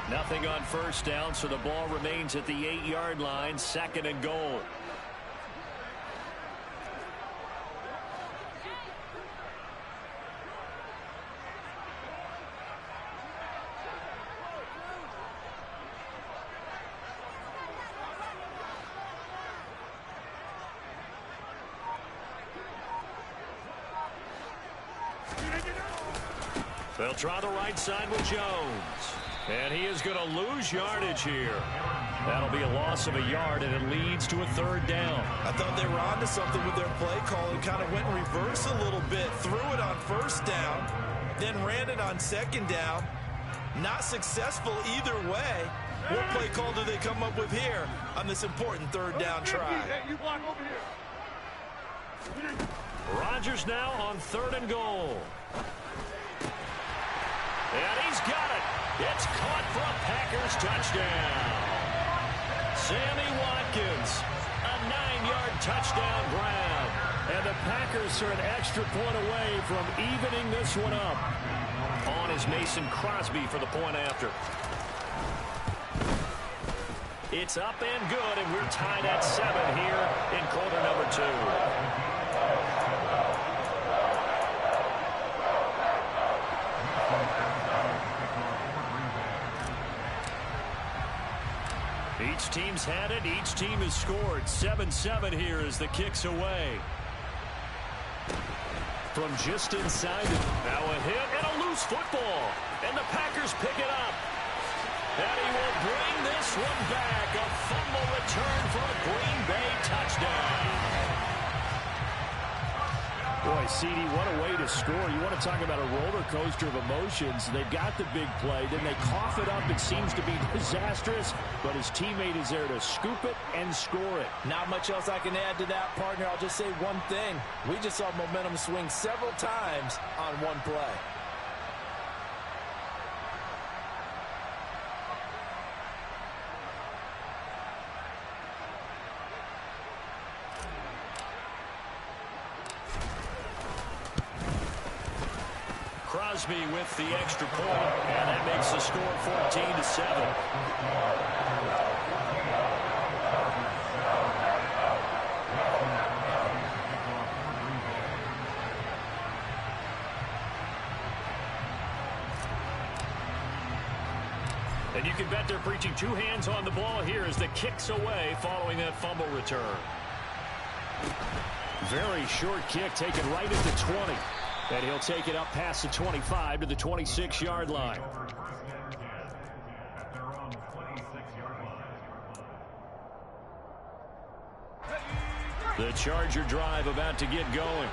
Nothing on first down, so the ball remains at the 8-yard line, 2nd and goal. They'll try the right side with Jones. And he is going to lose yardage here. That'll be a loss of a yard, and it leads to a 3rd down. I thought they were onto something with their play call and kind of went in reverse a little bit. Threw it on 1st down. then ran it on second down. Not successful either way. What play call do they come up with here on this important third down try? Rodgers now on 3rd and goal. And he's got it. It's caught for a Packers touchdown. Sammy Watkins, a 9-yard touchdown grab. And the Packers are an extra point away from evening this one up. On is Mason Crosby for the point after. It's up and good, and we're tied at 7 here in quarter number 2. Each team's had it. Each team has scored. 7-7 here as the kick's away. From just inside. Now a hit and a loose football. And the Packers pick it up. And he will bring this one back. A fumble return for a Green Bay touchdown. Boy, CD, what a way to score. You want to talk about a roller coaster of emotions. They've got the big play, then they cough it up. It seems to be disastrous, but his teammate is there to scoop it and score it. Not much else I can add to that, partner. I'll just say one thing. We just saw momentum swing several times on one play. Crosby with the extra point, and that makes the score 14-7. And you can bet they're preaching 2 hands on the ball here as the kick's away following that fumble return. Very short kick taken right at the 20. And he'll take it up past the 25 to the 26-yard line. The Charger drive about to get going.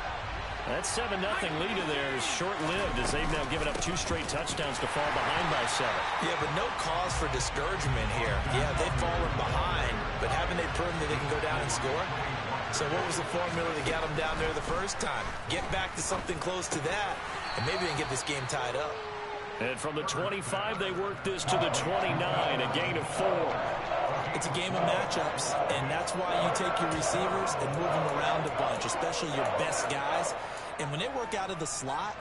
That 7-0 lead of theirs short-lived as they've now given up 2 straight touchdowns to fall behind by 7. Yeah, but no cause for discouragement here. Yeah, they've fallen behind, but haven't they proven that they can go down and score? So what was the formula to get them down there the first time? Get back to something close to that, and maybe they can get this game tied up. And from the 25, they work this to the 29, a gain of 4. It's a game of matchups, and that's why you take your receivers and move them around a bunch, especially your best guys. And when they work out of the slot,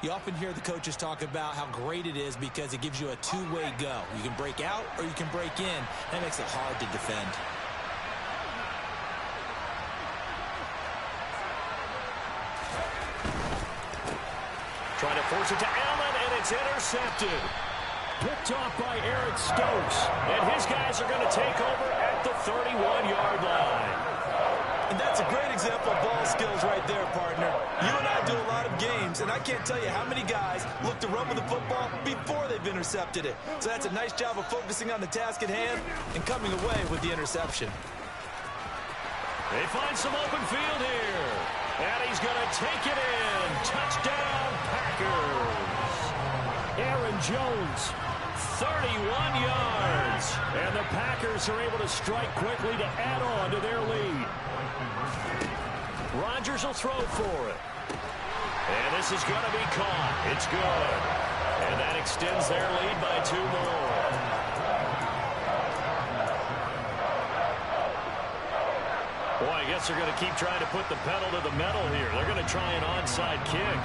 you often hear the coaches talk about how great it is because it gives you a two-way go. You can break out or you can break in. That makes it hard to defend. Trying to force it to Allen, and it's intercepted. Picked off by Eric Stokes. And his guys are going to take over at the 31-yard line. And that's a great example of ball skills right there, partner. You and I do a lot of games, and I can't tell you how many guys look to run with the football before they've intercepted it. So that's a nice job of focusing on the task at hand and coming away with the interception. They find some open field here. And he's going to take it in. Touchdown, Packers. Aaron Jones, 31 yards. And the Packers are able to strike quickly to add on to their lead. Rodgers will throw for it. And this is going to be caught. It's good. And that extends their lead by 2 more. Boy, I guess they're going to keep trying to put the pedal to the metal here. They're going to try an onside kick.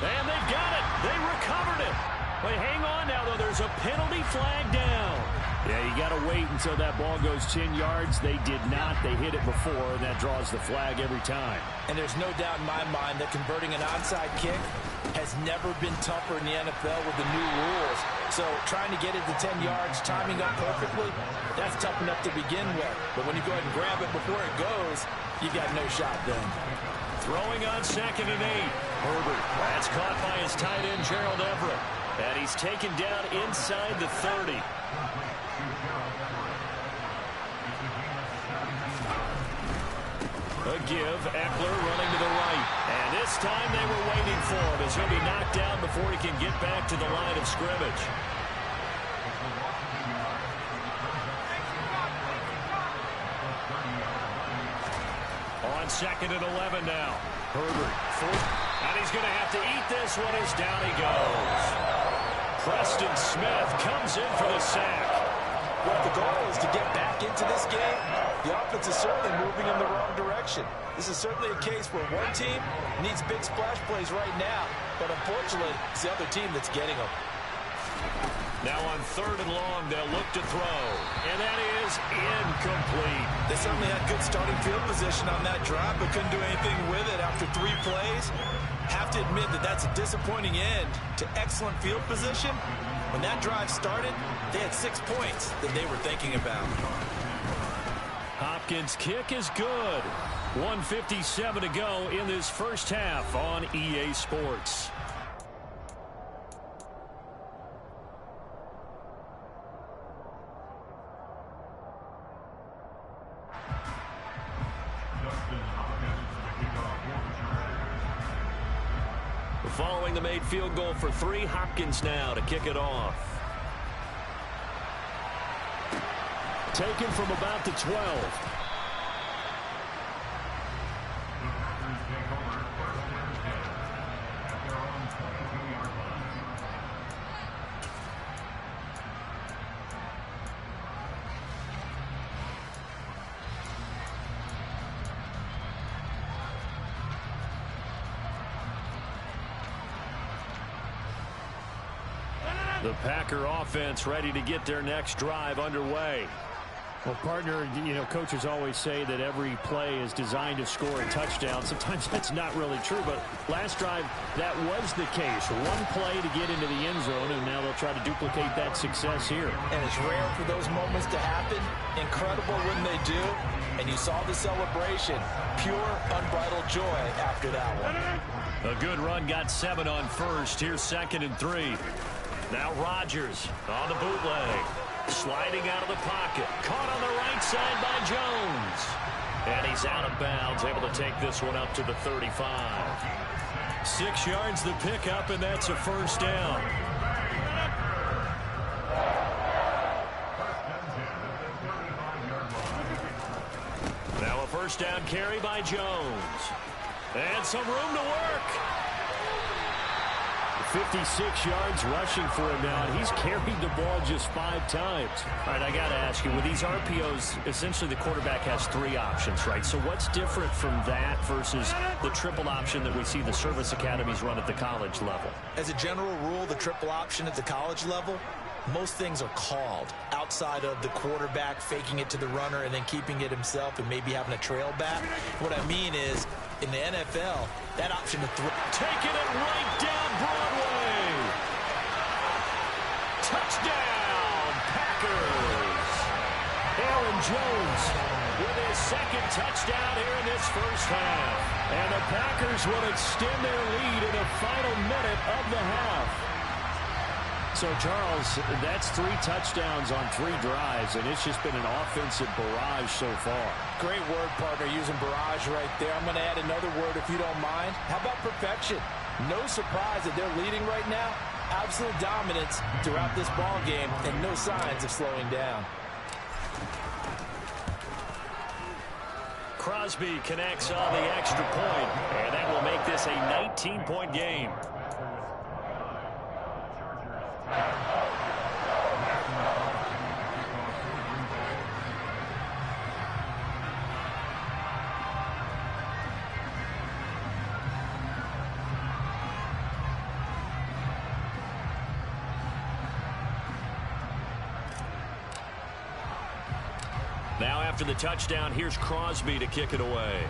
And they've got it. They recovered it. Wait, hang on now, though. There's a penalty flag down. Yeah, you got to wait until that ball goes 10 yards. They did not. They hit it before, and that draws the flag every time. And there's no doubt in my mind that converting an onside kick has never been tougher in the NFL with the new rules. So trying to get it to 10 yards, timing up perfectly, that's tough enough to begin with. But when you go ahead and grab it before it goes, you got no shot then. Throwing on 2nd and 8. Herbert. That's caught by his tight end, Gerald Everett. And he's taken down inside the 30. give. Eckler running to the right. And this time they were waiting for him as he'll be knocked down before he can get back to the line of scrimmage. On 2nd and 11 now. Herbert. And he's going to have to eat this one as down he goes. Preston Smith comes in for the sack. Well, the goal is to get back into this game. The offense is certainly moving in the wrong direction. This is certainly a case where one team needs big splash plays right now, but unfortunately, it's the other team that's getting them. Now on 3rd and long, they'll look to throw, and that is incomplete. They certainly had good starting field position on that drive, but couldn't do anything with it after 3 plays. Have to admit that that's a disappointing end to excellent field position. When that drive started, they had 6 points that they were thinking about. Hopkins' kick is good. 1:57 to go in this first half on EA Sports. Following the made field goal for 3, Hopkins now to kick it off. Taken from about the 12. The Packer offense ready to get their next drive underway. Well, partner, you know, coaches always say that every play is designed to score a touchdown. Sometimes that's not really true, but last drive, that was the case. One play to get into the end zone, and now they'll try to duplicate that success here. And it's rare for those moments to happen. Incredible when they do. And you saw the celebration. Pure, unbridled joy after that one. A good run got 7 on 1st. Here's 2nd and 3. Now Rodgers on the bootleg. Sliding out of the pocket. Caught on the right side by Jones. And he's out of bounds, able to take this one up to the 35. 6 yards the pickup, and that's a first down. Now a first down carry by Jones. And some room to work. 56 yards rushing for him now, and he's carried the ball just 5 times. All right, I got to ask you, with these RPOs, essentially the quarterback has 3 options, right? So what's different from that versus the triple option that we see the service academies run at the college level? As a general rule, the triple option at the college level, most things are called outside of the quarterback faking it to the runner and then keeping it himself and maybe having a trail back. What I mean is, in the NFL, that option to throw. Taking it right down Broadway. Touchdown, Packers. Aaron Jones with his 2nd touchdown here in this first half. And the Packers will extend their lead in the final minute of the half. So, Charles, that's 3 touchdowns on 3 drives, and it's just been an offensive barrage so far. Great word, partner, using barrage right there. I'm going to add another word if you don't mind. How about perfection? No surprise that they're leading right now. Absolute dominance throughout this ball game and no signs of slowing down. Crosby connects on the extra point, and that will make this a 19-point game. Now after the touchdown, here's Crosby to kick it away.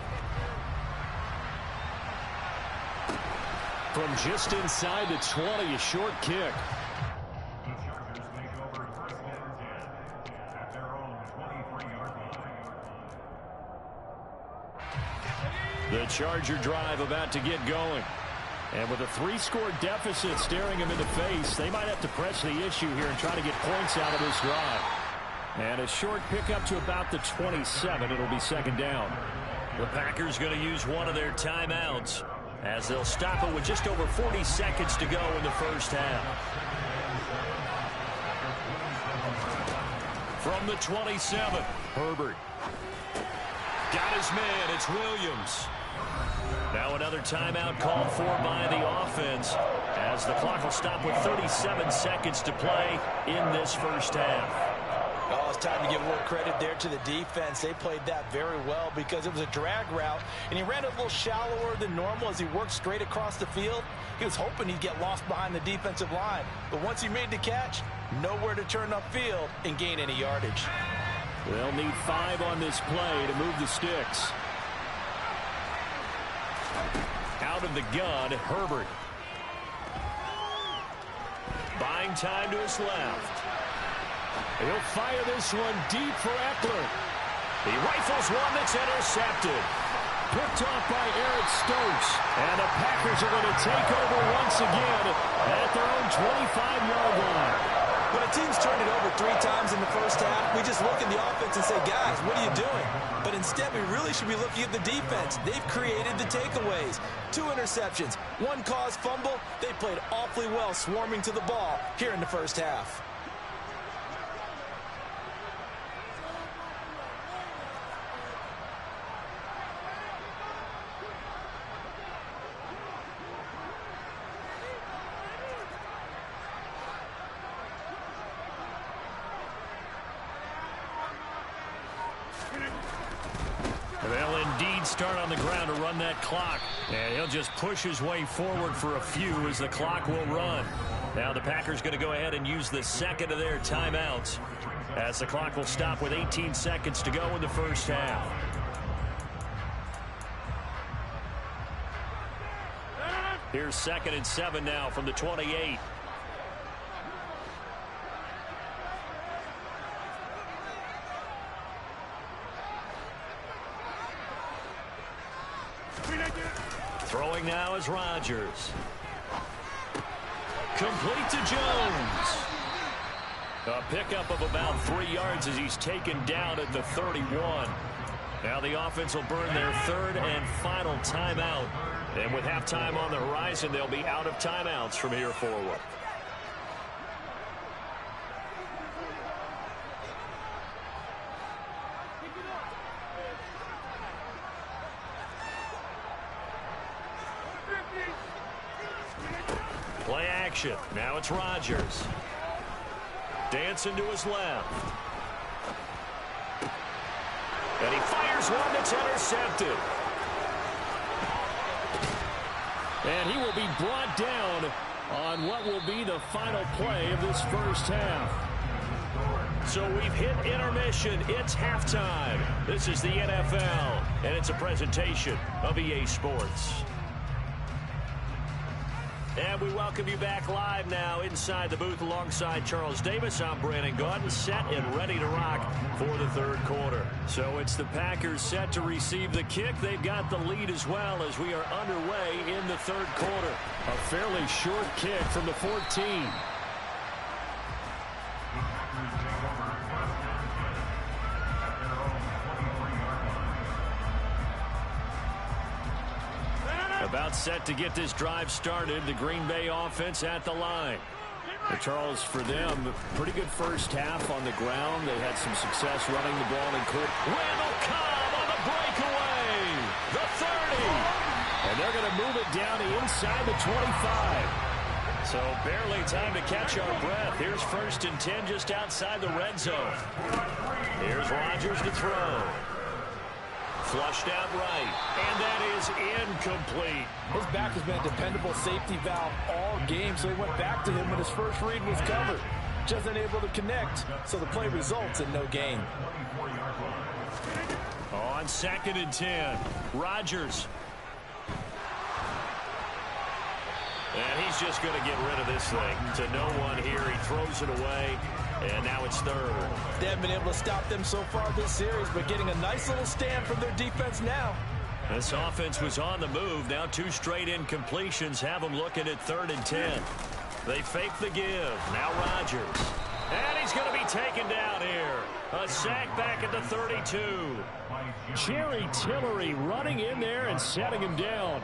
From just inside the 20, a short kick. The Chargers take over 1st and 10 at their own 23-yard line. The Charger drive about to get going. And with a 3-score deficit staring him in the face, they might have to press the issue here and try to get points out of this drive. And a short pickup to about the 27. It'll be 2nd down. The Packers going to use one of their timeouts as they'll stop it with just over 40 seconds to go in the first half. From the 27, Herbert. Got his man. It's Williams. Now another timeout called for by the offense as the clock will stop with 37 seconds to play in this first half. Oh, it's time to give more credit there to the defense. They played that very well because it was a drag route, and he ran a little shallower than normal as he worked straight across the field. He was hoping he'd get lost behind the defensive line, but once he made the catch, nowhere to turn upfield and gain any yardage. They'll need 5 on this play to move the sticks. Out of the gun, Herbert. Buying time to his left. He'll fire this one deep for Eckler. He rifles one that's intercepted. Picked off by Eric Stokes. And the Packers are going to take over once again at their own 25-yard line. When a team's turned it over 3 times in the first half, we just look at the offense and say, guys, what are you doing? But instead, we really should be looking at the defense. They've created the takeaways. 2 interceptions, 1 caused fumble. They played awfully well swarming to the ball here in the first half. They'll indeed start on the ground to run that clock. And he'll just push his way forward for a few as the clock will run. Now the Packers going to go ahead and use the second of their timeouts as the clock will stop with 18 seconds to go in the first half. Here's 2nd and 7 now from the 28. Throwing now is Rodgers. Complete to Jones. A pickup of about 3 yards as he's taken down at the 31. Now the offense will burn their 3rd and final timeout. And with halftime on the horizon, they'll be out of timeouts from here forward. Play action. Now it's Rodgers. Dancing to his left. And he fires one that's intercepted. And he will be brought down on what will be the final play of this first half. So we've hit intermission. It's halftime. This is the NFL, and it's a presentation of EA Sports. And we welcome you back live now inside the booth alongside Charles Davis. I'm Brandon Gaudin, set and ready to rock for the 3rd quarter. So it's the Packers set to receive the kick. They've got the lead as well as we are underway in the 3rd quarter. A fairly short kick from the 14. About set to get this drive started. The Green Bay offense at the line. Charles, for them, pretty good first half on the ground. They had some success running the ball in court. Randall Cobb on the breakaway. The 30. And they're going to move it down to inside the 25. So barely time to catch our breath. Here's 1st and 10 just outside the red zone. Here's Rodgers to throw. Flushed out right, and that is incomplete. His back has been a dependable safety valve all game, so he went back to him when his first read was covered. Just unable to connect, so the play results in no gain. On 2nd and 10, Rodgers. And he's just going to get rid of this thing to no one here. He throws it away, and now it's 3rd. They haven't been able to stop them so far this series, but getting a nice little stand from their defense now. This offense was on the move. Now 2 straight incompletions have them looking at 3rd and 10. They fake the give. Now Rodgers. And he's going to be taken down here. A sack back at the 32. Jerry Tillery running in there and setting him down.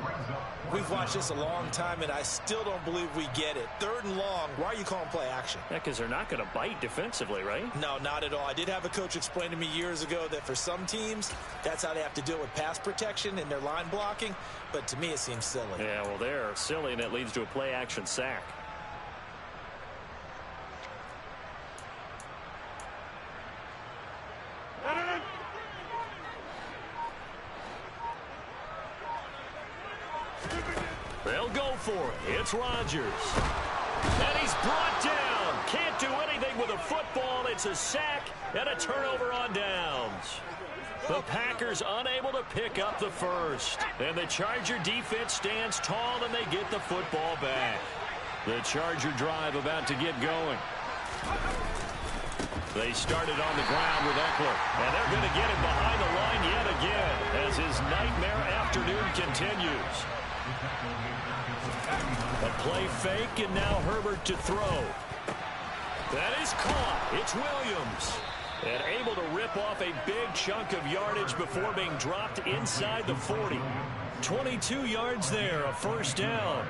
We've watched this a long time, and I still don't believe we get it. 3rd and long, why are you calling play action? Yeah, because they're not going to bite defensively, right? No, not at all. I did have a coach explain to me years ago that for some teams, that's how they have to deal with pass protection and their line blocking. But to me, it seems silly. Yeah, well, they're silly, and it leads to a play action sack. They'll go for it. It's Rodgers. And he's brought down. Can't do anything with a football. It's a sack and a turnover on downs. The Packers unable to pick up the first. And the Charger defense stands tall, and they get the football back. The Charger drive about to get going. They started on the ground with Eckler. And they're going to get him behind the line yet again as his nightmare afternoon continues. A play fake, and now Herbert to throw. That is caught. It's Williams. And able to rip off a big chunk of yardage before being dropped inside the 40. 22 yards there, a first down.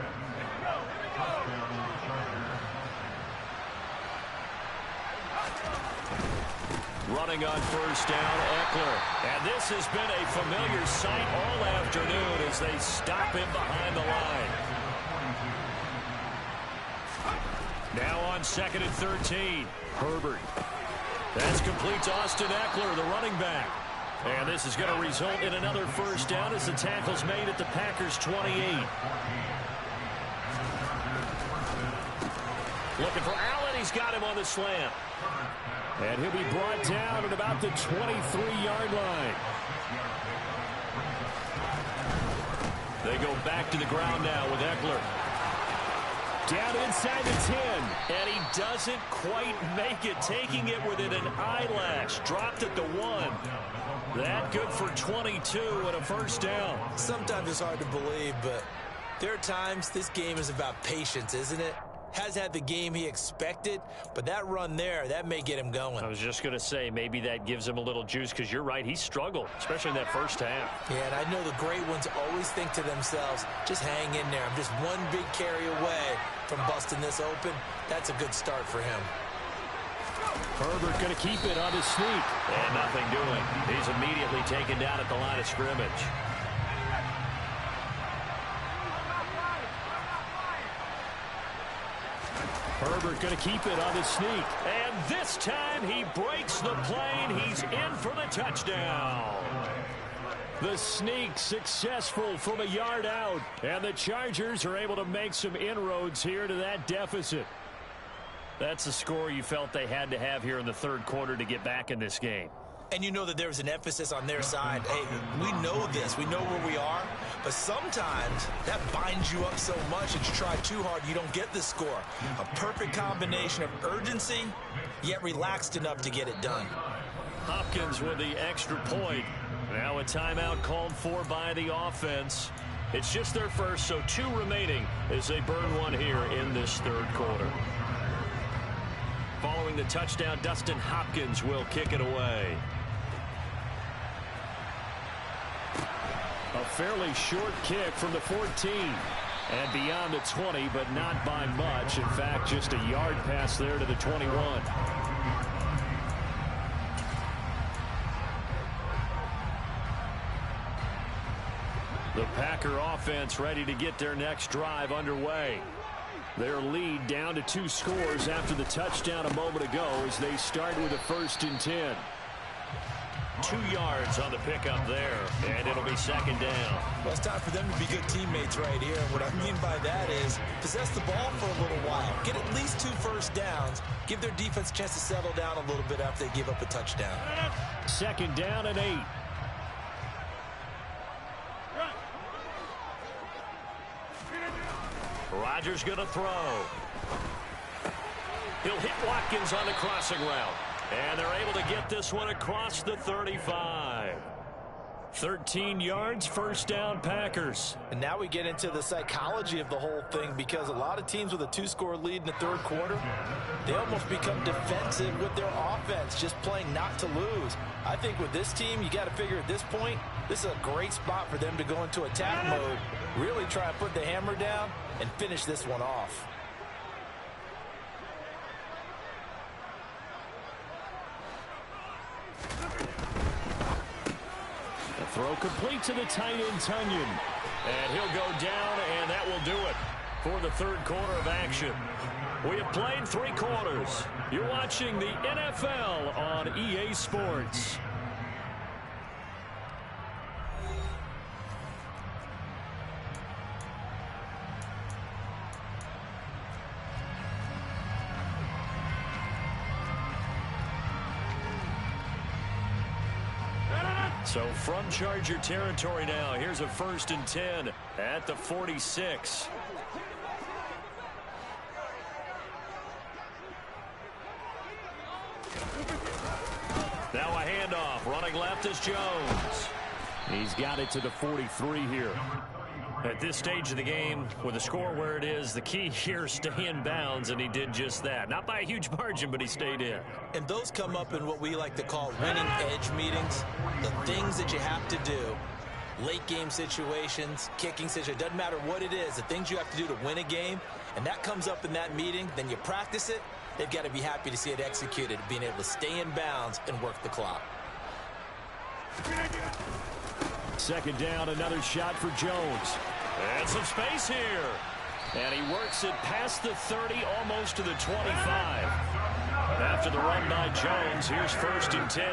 Running on first down, Eckler. And this has been a familiar sight all afternoon as they stop him behind the line. Now on 2nd and 13. Herbert. That's complete to Austin Eckler, the running back. And this is going to result in another first down as the tackle's made at the Packers' 28. Looking for Allen. He's got him on the slant. And he'll be brought down at about the 23-yard line. They go back to the ground now with Eckler. Down inside the 10. And he doesn't quite make it, taking it within an eyelash. Dropped at the 1. That good for 22 and a first down. Sometimes it's hard to believe, but there are times this game is about patience, isn't it? Has had the game he expected, but that run there, that may get him going. I was just going to say, maybe that gives him a little juice, because you're right, he struggled, especially in that first half. Yeah, and I know the great ones always think to themselves, just hang in there. I'm just one big carry away from busting this open. That's a good start for him. Herbert going to keep it on his sneak. And nothing doing. He's immediately taken down at the line of scrimmage. Herbert going to keep it on his sneak. And this time he breaks the plane. He's in for the touchdown. The sneak successful from a yard out. And the Chargers are able to make some inroads here to that deficit. That's the score you felt they had to have here in the third quarter to get back in this game. And you know that there was an emphasis on their side. Hey, we know this. We know where we are. But sometimes that binds you up so much that you try too hard, you don't get the score. A perfect combination of urgency, yet relaxed enough to get it done. Hopkins with the extra point. Now a timeout called for by the offense. It's just their first, so 2 remaining as they burn one here in this third quarter. Following the touchdown, Dustin Hopkins will kick it away. A fairly short kick from the 14. And beyond the 20, but not by much. In fact, just a yard pass there to the 21. The Packer offense ready to get their next drive underway. Their lead down to 2 scores after the touchdown a moment ago as they start with a 1st and 10. 2 yards on the pickup there, and it'll be second down. Well, it's time for them to be good teammates right here. And what I mean by that is possess the ball for a little while. Get at least 2 first downs. Give their defense a chance to settle down a little bit after they give up a touchdown. 2nd down and 8. Rodgers going to throw. He'll hit Watkins on the crossing route. And they're able to get this one across the 35. 13 yards, first down, Packers. And now we get into the psychology of the whole thing, because a lot of teams with a 2-score lead in the third quarter, they almost become defensive with their offense, just playing not to lose. I think with this team, you got to figure at this point, this is a great spot for them to go into attack mode, really try to put the hammer down and finish this one off. The throw complete to the tight end, Tunyon. And he'll go down, and that will do it for the third quarter of action. We have played 3 quarters. You're watching the NFL on EA Sports. So from Charger territory now, here's a 1st and 10 at the 46. Now a handoff. Running left is Jones. He's got it to the 43 here. At this stage of the game, with the score where it is, the key here is stay in bounds, and he did just that. Not by a huge margin, but he stayed in. And those come up in what we like to call winning edge meetings. The things that you have to do, late game situations, kicking situations, doesn't matter what it is, the things you have to do to win a game, and that comes up in that meeting, then you practice it, they've got to be happy to see it executed, being able to stay in bounds and work the clock. Second down, another shot for Jones. And some space here. And he works it past the 30, almost to the 25. After the run by Jones, here's 1st and 10.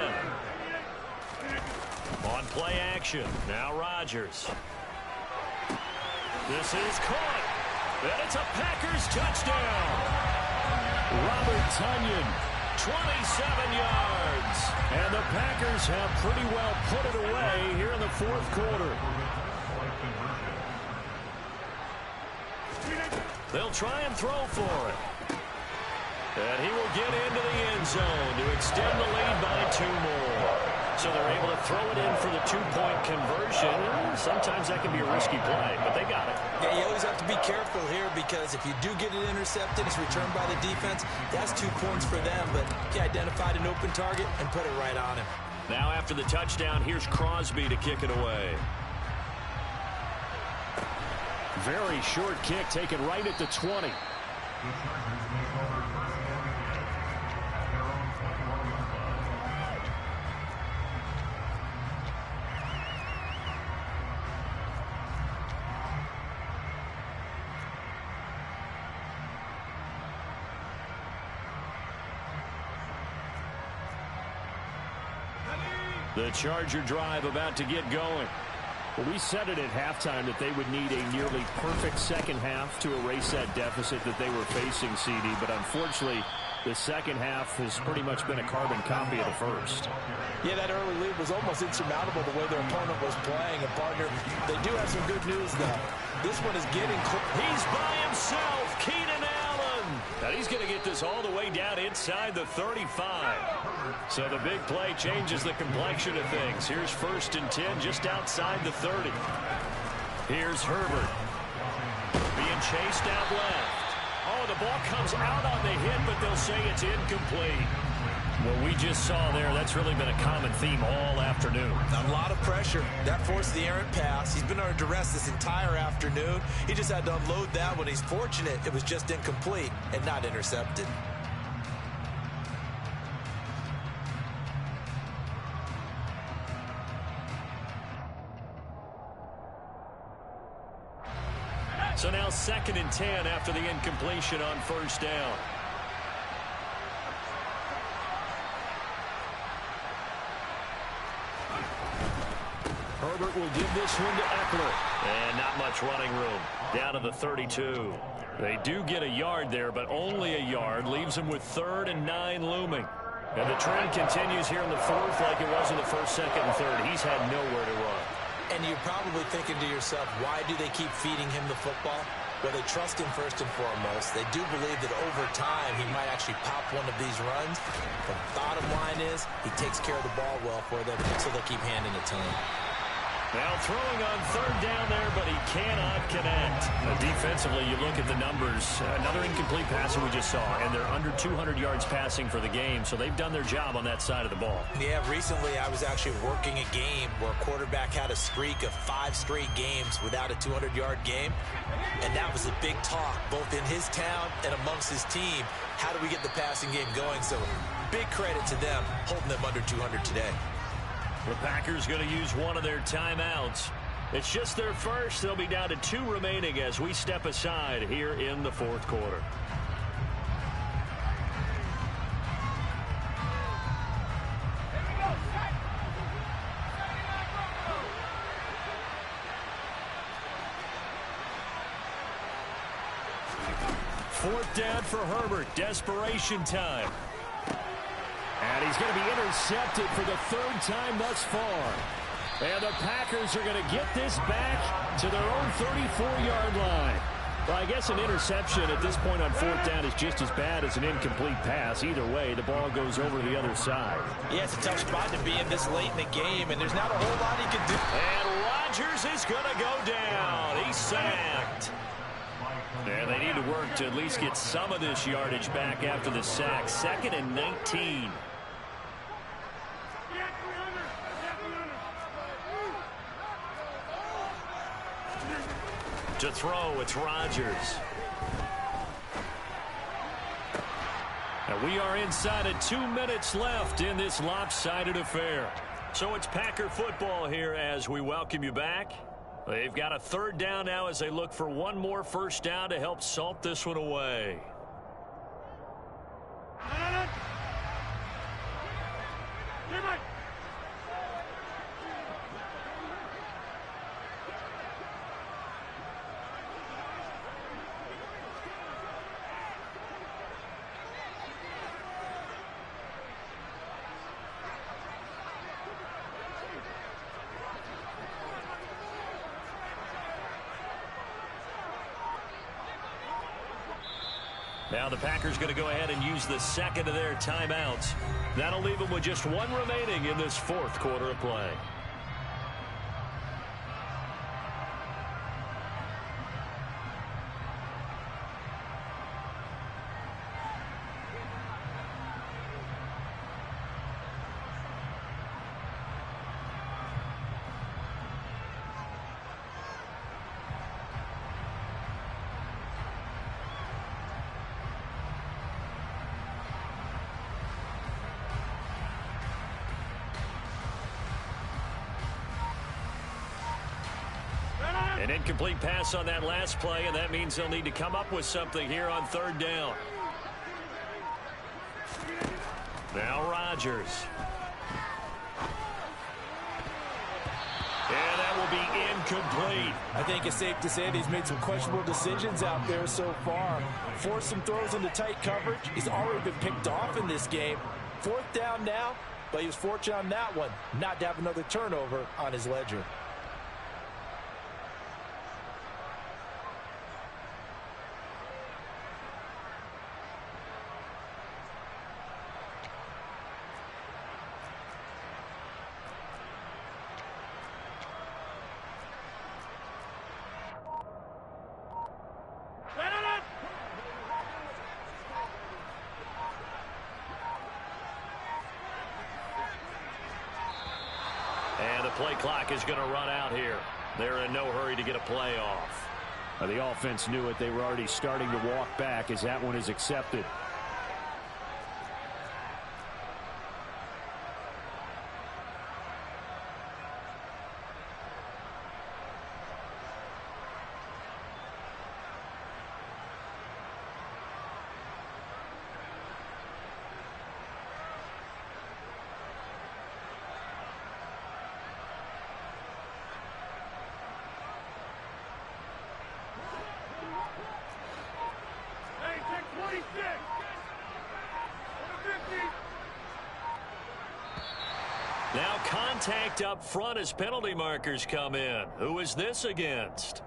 On play action, now Rodgers. This is caught. And it's a Packers touchdown. Robert Tunyon. 27 yards. And the Packers have pretty well put it away here in the fourth quarter. They'll try and throw for it. And he will get into the end zone to extend the lead by 2 more. So they're able to throw it in for the 2-point conversion. Sometimes that can be a risky play, but they got it. Yeah, you always have to be careful here, because if you do get it intercepted, it's returned by the defense, that's 2 points for them. But he identified an open target and put it right on him. Now after the touchdown, here's Crosby to kick it away. Very short kick taken right at the 20. The Charger drive about to get going. Well, we said it at halftime that they would need a nearly perfect second half to erase that deficit that they were facing, CD. But unfortunately, the second half has pretty much been a carbon copy of the first. Yeah, that early lead was almost insurmountable the way their opponent was playing. And, partner, they do have some good news, though. This one is getting close. He's by himself, Keenan Allen. And he's going to get this all the way down inside the 35. So the big play changes the complexion of things. Here's 1st and 10 just outside the 30. Here's Herbert. Being chased out left. Oh, the ball comes out on the hit, but they'll say it's incomplete. What we just saw there, that's really been a common theme all afternoon. A lot of pressure. That forced the errant pass. He's been under duress this entire afternoon. He just had to unload that one. He's fortunate it was just incomplete and not intercepted. So now 2nd and 10 after the incompletion on 1st down. Herbert will give this one to Eckler. And not much running room. Down to the 32. They do get a yard there, but only a yard. Leaves them with 3rd and 9 looming. And the trend continues here in the 4th like it was in the 1st, 2nd, and 3rd. He's had nowhere to run. And you're probably thinking to yourself, why do they keep feeding him the football? Well, they trust him first and foremost. They do believe that over time he might actually pop one of these runs. The bottom line is he takes care of the ball well for them, so they'll keep handing it to him. Now throwing on third down there, but he cannot connect. Defensively, you look at the numbers. Another incomplete pass that we just saw, and they're under 200 yards passing for the game, so they've done their job on that side of the ball. Yeah, recently I was actually working a game where a quarterback had a streak of 5 straight games without a 200-yard game, and that was a big talk, both in his town and amongst his team. How do we get the passing game going? So big credit to them holding them under 200 today. The Packers going to use one of their timeouts. It's just their first. They'll be down to 2 remaining as we step aside here in the fourth quarter. Fourth down for Herbert. Desperation time. And he's going to be intercepted for the 3rd time thus far. And the Packers are going to get this back to their own 34-yard line. Well, I guess an interception at this point on 4th down is just as bad as an incomplete pass. Either way, the ball goes over to the other side. Yeah, it's a tough spot to be in this late in the game, and there's not a whole lot he can do. And Rodgers is going to go down. He's sacked. And they need to work to at least get some of this yardage back after the sack. 2nd and 19. To throw, it's Rodgers. And we are inside of 2 minutes left in this lopsided affair. So it's Packer football here as we welcome you back. They've got a 3rd down now as they look for one more first down to help salt this one away. Now the Packers going to go ahead and use the 2nd of their timeouts. That'll leave them with just 1 remaining in this 4th quarter of play. An incomplete pass on that last play, and that means they'll need to come up with something here on 3rd down. Now Rodgers. And that will be incomplete. I think it's safe to say that he's made some questionable decisions out there so far. Forced some throws into tight coverage. He's already been picked off in this game. 4th down now, but he was fortunate on that one not to have another turnover on his ledger. And the play clock is going to run out here. They're in no hurry to get a play off. The offense knew it. They were already starting to walk back as that one is accepted. Now contact up front as penalty markers come in. Who is this against?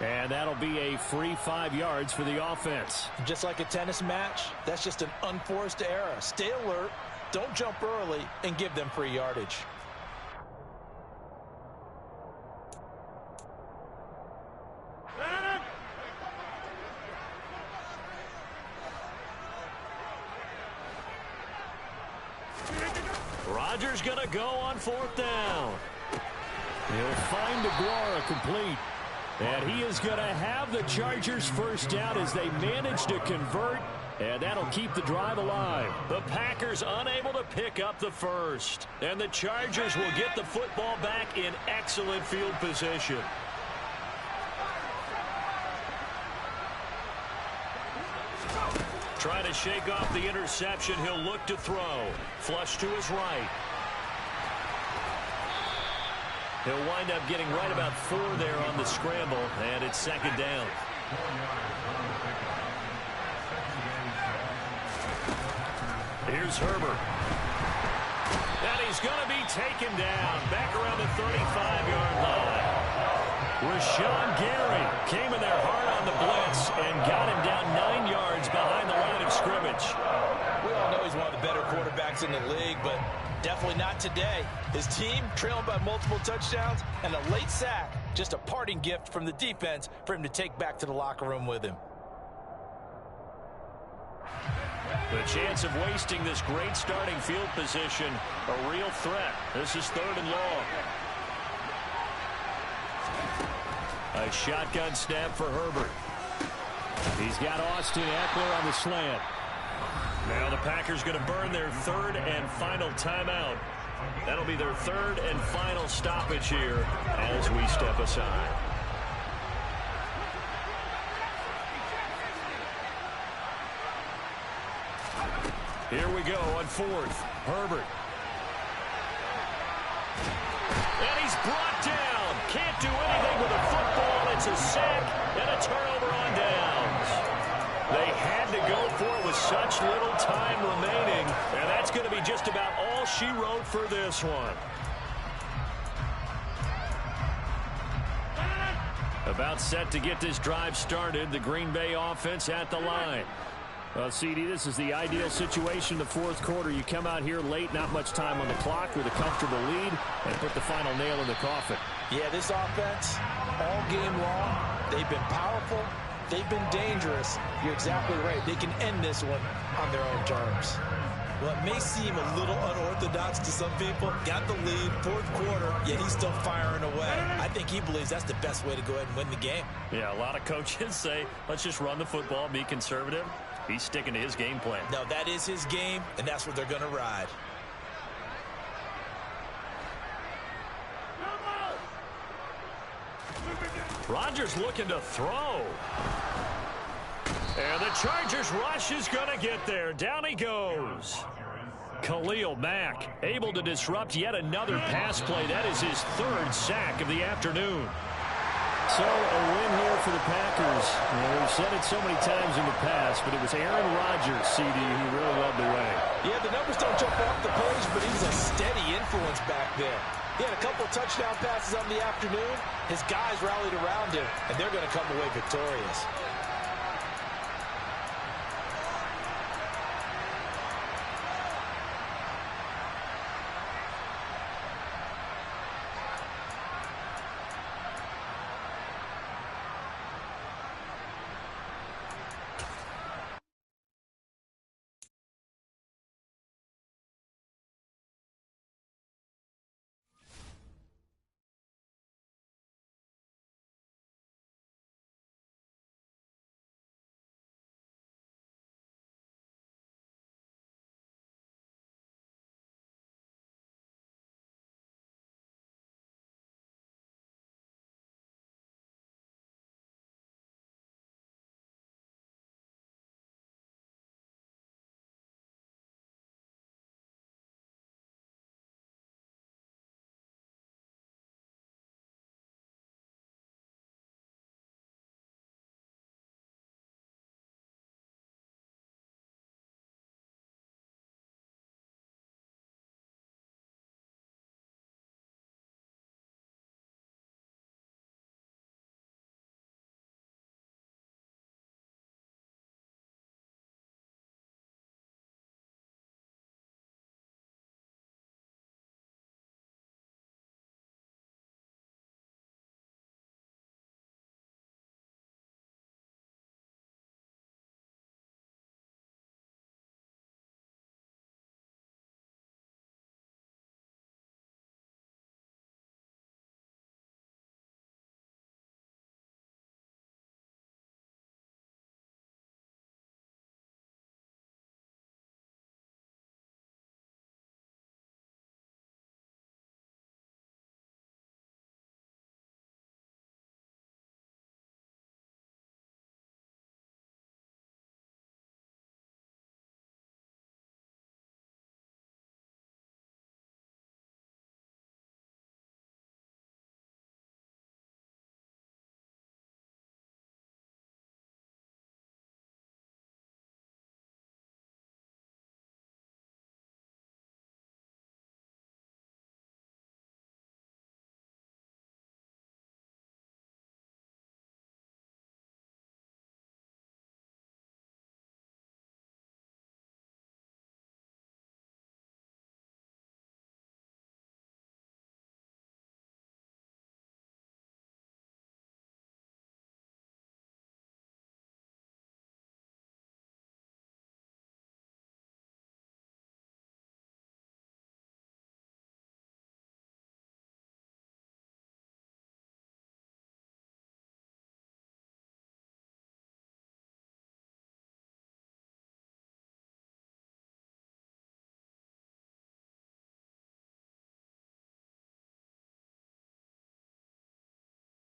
And that'll be a free 5 yards for the offense. Just like a tennis match, that's just an unforced error. Stay alert. don't jump early and give them free yardage. Rodgers going to go on 4th down. He'll find Aguara complete. And he is going to have the Chargers first down as they manage to convert. And that'll keep the drive alive. The Packers unable to pick up the first. And the Chargers will get the football back in excellent field position. Trying to shake off the interception. He'll look to throw. Flush to his right. He'll wind up getting right about 4 there on the scramble. And it's 2nd down. Here's Herbert. And he's going to be taken down. Back around the 35-yard line. Rashawn Gary came in there hard on the blitz and got him down 9 yards behind the line of scrimmage. We all know he's one of the better quarterbacks in the league, but definitely not today. His team trailing by multiple touchdowns and a late sack. Just a parting gift from the defense for him to take back to the locker room with him. The chance of wasting this great starting field position, a real threat. This is 3rd and long. A shotgun snap for Herbert. He's got Austin Eckler on the slant. Now the Packers going to burn their 3rd and final timeout. That'll be their 3rd and final stoppage here as we step aside. Here we go on 4th. Herbert. And he's brought down. Can't do anything with the football. It's a sack and a turnover on downs. They had to go for it with such little time remaining. And that's going to be just about all she wrote for this one. About set to get this drive started. The Green Bay offense at the line. Well, CD, this is the ideal situation in the 4th quarter. You come out here late, not much time on the clock with a comfortable lead, and put the final nail in the coffin. Yeah, this offense, all game long, they've been powerful, they've been dangerous. You're exactly right. They can end this one on their own terms. Well, it may seem a little unorthodox to some people. Got the lead, 4th quarter, yet he's still firing away. I think he believes that's the best way to go ahead and win the game. Yeah, a lot of coaches say, let's just run the football, be conservative. He's sticking to his game plan. No, that is his game, and that's what they're going to ride. Rodgers looking to throw. And the Chargers rush is going to get there. Down he goes. Khalil Mack able to disrupt yet another pass play. That is his 3rd sack of the afternoon. So a win here for the Packers. We've said it so many times in the past, but it was Aaron Rodgers, CD, who really led the way. Yeah, the numbers don't jump off the page, but he's a steady influence back there. He had a couple touchdown passes on the afternoon. His guys rallied around him, and they're going to come away victorious.